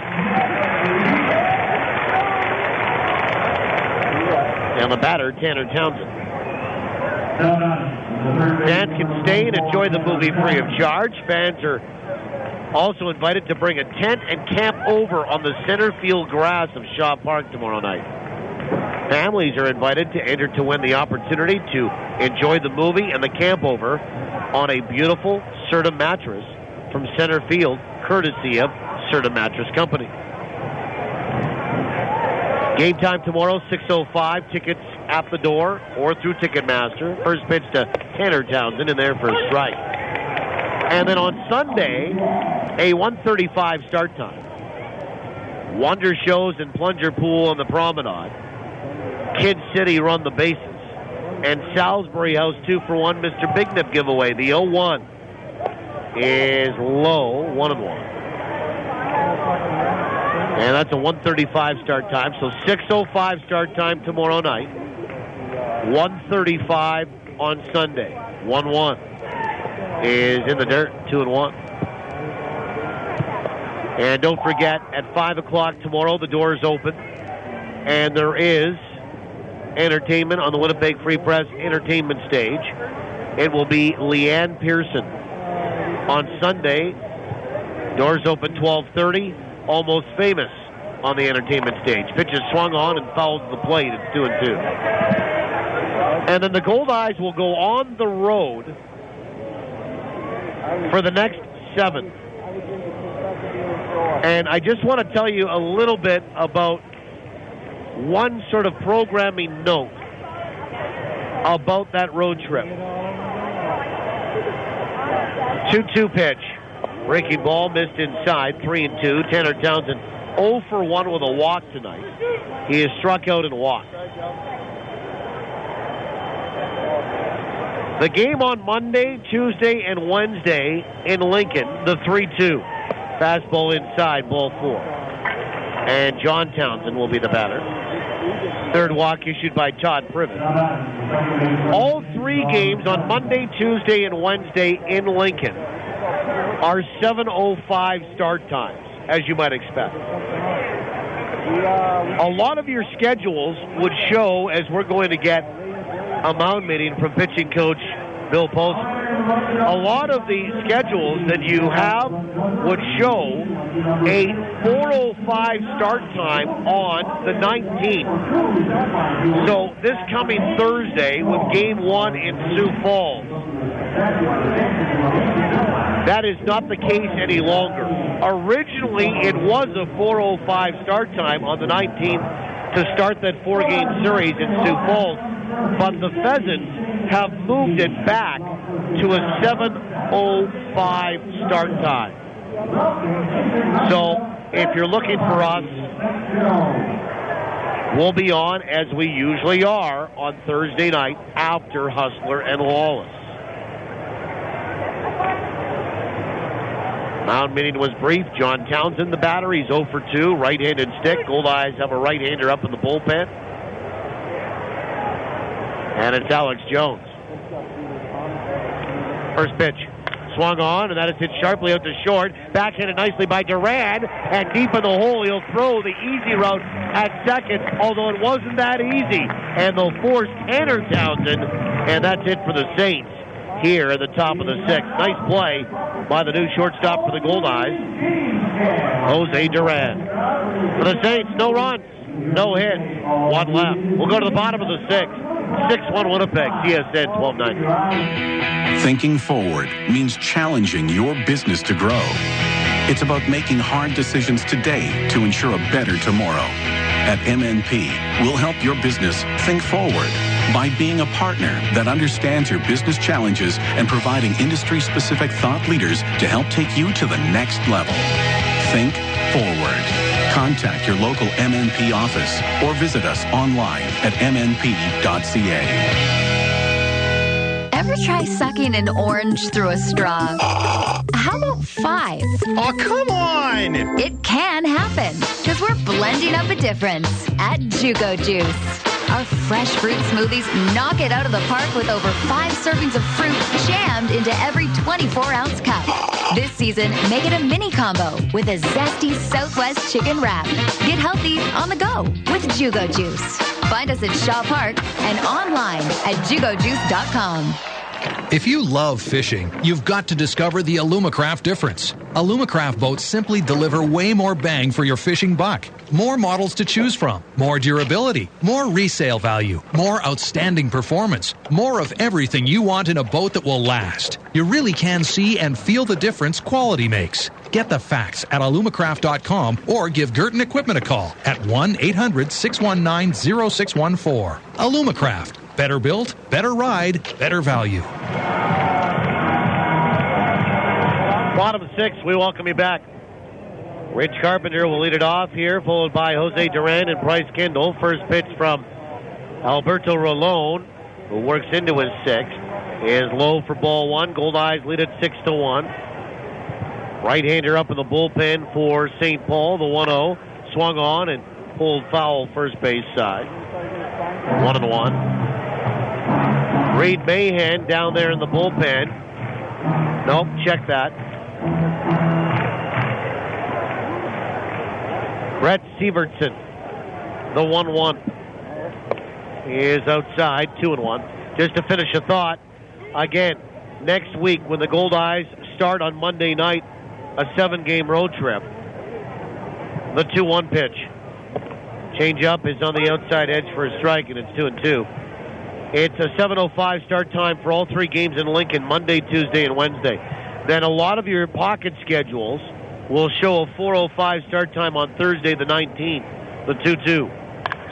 And the batter, Tanner Townsend. Fans can stay and enjoy the movie free of charge. Fans are also invited to bring a tent and camp over on the center field grass of Shaw Park tomorrow night. Families are invited to enter to win the opportunity to enjoy the movie and the camp over on a beautiful Serta mattress from center field, courtesy of Serta Mattress Company. Game time tomorrow, 6:05. Tickets at the door or through Ticketmaster. First pitch to Tanner Townsend in there for a strike. And then on Sunday, a 1:35 start time. Wonder Shows and Plunger Pool on the Promenade. Kid City run the bases. And Salisbury House 2-for-1 Mr. Big Nip giveaway. The 0-1 is low, 1-1. And that's a 1:35 start time. So 6:05 start time tomorrow night. 1:35 on Sunday. 1-1 is in the dirt, 2-1. And don't forget, at 5 o'clock tomorrow, the doors open. And there is entertainment on the Winnipeg Free Press entertainment stage. It will be Leanne Pearson. On Sunday, doors open 12:30. Almost Famous on the entertainment stage. Pitch is swung on and fouls the plate. It's 2-2. And then the Goldeyes will go on the road for the next 7. And I just want to tell you a little bit about one sort of programming note about that road trip. 2-2 pitch. Breaking ball missed inside, 3-2. Tanner Townsend 0-for-1 with a walk tonight. He is struck out and walked. The game on Monday, Tuesday, and Wednesday in Lincoln, the 3-2. Fastball inside, ball 4. And John Townsend will be the batter. Third walk issued by Todd Privett. All 3 games on Monday, Tuesday, and Wednesday in Lincoln are 7:05 start times, as you might expect. A lot of your schedules would show, as we're going to get a mound meeting from pitching coach Bill Paulson, a lot of the schedules that you have would show a 4:05 start time on the 19th. So this coming Thursday with Game 1 in Sioux Falls, that is not the case any longer. Originally, it was a 4:05 start time on the 19th to start that 4-game series in Sioux Falls, but the Pheasants have moved it back to a 7:05 start time. So, if you're looking for us, we'll be on, as we usually are, on Thursday night after Hustler and Lawless. Mound meeting was brief. John Townsend, the batter. He's 0-for-2, right-handed stick. Goldeyes have a right-hander up in the bullpen. And it's Alex Jones. First pitch. Swung on, and that is hit sharply out to short. Backhanded nicely by Duran. And deep in the hole, he'll throw the easy route at second, although it wasn't that easy. And they'll force Tanner Townsend, and that's it for the Saints here at the top of the 6th. Nice play by the new shortstop for the Goldeyes, Jose Duran. For the Saints, no runs, no hits, 1 left. We'll go to the bottom of the 6th. 6-1 Winnipeg, TSN 1290. Thinking forward means challenging your business to grow. It's about making hard decisions today to ensure a better tomorrow. At MNP, we'll help your business think forward by being a partner that understands your business challenges and providing industry-specific thought leaders to help take you to the next level. Think forward. Contact your local MNP office or visit us online at mnp.ca. Ever try sucking an orange through a straw? How about 5? Oh, come on! It can happen, because we're blending up a difference at Jugo Juice. Our fresh fruit smoothies knock it out of the park with over 5 servings of fruit jammed into every 24-ounce cup. This season, make it a mini combo with a zesty Southwest chicken wrap. Get healthy on the go with Jugo Juice. Find us at Shaw Park and online at jugojuice.com. If you love fishing, you've got to discover the Alumacraft difference. Alumacraft boats simply deliver way more bang for your fishing buck. More models to choose from, more durability, more resale value, more outstanding performance, more of everything you want in a boat that will last. You really can see and feel the difference quality makes. Get the facts at alumacraft.com or give Girton Equipment a call at 1-800-619-0614. Alumacraft. Better built, better ride, better value. Bottom 6, we welcome you back. Rich Carpenter will lead it off here, followed by Jose Duran and Price Kendall. First pitch from Alberto Rolón, who works into his sixth, is low for ball one. Goldeyes lead it 6-1. Right-hander up in the bullpen for St. Paul, the 1-0. Swung on and pulled foul first base side. 1-1. Reed Mahan down there in the bullpen. Nope, check that. Brett Sievertson, the 1-1, is outside, 2-1. Just to finish a thought, again, next week when the Goldeyes start on Monday night, a 7-game road trip, the 2-1 pitch. Change-up is on the outside edge for a strike, and it's 2-2. It's a 7:05 start time for all 3 games in Lincoln, Monday, Tuesday, and Wednesday. Then a lot of your pocket schedules will show a 4:05 start time on Thursday, the 19th, the 2-2.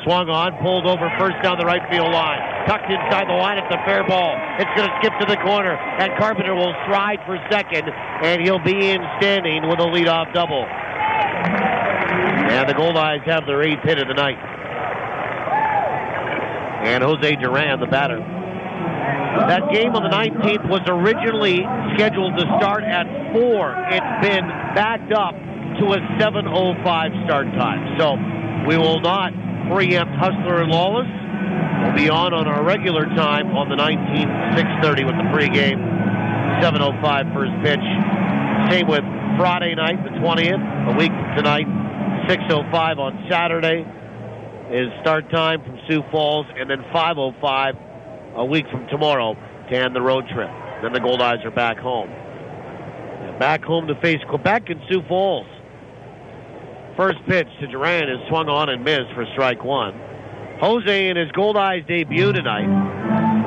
Swung on, pulled over first down the right field line. Tucked inside the line, it's a fair ball. It's going to skip to the corner, and Carpenter will stride for second, and he'll be in standing with a leadoff double. And the Goldeyes have their 8th hit of the night. And Jose Duran, the batter. That game on the 19th was originally scheduled to start at 4. It's been backed up to a 7:05 start time. So we will not preempt Hustler and Lawless. We'll be on our regular time on the 19th, 6:30 with the pregame. 7:05 first pitch. Same with Friday night, the 20th, a week from tonight. 6:05 on Saturday is start time from Sioux Falls, and then 5:05 a week from tomorrow to end the road trip. Then the Goldeyes are back home. And back home to face Quebec and Sioux Falls. First pitch to Duran is swung on and missed for strike one. Jose in his Goldeyes debut tonight,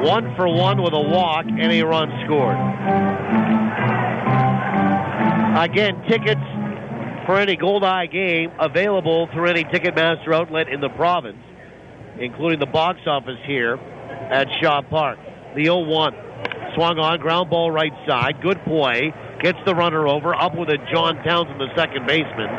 1 for 1 with a walk and a run scored. Again, tickets for any Goldeye game available through any Ticketmaster outlet in the province, including the box office here at Shaw Park. The 0-1. Swung on, ground ball right side. Good play. Gets the runner over. Up with it, John Townsend, the second baseman.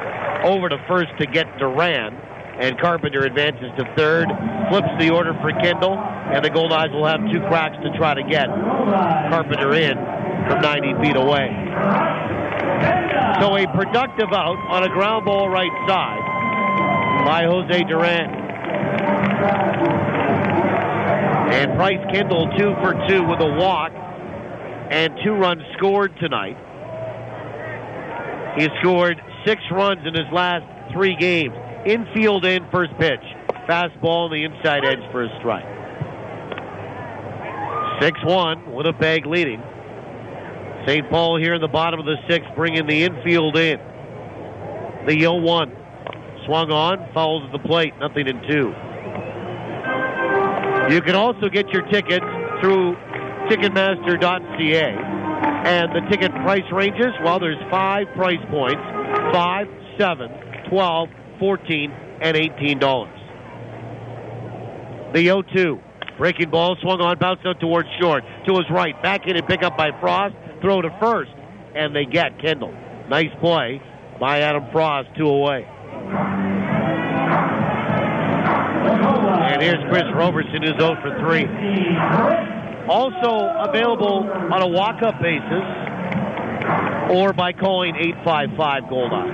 Over to first to get Duran. And Carpenter advances to third. Flips the order for Kendall. And the Goldeyes will have 2 cracks to try to get Carpenter in from 90 feet away. So a productive out on a ground ball right side by Jose Duran. And Price Kendall 2 for 2 with a walk and 2 runs scored tonight. He scored 6 runs in his last 3 games. Infield in, first pitch. Fastball on the inside edge for a strike. 6-1, Winnipeg leading. St. Paul here in the bottom of the 6th, bringing the infield in. The 0-1. Swung on, fouls at the plate, nothing in 2. You can also get your tickets through Ticketmaster.ca. And the ticket price ranges, well, there's 5 price points, 5, 7, 12, 14, and $18. The 0-2. Breaking ball, swung on, bounced out towards short. To his right, back in and pick up by Frost. Throw to first, and they get Kendall. Nice play by Adam Frost, 2 away. And here's Chris Roberson, who's 0 for 3. Also available on a walk-up basis or by calling 855-GOLDEYE.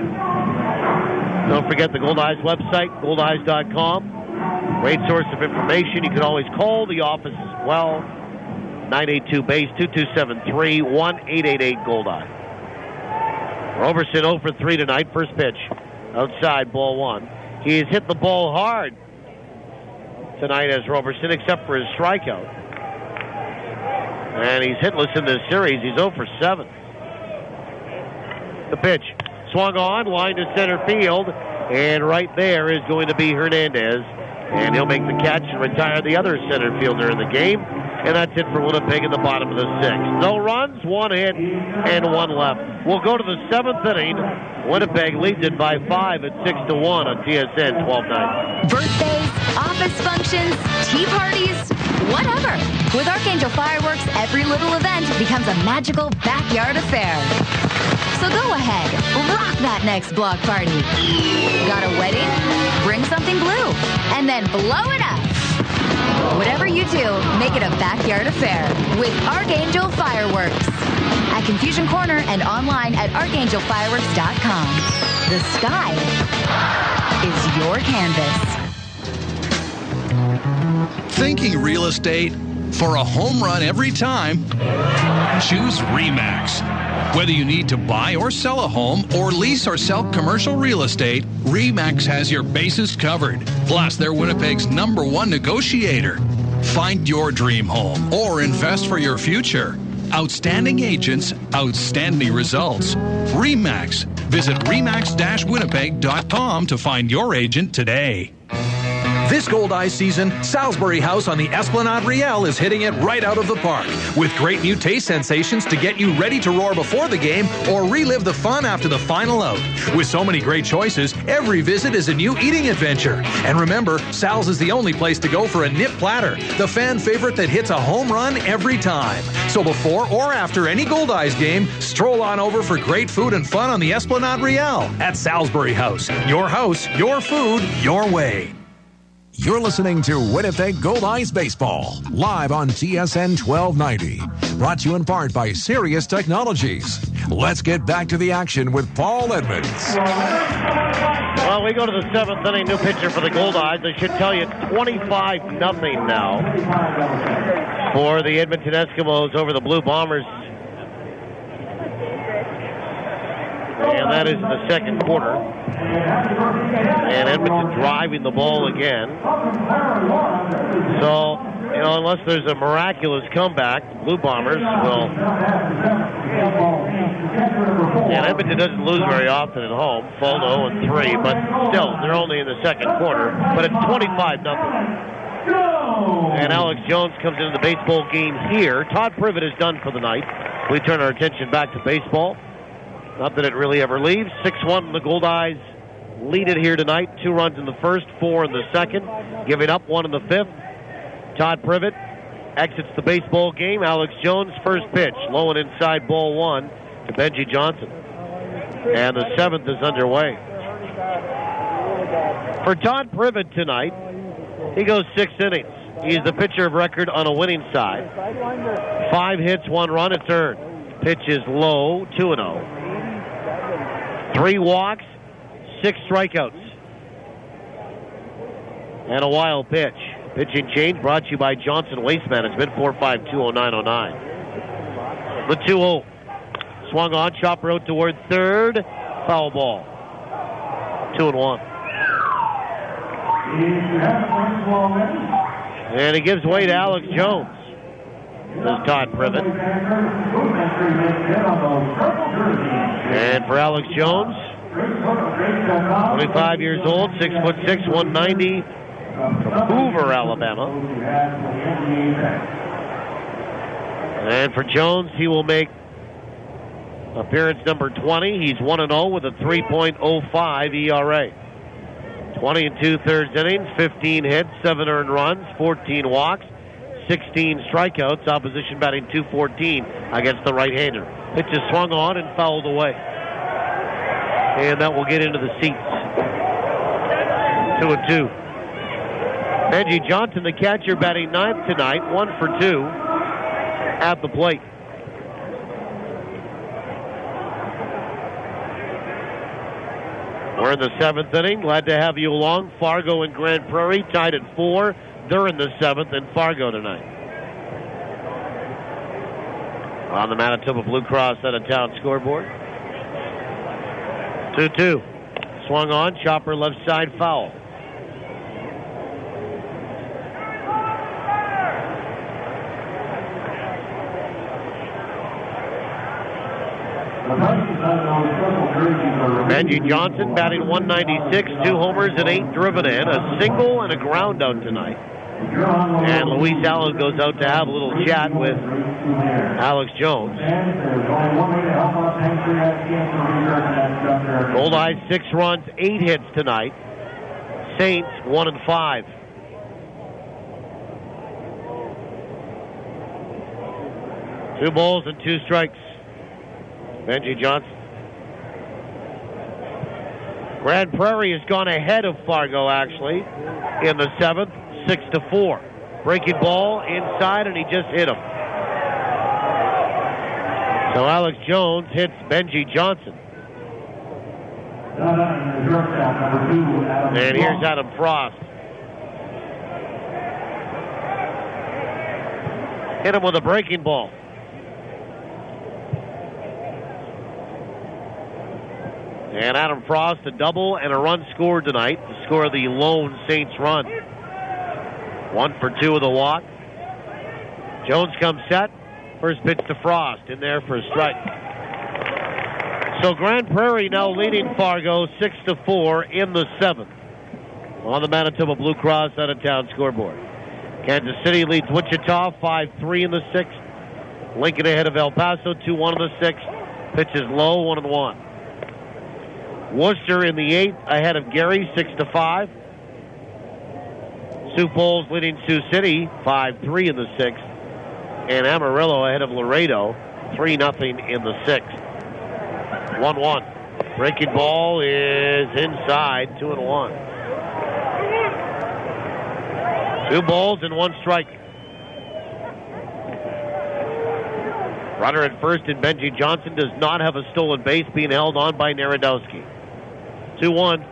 Don't forget the Goldeyes website, goldeyes.com. Great source of information. You can always call the office as well. 982-BASE, 2273-1888-GOLDEYE. Roberson 0 for 3 tonight. First pitch. Outside, ball 1. He's hit the ball hard tonight as Roberson, except for his strikeout. And he's hitless in this series. He's 0 for 7. The pitch. Swung on, line to center field. And right there is going to be Hernandez. And he'll make the catch and retire the other center fielder in the game. And that's it for Winnipeg in the bottom of the 6th. No runs, 1 hit, and 1 left. We'll go to the 7th inning. Winnipeg leads it by 5 at 6-1 on TSN 1290. Birthdays, office functions, tea parties, whatever. With Archangel Fireworks, every little event becomes a magical backyard affair. So go ahead, rock that next block party. Got a wedding? Bring something blue, and then blow it up. Whatever you do, make it a backyard affair with Archangel Fireworks. At Confusion Corner and online at archangelfireworks.com. The sky is your canvas. Thinking real estate? For a home run every time, choose RE/MAX. Whether you need to buy or sell a home or lease or sell commercial real estate, RE/MAX has your bases covered. Plus, they're Winnipeg's #1 negotiator. Find your dream home or invest for your future. Outstanding agents, outstanding results. RE/MAX. Visit remax-winnipeg.com to find your agent today. This Goldeyes season, Salisbury House on the Esplanade Riel is hitting it right out of the park with great new taste sensations to get you ready to roar before the game or relive the fun after the final out. With so many great choices, every visit is a new eating adventure. And remember, Sal's is the only place to go for a nip platter, the fan favorite that hits a home run every time. So before or after any Goldeyes game, stroll on over for great food and fun on the Esplanade Riel at Salisbury House. Your house, your food, your way. You're listening to Winnipeg Goldeyes Baseball, live on TSN 1290. Brought to you in part by Sirius Technologies. Let's get back to the action with Paul Edmonds. Well, we go to the 7th inning, new pitcher for the Goldeyes. I should tell you, 25-0 now for the Edmonton Eskimos over the Blue Bombers. And that is in the second quarter. And Edmonton driving the ball again. So, unless there's a miraculous comeback, the Blue Bombers will. And Edmonton doesn't lose very often at home. Fall to 0-3, but still, they're only in the second quarter. But it's 25-0. And Alex Jones comes into the baseball game here. Todd Privett is done for the night. We turn our attention back to baseball. Not that it really ever leaves. 6-1, the Goldeyes lead it here tonight. 2 runs in the first, 4 in the second, giving up 1 in the 5th. Todd Privett exits the baseball game. Alex Jones, first pitch, low and inside, ball 1 to Benji Johnson. And the 7th is underway. For Todd Privett tonight, he goes 6 innings. He's the pitcher of record on a winning side. 5 hits, 1 run, it's earned. Pitch is low, 2-0. 3 walks, 6 strikeouts. And a wild pitch. Pitching change brought to you by Johnson Waste Management, 4520909. The 2-0. Swung on, chopper out toward third. Foul ball. 2-1. And he gives way to Alex Jones. This is Todd Privett. And for Alex Jones, 25 years old, 6'6", 190, from Hoover, Alabama. And for Jones, he will make appearance number 20. He's 1-0 with a 3.05 ERA. 20 2/3 innings, 15 hits, 7 earned runs, 14 walks, 16 strikeouts. Opposition batting .214 against the right-hander. Pitch is swung on and fouled away. And that will get into the seats. 2-2. Benji Johnson, the catcher, batting 9th tonight, 1 for 2 at the plate. We're in the 7th inning. Glad to have you along. Fargo and Grand Prairie tied at 4. They're in the 7th in Fargo tonight. On the Manitoba Blue Cross out-of-town scoreboard. 2-2. Swung on, chopper left side, foul. Benji Johnson batting .196, 2 homers and 8 driven in, a single and a ground out tonight. And Luis Allen goes out to have a little chat with Alex Jones. Goldeyes 6 runs, 8 hits tonight. Saints 1-5. Two balls and 2 strikes. Benji Johnson. Grand Prairie has gone ahead of Fargo, actually, in the 7th, 6-4. Breaking ball inside, and he just hit him. So Alex Jones hits Benji Johnson. And here's Adam Frost. Hit him with a breaking ball. And Adam Frost, a double and a run scored tonight to score the lone Saints run. 1 for 2 with a walk. Jones comes set. First pitch to Frost, in there for a strike. So Grand Prairie now leading Fargo 6-4 in the 7th on the Manitoba Blue Cross out-of-town scoreboard. Kansas City leads Wichita 5-3 in the 6th. Lincoln ahead of El Paso 2-1 in the 6th. Pitches low 1-1. Worcester in the 8th ahead of Gary 6-5. Sioux Falls leading Sioux City 5-3 in the 6th. And Amarillo ahead of Laredo 3-0 in the 6th. 1-1. Breaking ball is inside, 2-1. 2 balls and 1 strike. Runner at first in Benji Johnson does not have a stolen base, being held on by Narodowski. 2-1.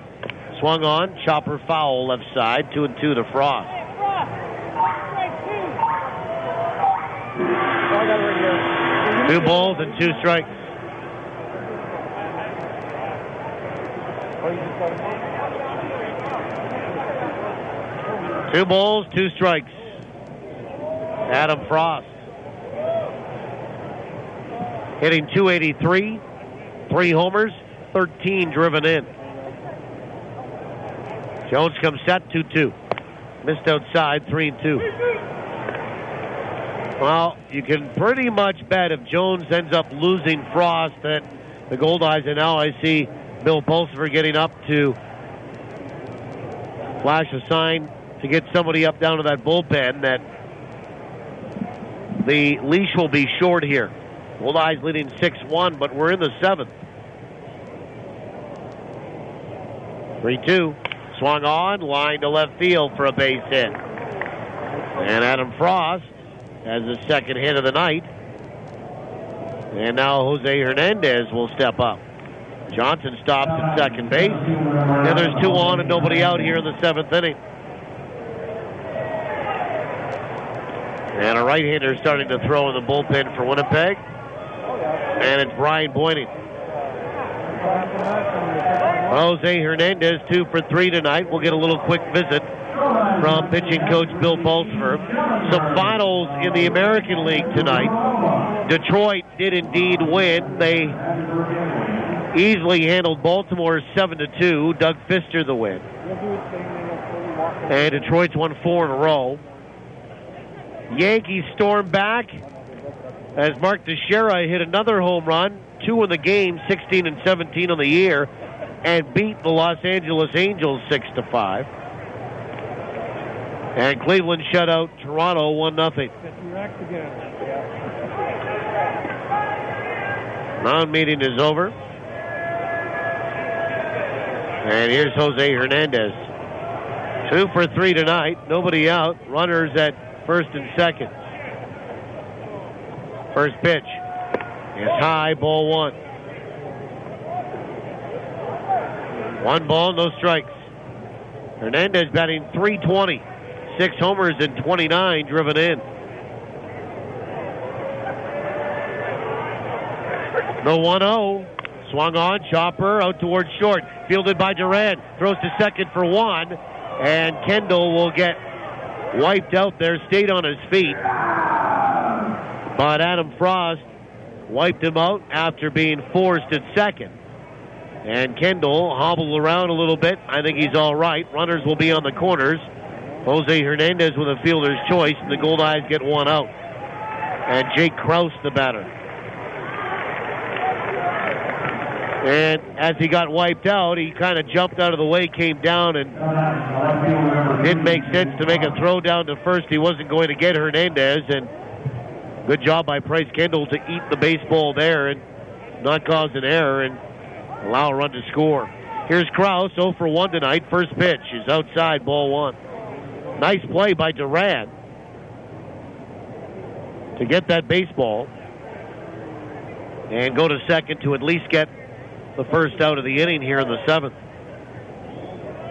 Swung on. Chopper foul left side. 2-2 to Frost. Two balls and 2 strikes. Two balls, 2 strikes. Adam Frost hitting .283, 3 homers, 13 driven in. Jones comes set, 2-2. Missed outside, 3-2. Well, you can pretty much bet if Jones ends up losing Frost that the Goldeyes, and now I see Bill Pulsifer getting up to flash a sign to get somebody up down to that bullpen, that the leash will be short here. Goldeyes leading 6-1, but we're in the 7th. 3-2. Swung on, line to left field for a base hit. And Adam Frost has the second hit of the night. And now Jose Hernandez will step up. Johnson stops at second base. And there's 2 on and nobody out here in the 7th inning. And a right-hander starting to throw in the bullpen for Winnipeg. And it's Brian Boynton. Jose Hernandez 2 for 3 tonight. We'll get a little quick visit from pitching coach Bill Pulsifer. Some finals in the American League tonight. Detroit did indeed win. They easily handled Baltimore 7-2. Doug Fister the win. And Detroit's won 4 in a row. Yankees storm back as Mark Teixeira hit another home run, 2 in the game, 16 and 17 on the year, and beat the Los Angeles Angels 6-5. And Cleveland shut out Toronto 1-0. Mound meeting is over. And here's Jose Hernandez. 2 for 3 tonight. Nobody out. Runners at first and second. First pitch is high, ball 1. 1 ball, no strikes. Hernandez batting .320. 6 homers and 29 driven in. The 1-0. Swung on, Chopper out towards short. Fielded by Duran. Throws to second for 1. And Kendall will get wiped out there. Stayed on his feet. But Adam Frost wiped him out after being forced at second. And Kendall hobbled around a little bit. I think he's all right. Runners will be on the corners. Jose Hernandez with a fielder's choice, and the Goldeyes get one out. And Jake Krause, the batter. And as he got wiped out, he kind of jumped out of the way, came down, and didn't make sense to make a throw down to first. He wasn't going to get Hernandez, and good job by Price Kendall to eat the baseball there and not cause an error and allow a run to score. Here's Krause, 0 for 1 tonight. First pitch is outside, ball 1. Nice play by Durant to get that baseball and go to second to at least get the first out of the inning here in the 7th.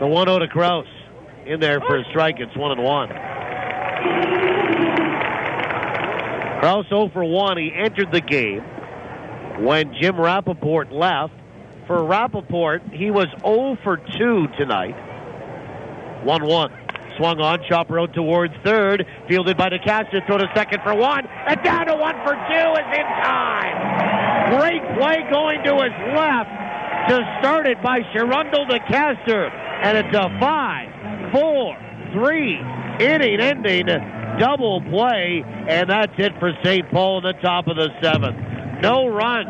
The 1-0 to Krause. In there for a strike. It's 1-1. Krause 0 for 1. He entered the game when Jim Rappaport left. For Rappaport, he was 0 for 2 tonight. 1-1. Swung on, chopper out towards third. Fielded by de Caster, throw to second for 1. And down to 1 for 2 is in time. Great play going to his left to start it by Yurendell de Caster. And it's a 5-4-3 inning-ending double play. And that's it for St. Paul in the top of the 7th. No runs,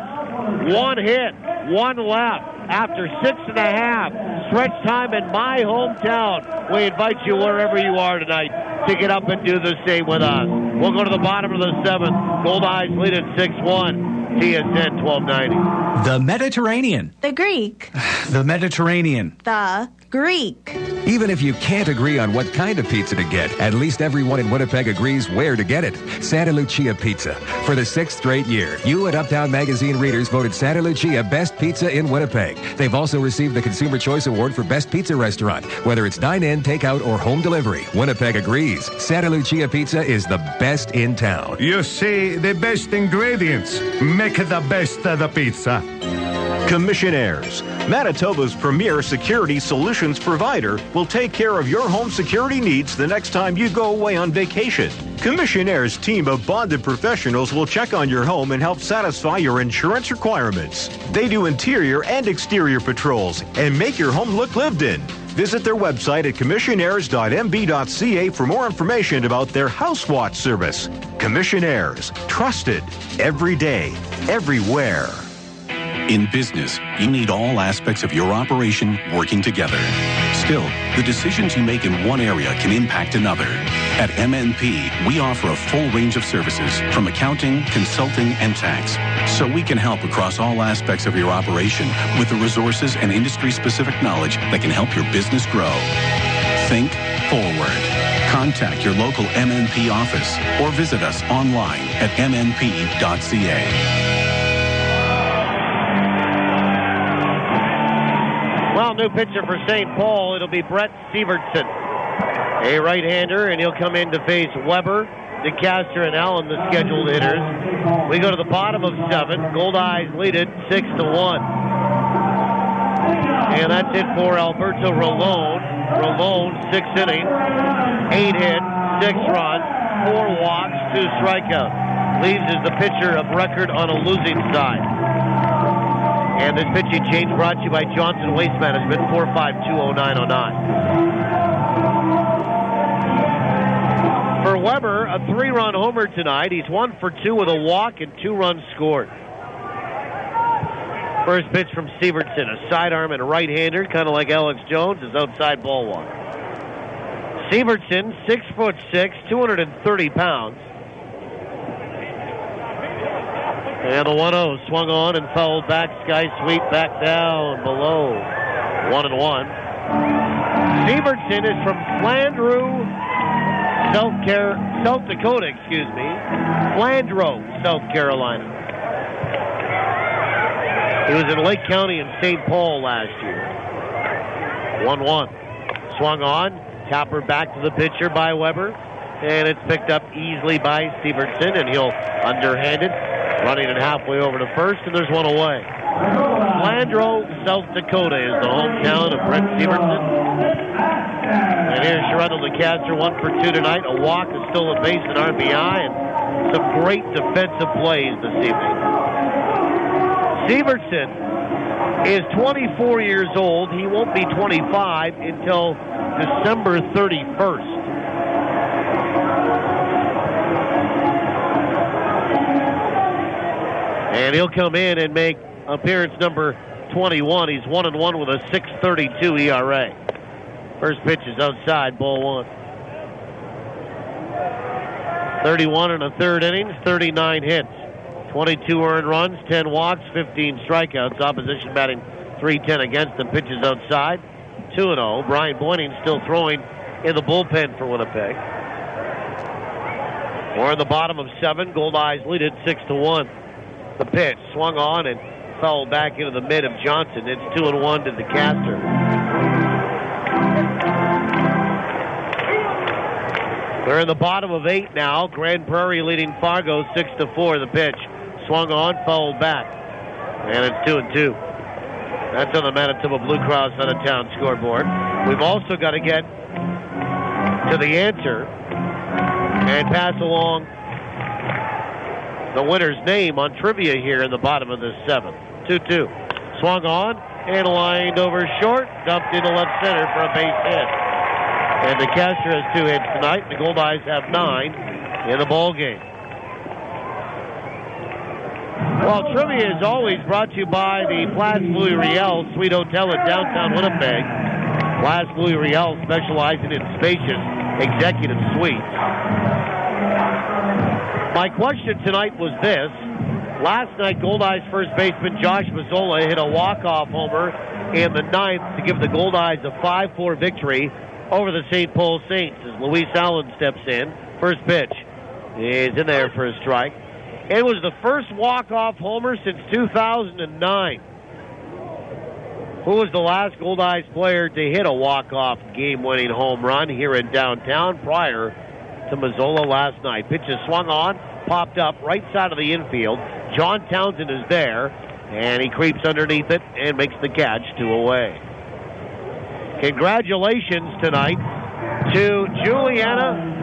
1 hit, 1 left. After 6.5 stretch time in my hometown, we invite you wherever you are tonight to get up and do the same with us. We'll go to the bottom of the 7th. Goldeyes lead at 6-1. TSN 1290. The Mediterranean. The Greek. The Mediterranean. The Greek. Even if you can't agree on what kind of pizza to get, at least everyone in Winnipeg agrees where to get it. Santa Lucia Pizza. For the 6th straight year, you and Uptown Magazine readers voted Santa Lucia Best Pizza in Winnipeg. They've also received the Consumer Choice Award for Best Pizza Restaurant. Whether it's dine-in, takeout, or home delivery, Winnipeg agrees. Santa Lucia Pizza is the best in town. You see, the best ingredients make the best of the pizza. Commissionaires, Manitoba's premier security solutions provider, will take care of your home security needs the next time you go away on vacation. Commissionaires' team of bonded professionals will check on your home and help satisfy your insurance requirements. They do interior and exterior patrols and make your home look lived in. Visit their website at commissionaires.mb.ca for more information about their House Watch service. Commissionaires, trusted every day, everywhere. In business, you need all aspects of your operation working together. Still, the decisions you make in one area can impact another. At MNP, we offer a full range of services from accounting, consulting, and tax, so we can help across all aspects of your operation with the resources and industry-specific knowledge that can help your business grow. Think forward. Contact your local MNP office or visit us online at mnp.ca. Well, new pitcher for St. Paul. It'll be Brett Sievertson, a right-hander, and he'll come in to face Weber, de Caster, and Alen, the scheduled hitters. We go to the bottom of 7. Goldeyes lead it 6-1. And that's it for Alberto Rolón. Rolón, 6 innings, 8 hits, 6 runs, 4 walks, 2 strikeouts. Leaves as the pitcher of record on a losing side. And this pitching change brought to you by Johnson Waste Management, 4520909. For Weber, a 3-run homer tonight. He's 1 for 2 with a walk and 2 runs scored. First pitch from Sievertson, a sidearm and a right-hander, kind of like Alex Jones, is outside ball 1. Sievertson, 6'6", 230 pounds. And the 1-0 swung on and fouled back. Sky sweep back down below. 1-1. Sievertson is from Flandreau, South Dakota, Flandreau, South Carolina. He was in Lake County and St. Paul last year. 1-1. Swung on. Tapper back to the pitcher by Weber. And it's picked up easily by Sievertson, and he'll underhand it. Running it halfway over to first, and there's one away. Flandreau, South Dakota is the hometown of Brett Sievertson. And here's Yurendell de Caster, 1 for 2 tonight. A walk, a stolen base, an RBI, and some great defensive plays this evening. Severson is 24 years old. He won't be 25 until December 31st. And he'll come in and make appearance number 21. He's 1-1 with a 6.32 ERA. First pitch is outside, ball one. 31 in the third innings, 39 hits, 22 earned runs, 10 walks, 15 strikeouts. Opposition batting .310 against him. Pitches outside, 2-0. Brian Boyning still throwing in the bullpen for Winnipeg. We're in the bottom of 7. Goldeyes lead it 6-1. The pitch swung on and fouled back into the mid of Johnson. It's 2-1 to De Caster. We're in the bottom of 8 now. Grand Prairie leading Fargo 6-4. The pitch swung on, fouled back, and it's 2-2. That's on the Manitoba Blue Cross out of town scoreboard. We've also got to get to the answer and pass along the winner's name on trivia here in the bottom of the 7th. 2-2. Swung on and lined over short, dumped into left center for a base hit. And De Caster has 2 hits tonight. The Goldeyes have 9 in the ball game. Well, trivia is always brought to you by the Place Louis Riel Suite Hotel in downtown Winnipeg. Place Louis Riel specializing in spacious executive suites. My question tonight was this. Last night, Goldeyes first baseman Josh Mazzola hit a walk-off homer in the 9th to give the Goldeyes a 5-4 victory over the St. Paul Saints as Luis Alen steps in. First pitch is in there for a strike. It was the first walk-off homer since 2009. Who was the last Goldeyes player to hit a walk-off game-winning home run here in downtown prior to Mazzola last night? Pitch is swung on, popped up right side of the infield. John Townsend is there, and he creeps underneath it and makes the catch, 2 away. Congratulations tonight to Julianne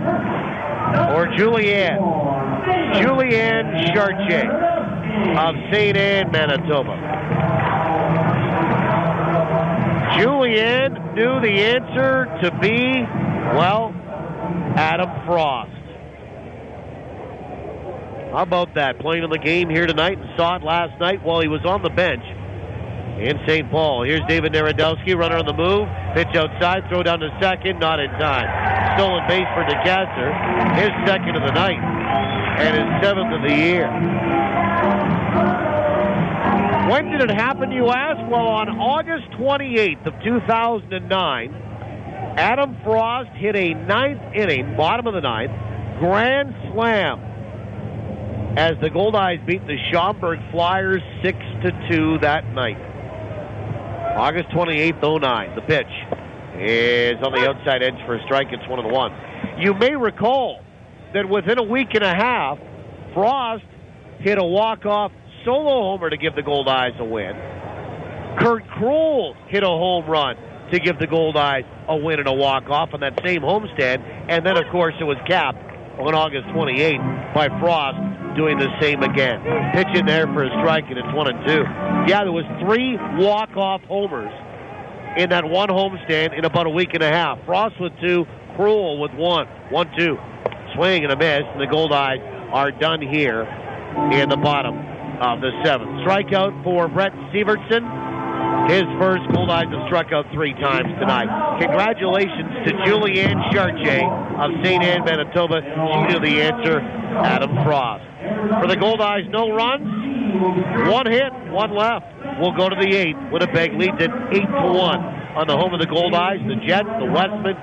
Chartier of St. Anne, Manitoba. Julianne knew the answer to be, well, Adam Frost. How about that? Playing in the game here tonight and saw it last night while he was on the bench in St. Paul. Here's David Narodowski, runner on the move. Pitch outside, throw down to second, not in time. Stolen base for De Caster, his second of the night, and his 7th of the year. When did it happen, you ask? Well, on August 28th of 2009, Adam Frost hit a 9th inning, bottom of the 9th, grand slam as the Goldeyes beat the Schaumburg Flyers 6-2 that night. August 28th, 09. The pitch is on the outside edge for a strike. It's 1-1. You may recall that within a week and a half, Frost hit a walk-off solo homer to give the Goldeyes a win. Kurt Kroll hit a home run to give the Goldeyes a win and a walk-off on that same homestand. And then, of course, it was capped on August 28th by Frost doing the same again. Pitch in there for a strike, and it's 1-2. Yeah, there was 3 walk-off homers in that one homestand in about a week and a half. Frost with 2, Kroll with 1. 1-2. Swing and a miss, and the Goldeyes are done here in the bottom of the 7th. Strikeout for Brett Severson. His first. Goldeyes have struck out 3 times tonight. Congratulations to Julianne Chartier of St. Anne, Manitoba. She knew the answer, Adam Frost. For the Goldeyes, no runs, 1 hit, 1 left. We'll go to the 8th. Winnipeg leads it 8-1 on the home of the Goldeyes, the Jets, the Westmen.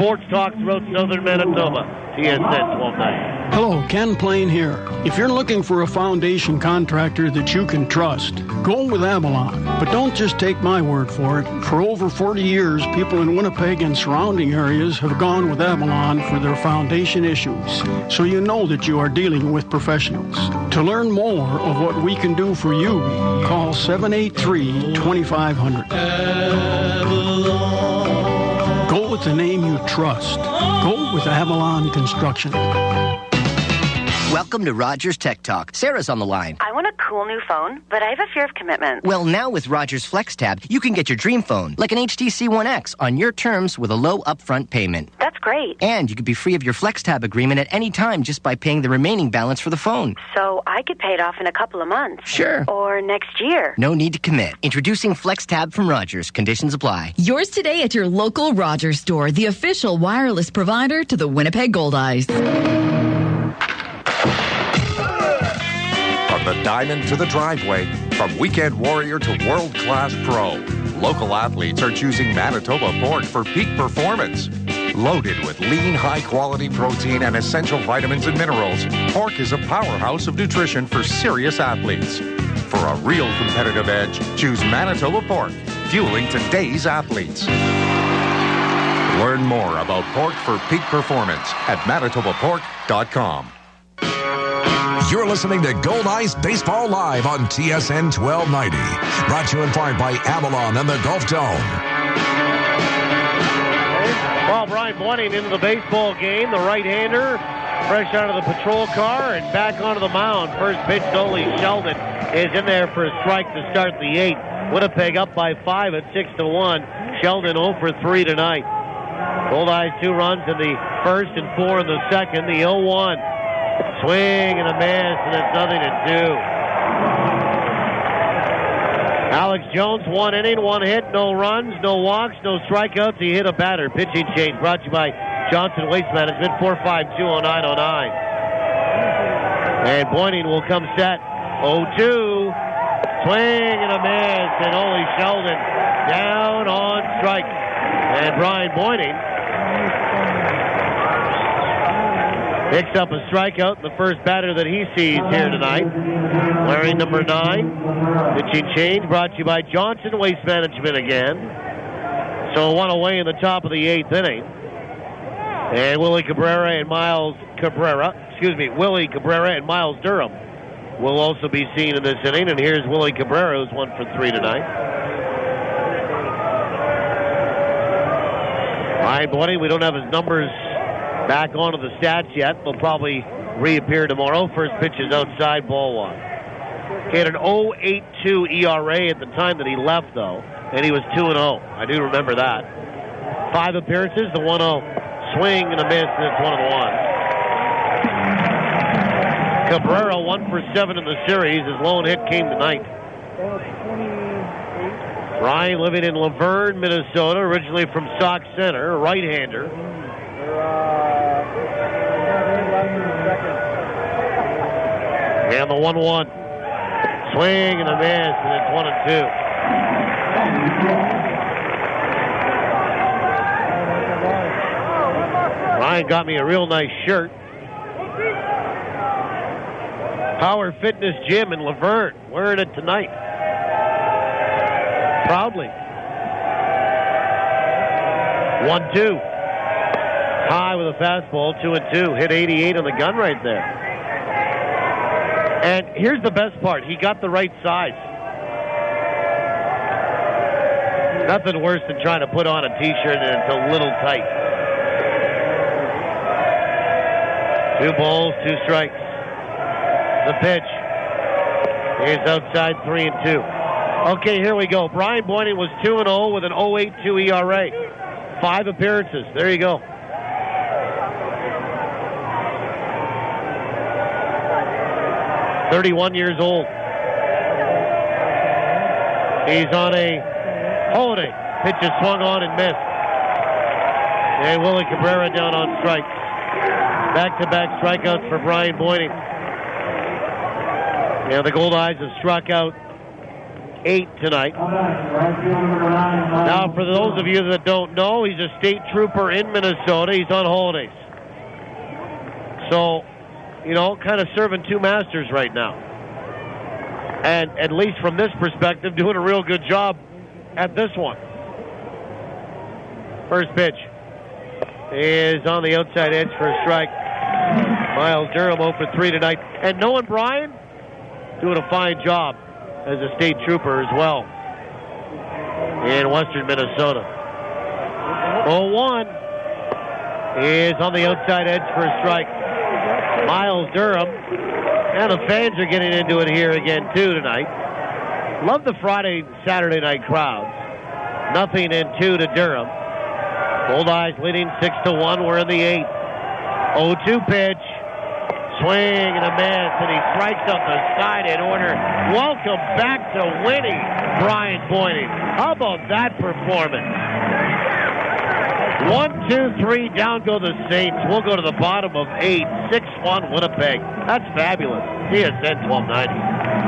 Sports Talk throughout Southern Manitoba. TSN 1290. Hello, Ken Plain here. If you're looking for a foundation contractor that you can trust, go with Avalon. But don't just take my word for it. For over 40 years, people in Winnipeg and surrounding areas have gone with Avalon for their foundation issues. So you know that you are dealing with professionals. To learn more of what we can do for you, call 783-2500. Go with the name you trust. Go with Avalon Construction. Welcome to Rogers Tech Talk. Sarah's on the line. I want a cool new phone, but I have a fear of commitment. Well, now with Rogers FlexTab, you can get your dream phone, like an HTC One X, on your terms with a low upfront payment. That's great. And you could be free of your FlexTab agreement at any time just by paying the remaining balance for the phone. So I could pay it off in a couple of months. Sure. Or next year. No need to commit. Introducing FlexTab from Rogers. Conditions apply. Yours today at your local Rogers store, the official wireless provider to the Winnipeg Goldeyes. From the diamond to the driveway, from weekend warrior to world-class pro, local athletes are choosing Manitoba pork for peak performance. Loaded with lean, high-quality protein and essential vitamins and minerals, pork is a powerhouse of nutrition for serious athletes. For a real competitive edge, choose Manitoba pork, fueling today's athletes. Learn more about pork for peak performance at manitobapork.com. You're listening to Goldeyes Baseball Live on TSN 1290. Brought to you in part by Avalon and the Gulf Dome. Well, Brian Boynton into the baseball game, the right-hander, fresh out of the patrol car and back onto the mound. First pitch, Dolly Sheldon is in there for a strike to start the eighth. Winnipeg up by 5 at 6-1. Sheldon 0 for 3 tonight. Goldeyes 2 runs in the first and 4 in the second. The 0-1. Swing and a miss, and it's nothing to do. Alex Jones, 1 inning, 1 hit, no runs, no walks, no strikeouts. He hit a batter. Pitching change brought to you by Johnson Waste Management, 4520909. And Boynton will come set. 0-2. Swing and a miss, and Ole Sheldon down on strike. And Brian Boynton picks up a strikeout, the first batter that he sees here tonight. Wearing number 9. Pitching change brought to you by Johnson Waste Management again. So 1 away in the top of the 8th inning. And Willie Cabrera and Miles Durham will also be seen in this inning. And here's Willie Cabrera, who's 1 for 3 tonight. Brian Boynton, we don't have his numbers back onto the stats yet. They'll probably reappear tomorrow. First pitch is outside, ball 1. He had an 0.82 ERA at the time that he left, though, and he was 2-0. I do remember that. 5 appearances, the 1-0. Swing and a miss, and it's 1-1. Cabrera 1 for 7 in the series. His lone hit came tonight. Ryan living in Laverne, Minnesota, originally from Sauk Center, right-hander. And the 1-1. Swing and a miss, and it's 1-2. Ryan got me a real nice shirt. Power Fitness Gym in Laverne. Wearing it tonight. Proudly. 1-2. High with a fastball, 2-2. Hit 88 on the gun right there. And here's the best part. He got the right size. Nothing worse than trying to put on a T-shirt and it's a little tight. 2 balls, 2 strikes. The pitch is outside, 3-2. Okay, here we go. Brian Boynton was 2-0 with an 0.82 ERA. 5 appearances. There you go. "31 years old. He's on a holiday. Pitch is swung on and missed. And Willie Cabrera down on strikes. Back-to-back strikeouts for Brian Boynton. Yeah, the Goldeyes have struck out 8 tonight. Now, for those of you that don't know, he's a state trooper in Minnesota. He's on holidays. So, you know, kind of serving 2 masters right now. And at least from this perspective, doing a real good job at this one. First pitch is on the outside edge for a strike. Miles Durham 0 for 3 tonight. And knowing Brian, doing a fine job as a state trooper as well in western Minnesota. 0-1 is on the outside edge for a strike. Miles Durham. And the fans are getting into it here again, too, tonight. Love the Friday, Saturday night crowds. 0-2 to Durham. Goldeyes leading 6-1. We're in the 8th. 0-2 pitch. Swing and a miss, and he strikes up the side in order. Welcome back to winning, Brian Boynton. How about that performance? 1-2-3, down go the Saints. We'll go to the bottom of 8, 6-1 Winnipeg. That's fabulous. TSN 1290.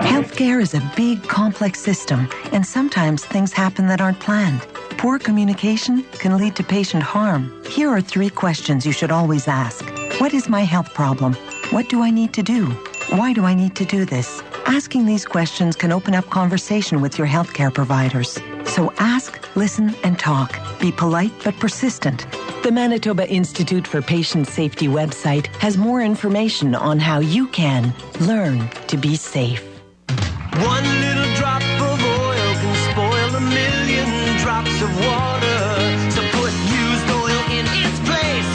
Healthcare is a big, complex system, and sometimes things happen that aren't planned. Poor communication can lead to patient harm. Here are 3 questions you should always ask. What is my health problem? What do I need to do? Why do I need to do this? Asking these questions can open up conversation with your healthcare providers. So ask, listen, and talk. Be polite but persistent. The Manitoba Institute for Patient Safety website has more information on how you can learn to be safe. One little drop of oil can spoil a million drops of water. So put used oil in its place.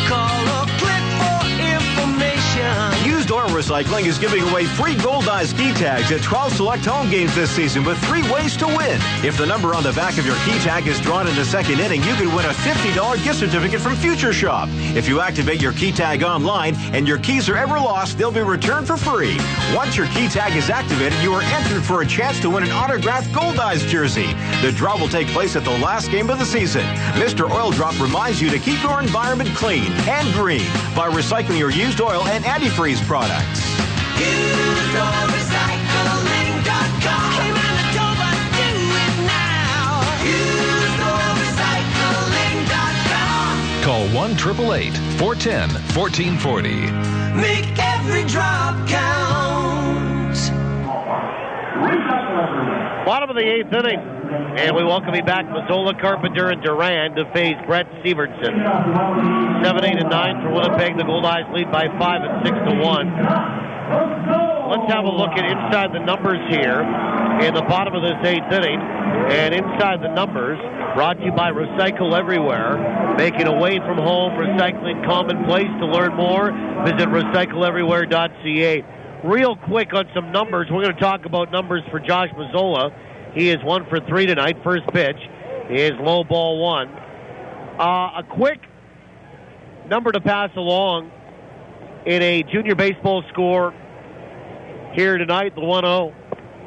Call or click for information. Used Oil Recycling is giving away free Goldeyes key tags at 12 select home games this season with 3 ways to win. If the number on the back of your key tag is drawn in the second inning, you could win a $50 gift certificate from Future Shop. If you activate your key tag online and your keys are ever lost, they'll be returned for free. Once your key tag is activated, you are entered for a chance to win an autographed Goldeyes jersey. The draw will take place at the last game of the season. Mr. Oil Drop reminds you to keep your environment clean and green by recycling your used oil and antifreeze products. UseOilRecycling.com. Hey, Manitoba, do it now. UseOilRecycling.com. Call 1-888-410-1440. Make every drop count. Bottom of the 8th inning. And we welcome you back, Mazzola, Carpenter, and Duran to face Brett Severson. 7-8-9 for Winnipeg. The Goldeyes lead by 5 and 6-1. Let's have a look at inside the numbers here in the bottom of this 8th inning. And inside the numbers, brought to you by Recycle Everywhere. Making away from home recycling commonplace. To learn more, visit recycleeverywhere.ca. Real quick on some numbers. We're going to talk about numbers for Josh Mazzola. He is 1 for 3 tonight. First pitch is low ball 1. A quick number to pass along in a junior baseball score here tonight. The 1-0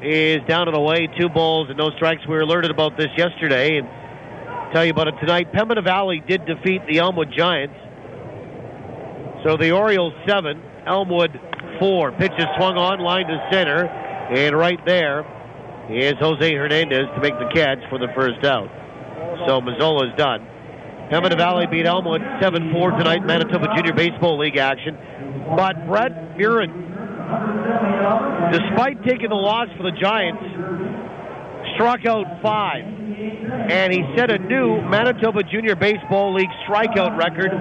is down and away. 2 balls and no strikes. We were alerted about this yesterday and tell you about it tonight. Pembina Valley did defeat the Elmwood Giants. So the Orioles 7, Elmwood 4. Pitch is swung on, line to center, and right there is Jose Hernandez to make the catch for the first out. So Mazzola is done. Pembina Valley beat Elmwood 7-4 tonight, Manitoba Junior Baseball League action. But Brett Murin, despite taking the loss for the Giants, struck out 5. And he set a new Manitoba Junior Baseball League strikeout record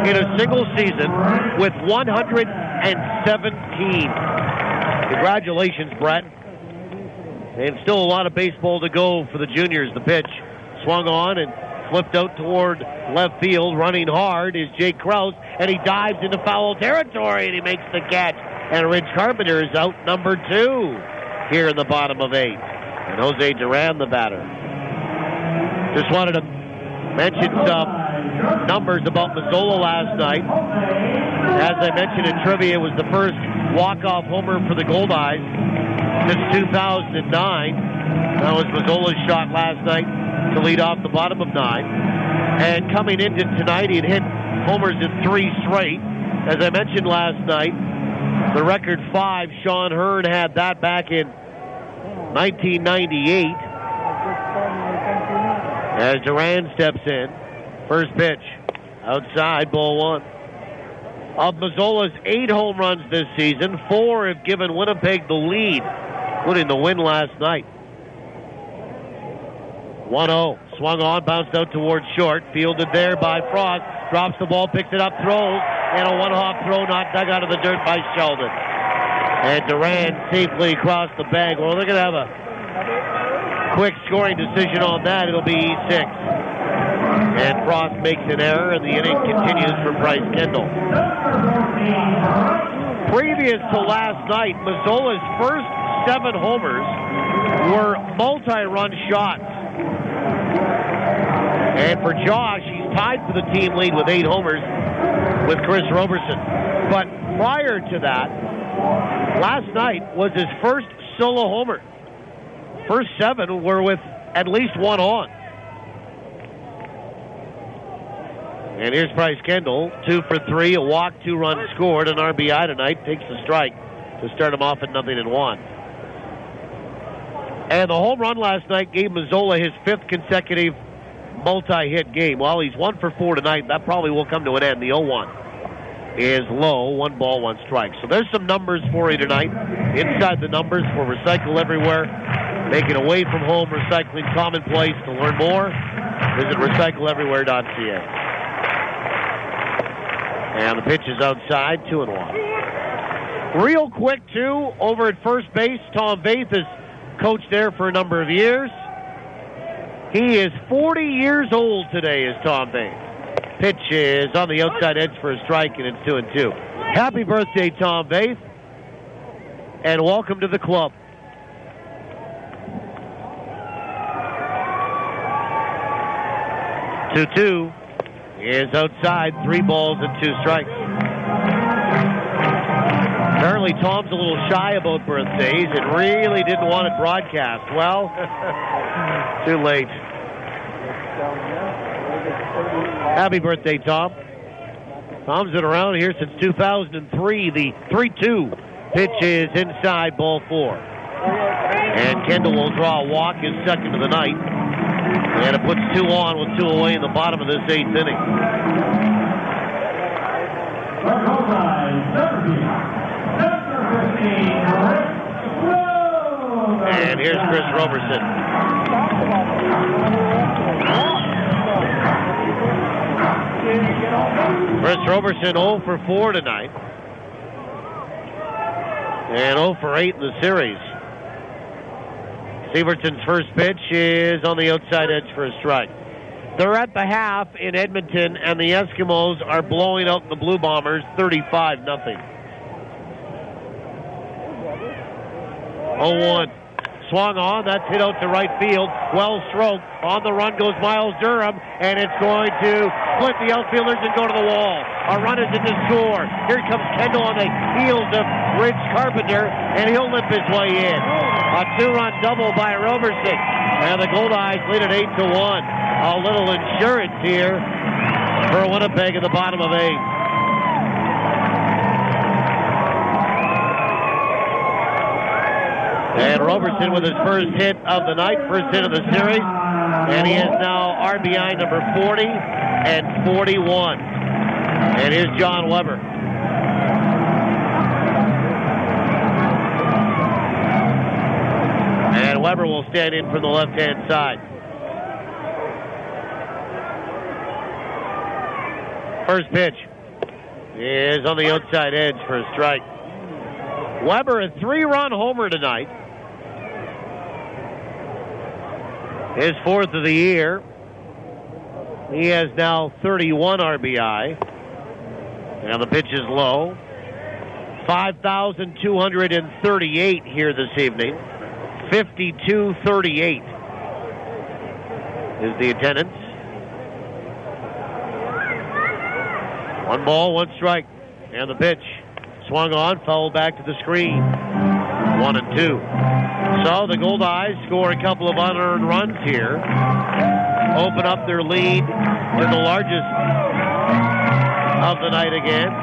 in a single season with 117. Congratulations, Brett. And still a lot of baseball to go for the juniors. The pitch swung on and flipped out toward left field. Running hard is Jake Krause, and he dives into foul territory, and he makes the catch. And Rich Carpenter is out number 2 here in the bottom of 8. And Jose Duran, the batter. Just wanted to mention some numbers about Mazzola last night. As I mentioned in trivia, it was the first walk-off homer for the Goldeyes since 2009. That was Mazzola's shot last night to lead off the bottom of 9. And coming into tonight, he'd hit homers in 3 straight. As I mentioned last night, the record 5, Sean Hearn had that back in 1998. As Duran steps in, first pitch, outside, ball 1. Of Mazzola's 8 home runs this season, 4 have given Winnipeg the lead, including the win last night. 1-0, swung on, bounced out towards short, fielded there by Frost, drops the ball, picks it up, throws, and a one-hop throw not dug out of the dirt by Sheldon. And Duran safely across the bag. Well, they're going to have a quick scoring decision on that. It'll be E6. And Frost makes an error, and the inning continues for Price Kendall. Previous to last night, Mazzola's first 7 homers were multi-run shots. And for Josh, he's tied for the team lead with 8 homers with Chris Roberson. But prior to that, last night was his first solo homer. First 7 were with at least 1 on. And here's Price Kendall, 2 for 3, a walk, 2 runs scored, an RBI tonight, takes the strike to start him off at 0-1. And the home run last night gave Mazzola his 5th consecutive multi-hit game. Well, he's 1 for 4 tonight. That probably will come to an end. The 0-1 is low, 1 ball, 1 strike. So there's some numbers for you tonight. Inside the numbers for Recycle Everywhere. Make it away from home recycling commonplace. To learn more, visit recycleeverywhere.ca. And the pitch is outside, 2-1. Real quick, too, over at first base, Tom Vaith has coached there for a number of years. He is 40 years old today, is Tom Vaith. Pitch is on the outside edge for a strike, and it's 2-2. Happy birthday, Tom Vaith, and welcome to the club. Two is outside, 3 balls and 2 strikes. Apparently Tom's a little shy about birthdays and really didn't want it broadcast. Well, too late. Happy birthday, Tom. Tom's been around here since 2003. The 3-2 pitch is inside, ball 4. And Kendall will draw a walk, his second of the night. And it puts 2 on with 2 away in the bottom of this 8th inning. And here's Chris Roberson. Chris Roberson 0 for 4 tonight. And 0 for 8 in the series. Severtson's first pitch is on the outside edge for a strike. They're at the half in Edmonton, and the Eskimos are blowing out the Blue Bombers 35-0. 0-1. Swung on. That's hit out to right field. Well stroked. On the run goes Miles Durham, and it's going to split the outfielders and go to the wall. A run is in to score. Here comes Kendall on the heels of Rich Carpenter, and he'll limp his way in. A 2-run double by Roberson, and the Goldeyes lead at 8-1. A little insurance here for Winnipeg in the bottom of 8. And Roberson with his first hit of the night, first hit of the series. And he is now RBI number 40 and 41. And here's Jon Weber. And Weber will stand in from the left-hand side. First pitch is on the outside edge for a strike. Weber, a 3-run homer tonight. His 4th of the year. He has now 31 RBI. And the pitch is low. 5,238 here this evening. 52-38 is the attendance. 1 ball, 1 strike. And the pitch. Swung on, fouled back to the screen. 1-2. So the Goldeyes score a couple of unearned runs here. Open up their lead to the largest of the night again.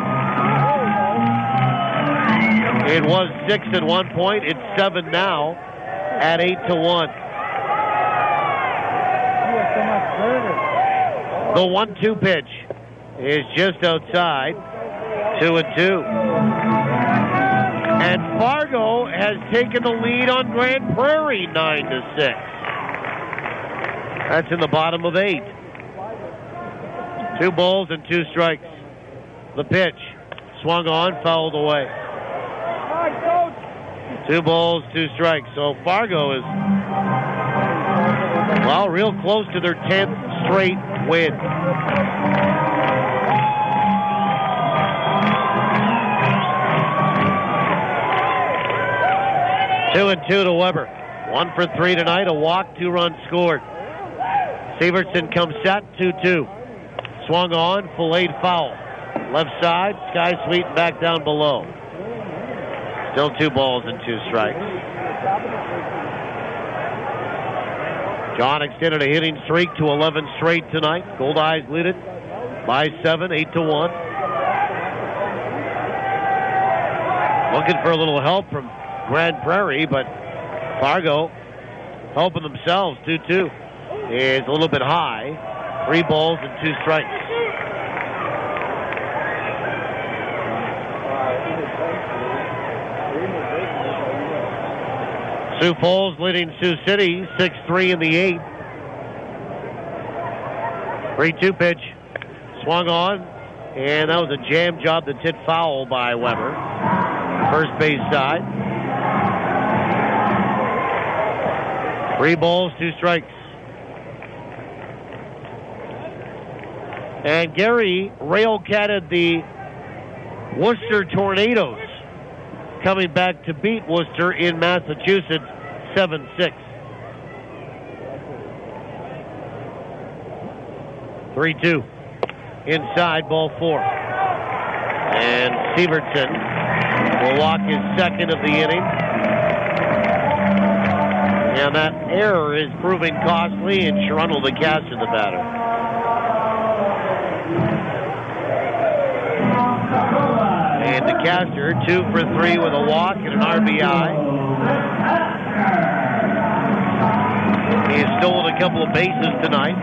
It was 6 at one point. It's 7 now at 8-1. The 1-2 pitch is just outside. 2-2. And Fargo has taken the lead on Grand Prairie 9-6. That's in the bottom of 8. 2 balls and 2 strikes. The pitch. Swung on, fouled away. 2 balls, 2 strikes. So Fargo is, well, real close to their 10th straight win. 2-2 to Weber. 1 for 3 tonight. A walk, 2 runs scored. Severson comes set. 2-2. Swung on. Filleted foul. Left side. Sky Sweet back down below. Still 2 balls and 2 strikes. John extended a hitting streak to 11 straight tonight. Goldeyes lead it by 7, 8-1. Looking for a little help from Grand Prairie, but Fargo helping themselves. 2-2 is a little bit high. 3 balls and 2 strikes. Sioux Falls leading Sioux City 6-3 in the 8th. 3-2 pitch. Swung on, and that was a jam job that's hit foul by Weber. First base side. 3 balls, 2 strikes. And Gary rail-catted the Worcester Tornadoes, coming back to beat Worcester in Massachusetts 7-6. 3-2. Inside, ball 4. And Severson will walk his second of the inning. And that error is proving costly, and Yurendell de Caster the batter. And de Caster, 2 for 3 with a walk and an RBI. He has stolen a couple of bases tonight.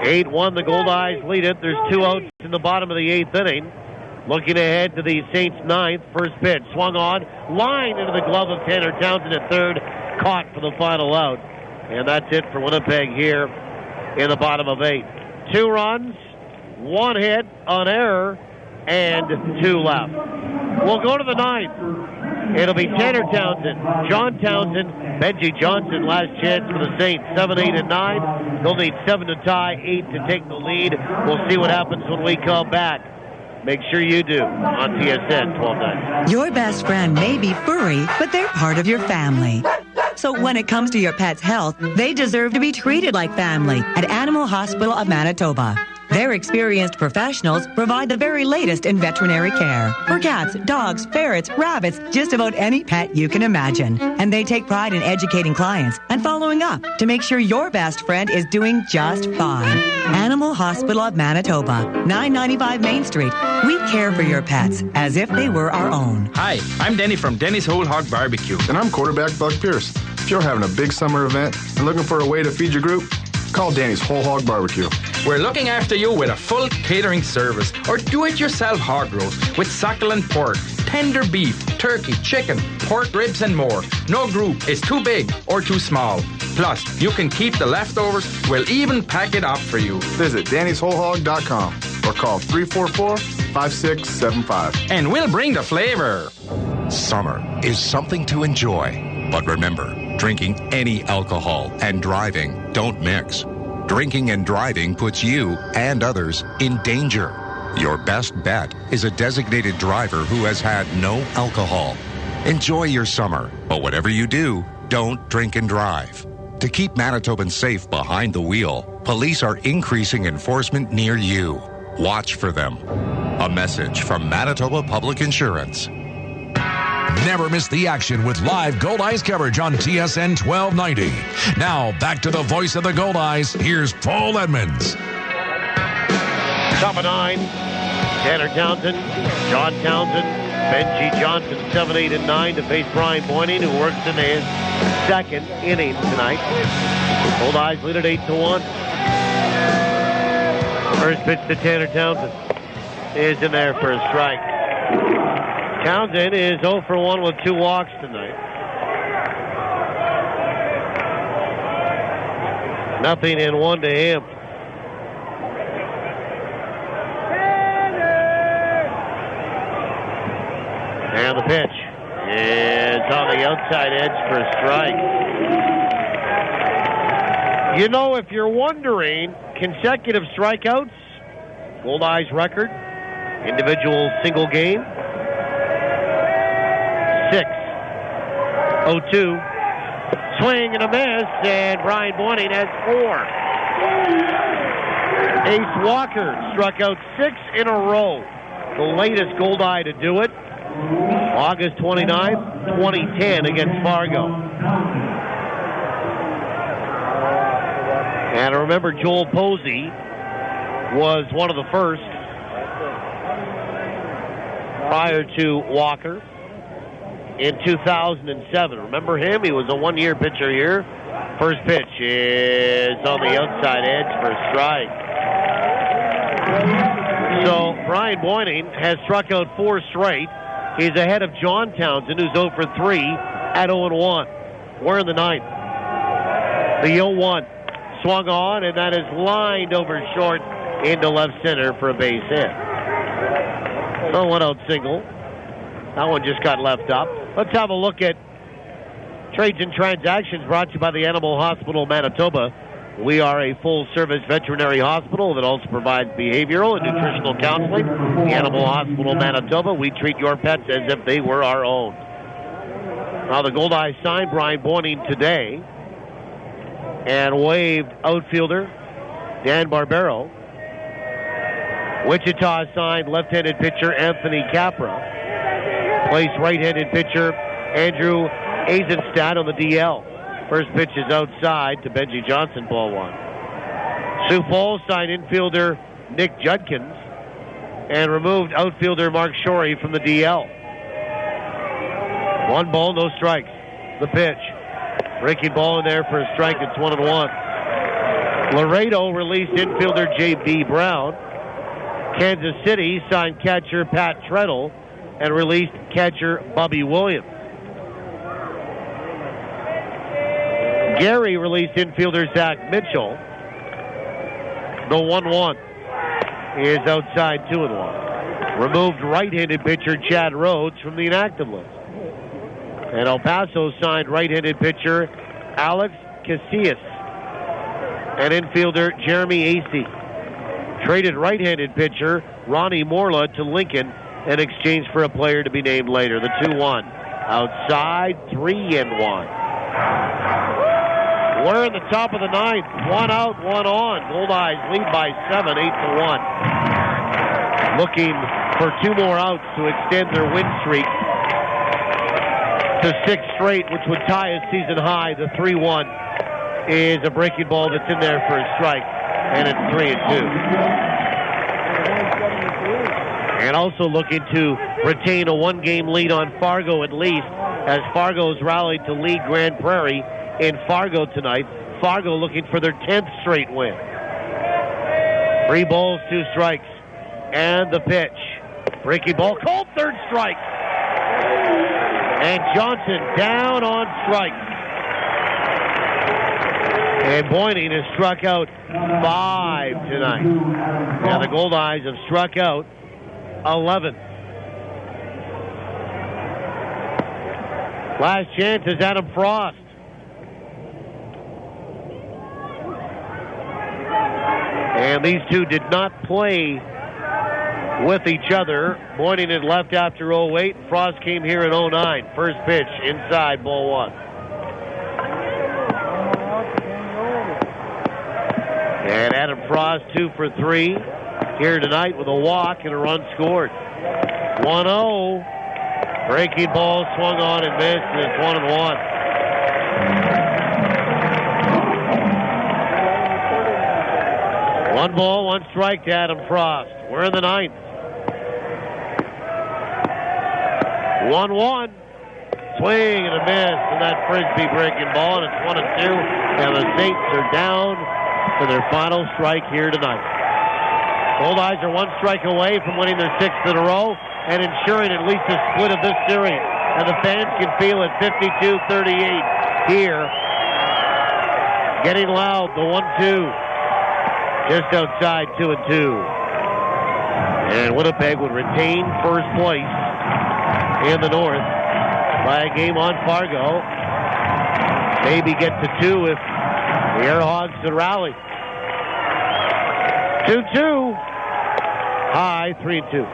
8-1, the Goldeyes lead it. There's 2 outs in the bottom of the 8th inning. Looking ahead to the Saints' 9th. First pitch, swung on, line into the glove of Tanner Townsend at third, caught for the final out. And that's it for Winnipeg here in the bottom of 8. 2 runs, 1 hit, an error, and 2 left. We'll go to the 9th. It'll be Tanner Townsend, John Townsend, Benji Johnson. Last chance for the Saints. 7, 8, and 9. They'll need 7 to tie, 8 to take the lead. We'll see what happens when we come back. Make sure you do on TSN 1290. Your best friend may be furry, but they're part of your family. So when it comes to your pet's health, they deserve to be treated like family at Animal Hospital of Manitoba. Their experienced professionals provide the very latest in veterinary care for cats, dogs, ferrets, rabbits, just about any pet you can imagine. And they take pride in educating clients and following up to make sure your best friend is doing just fine. Animal Hospital of Manitoba, 995 Main Street. We care for your pets as if they were our own. Hi, I'm Denny from Denny's Whole Hog Barbecue. And I'm quarterback Buck Pierce. If you're having a big summer event and looking for a way to feed your group, call Danny's Whole Hog Barbecue. We're looking after you with a full catering service or do-it-yourself hog roast with succulent pork, tender beef, turkey, chicken, pork ribs, and more. No group is too big or too small. Plus, you can keep the leftovers. We'll even pack it up for you. Visit Danny'sWholeHog.com or call 344-5675. And we'll bring the flavor. Summer is something to enjoy. But remember, drinking any alcohol and driving don't mix. Drinking and driving puts you and others in danger. Your best bet is a designated driver who has had no alcohol. Enjoy your summer, but whatever you do, don't drink and drive. To keep Manitobans safe behind the wheel, police are increasing enforcement near you. Watch for them. A message from Manitoba Public Insurance. Never miss the action with live Goldeyes coverage on TSN 1290. Now, back to the voice of the Goldeyes. Here's Paul Edmonds. Top of 9, Tanner Townsend, John Townsend, Benji Johnson, 7, 8, and 9 to face Brian Boyning, who works in his second inning tonight. Goldeyes lead at 8-1. First pitch to Tanner Townsend is in there for a strike. Townsend is 0 for 1 with 2 walks tonight. Nothing in 1 to him. And the pitch is on the outside edge for a strike. You know, if you're wondering, consecutive strikeouts, Goldeyes record, individual single game. 6. 0-2. Swing and a miss, and Brian Boyning has 4. Ace Walker struck out 6 in a row. The latest Goldeye to do it. August 29th, 2010 against Fargo. And I remember Joel Posey was one of the first prior to Walker in 2007. Remember him? He was a one-year pitcher here. First pitch is on the outside edge for a strike. So Brian Boyning has struck out 4 straight. He's ahead of John Townsend, who's 0 for 3 at 0-1. We're in the 9th. The 0-1 swung on, and that is lined over short into left center for a base hit. So 1-out single. That one just got left up. Let's have a look at trades and transactions brought to you by the Animal Hospital Manitoba. We are a full-service veterinary hospital that also provides behavioral and nutritional counseling. The Animal Hospital Manitoba, we treat your pets as if they were our own. Now the Goldeyes signed Brian Boyning today and waived outfielder Dan Barbero. Wichita signed left-handed pitcher Anthony Capra. Placed right-handed pitcher Andrew Eisenstadt on the DL. First pitch is outside to Benji Johnson, ball 1. Sioux Falls signed infielder Nick Judkins and removed outfielder Mark Shorey from the DL. 1 ball, no strikes. The pitch. Breaking ball in there for a strike. It's 1-1. Laredo released infielder J.B. Brown. Kansas City signed catcher Pat Treadle and released catcher Bobby Williams. Gary released infielder Zach Mitchell. The 1-1 is outside 2-1. Removed right-handed pitcher Chad Rhodes from the inactive list. And El Paso signed right-handed pitcher Alex Casillas and infielder Jeremy Acey. Traded right-handed pitcher Ronnie Morla to Lincoln in exchange for a player to be named later. The 2-1. Outside, 3-1. We're in the top of the 9th. 1 out, 1 on. Goldeyes lead by 7, 8-1. Looking for 2 more outs to extend their win streak to 6 straight, which would tie a season high. The 3-1 is a breaking ball that's in there for a strike, and it's 3-2. And also looking to retain a 1-game lead on Fargo at least, as Fargo's rallied to lead Grand Prairie in Fargo tonight. Fargo looking for their 10th straight win. 3 balls, 2 strikes. And the pitch. Breaking ball called, 3rd strike. And Johnson down on strike. And Boyning has struck out 5 tonight. Now the Goldeyes have struck out 11. Last chance is Adam Frost. And these two did not play with each other. Boyning had left after 08. Frost came here in 09. First pitch inside, ball 1. And Adam Frost 2 for 3 here tonight with a walk and a run scored. 1-0. Breaking ball swung on and missed, and it's 1-1. One ball, 1 strike to Adam Frost. We're in the 9th. 1-1. Swing and a miss, and that frisbee breaking ball, and it's 1-2. And the Saints are down to their final strike here tonight. Goldeyes are 1 strike away from winning their 6th in a row and ensuring at least a split of this series. And the fans can feel it. 52-38 here. Getting loud, the 1-2. Just outside 2-2. And Winnipeg would retain first place in the North by a game on Fargo. Maybe get to 2 if the Air Hogs could rally. 2-2. High, 3-2.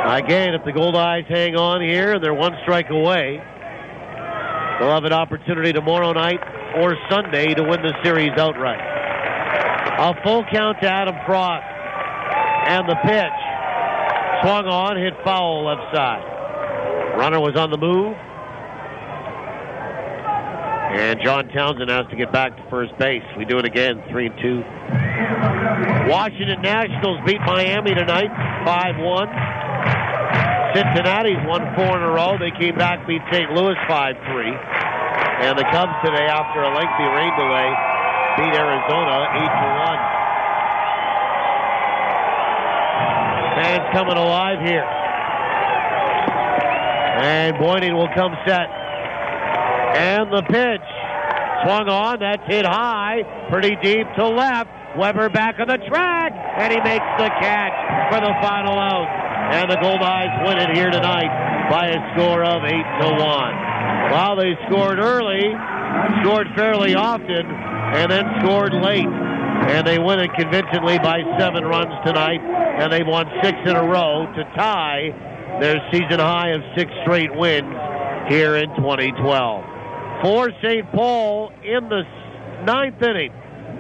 Again, if the Goldeyes hang on here, they're one strike away. They'll have an opportunity tomorrow night or Sunday to win the series outright. A full count to Adam Frost. And the pitch. Swung on, hit foul left side. Runner was on the move. And John Townsend has to get back to first base. We do it again, 3-2. Washington Nationals beat Miami tonight, 5-1. Cincinnati's won 4 in a row. They came back, beat St. Louis 5-3. And the Cubs today, after a lengthy rain delay, beat Arizona 8-1. Fans coming alive here. And Boyding will come set. And the pitch. Swung on. That's hit high. Pretty deep to left. Weber back on the track. And he makes the catch for the final out. And the Goldeyes win it here tonight by a score of 8-1. Well, they scored early, scored fairly often, and then scored late. And they win it convincingly by 7 runs tonight. And they've won 6 in a row to tie their season high of 6 straight wins here in 2012. For St. Paul in the 9th inning.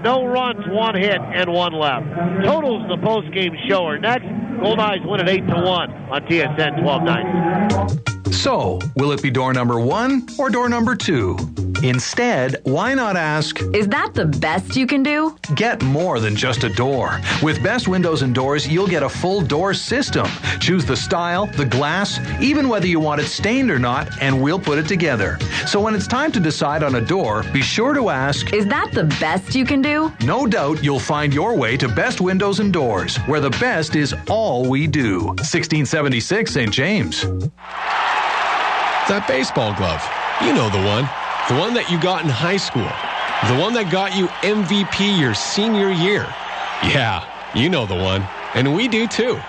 No runs, 1 hit, and 1 left. Totals in the postgame show are next. Goldeyes win at 8-1 on TSN 1290. So, will it be door number 1 or door number 2? Instead, why not ask, is that the best you can do? Get more than just a door. With Best Windows and Doors, you'll get a full door system. Choose the style, the glass, even whether you want it stained or not, and we'll put it together. So when it's time to decide on a door, be sure to ask, is that the best you can do? No doubt you'll find your way to Best Windows and Doors, where the best is all we do. 1676 St. James. That baseball glove. You know the one. The one that you got in high school. The one that got you MVP your senior year. Yeah, you know the one. And we do too.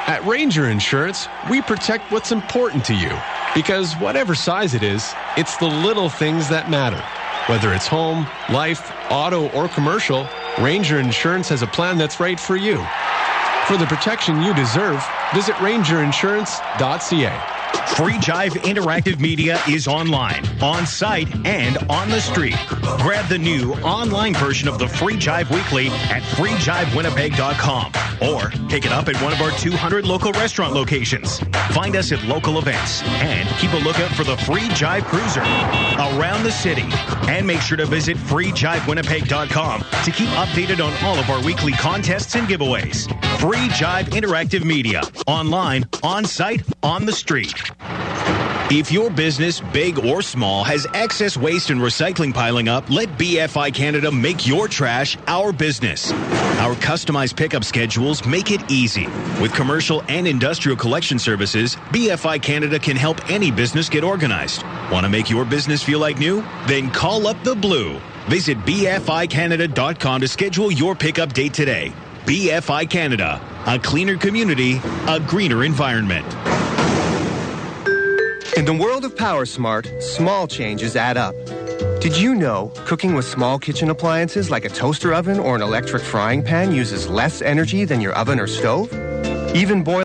At Ranger Insurance, we protect what's important to you. Because whatever size it is, it's the little things that matter. Whether it's home, life, auto, or commercial, Ranger Insurance has a plan that's right for you. For the protection you deserve, visit rangerinsurance.ca. Free Jive Interactive Media is online, on site, and on the street. Grab the new online version of the Free Jive Weekly at freejivewinnipeg.com or pick it up at one of our 200 local restaurant locations. Find us at local events and keep a lookout for the Free Jive Cruiser around the city. And make sure to visit freejivewinnipeg.com to keep updated on all of our weekly contests and giveaways. Free Jive Interactive Media, online, on site, on the street. If your business, big or small, has excess waste and recycling piling up, let BFI Canada make your trash our business. Our customized pickup schedules make it easy. With commercial and industrial collection services, BFI Canada can help any business get organized. Want to make your business feel like new? Then call up the Blue. Visit BFICanada.com to schedule your pickup date today. BFI Canada, a cleaner community, a greener environment. In the world of PowerSmart, small changes add up. Did you know cooking with small kitchen appliances like a toaster oven or an electric frying pan uses less energy than your oven or stove? Even boiling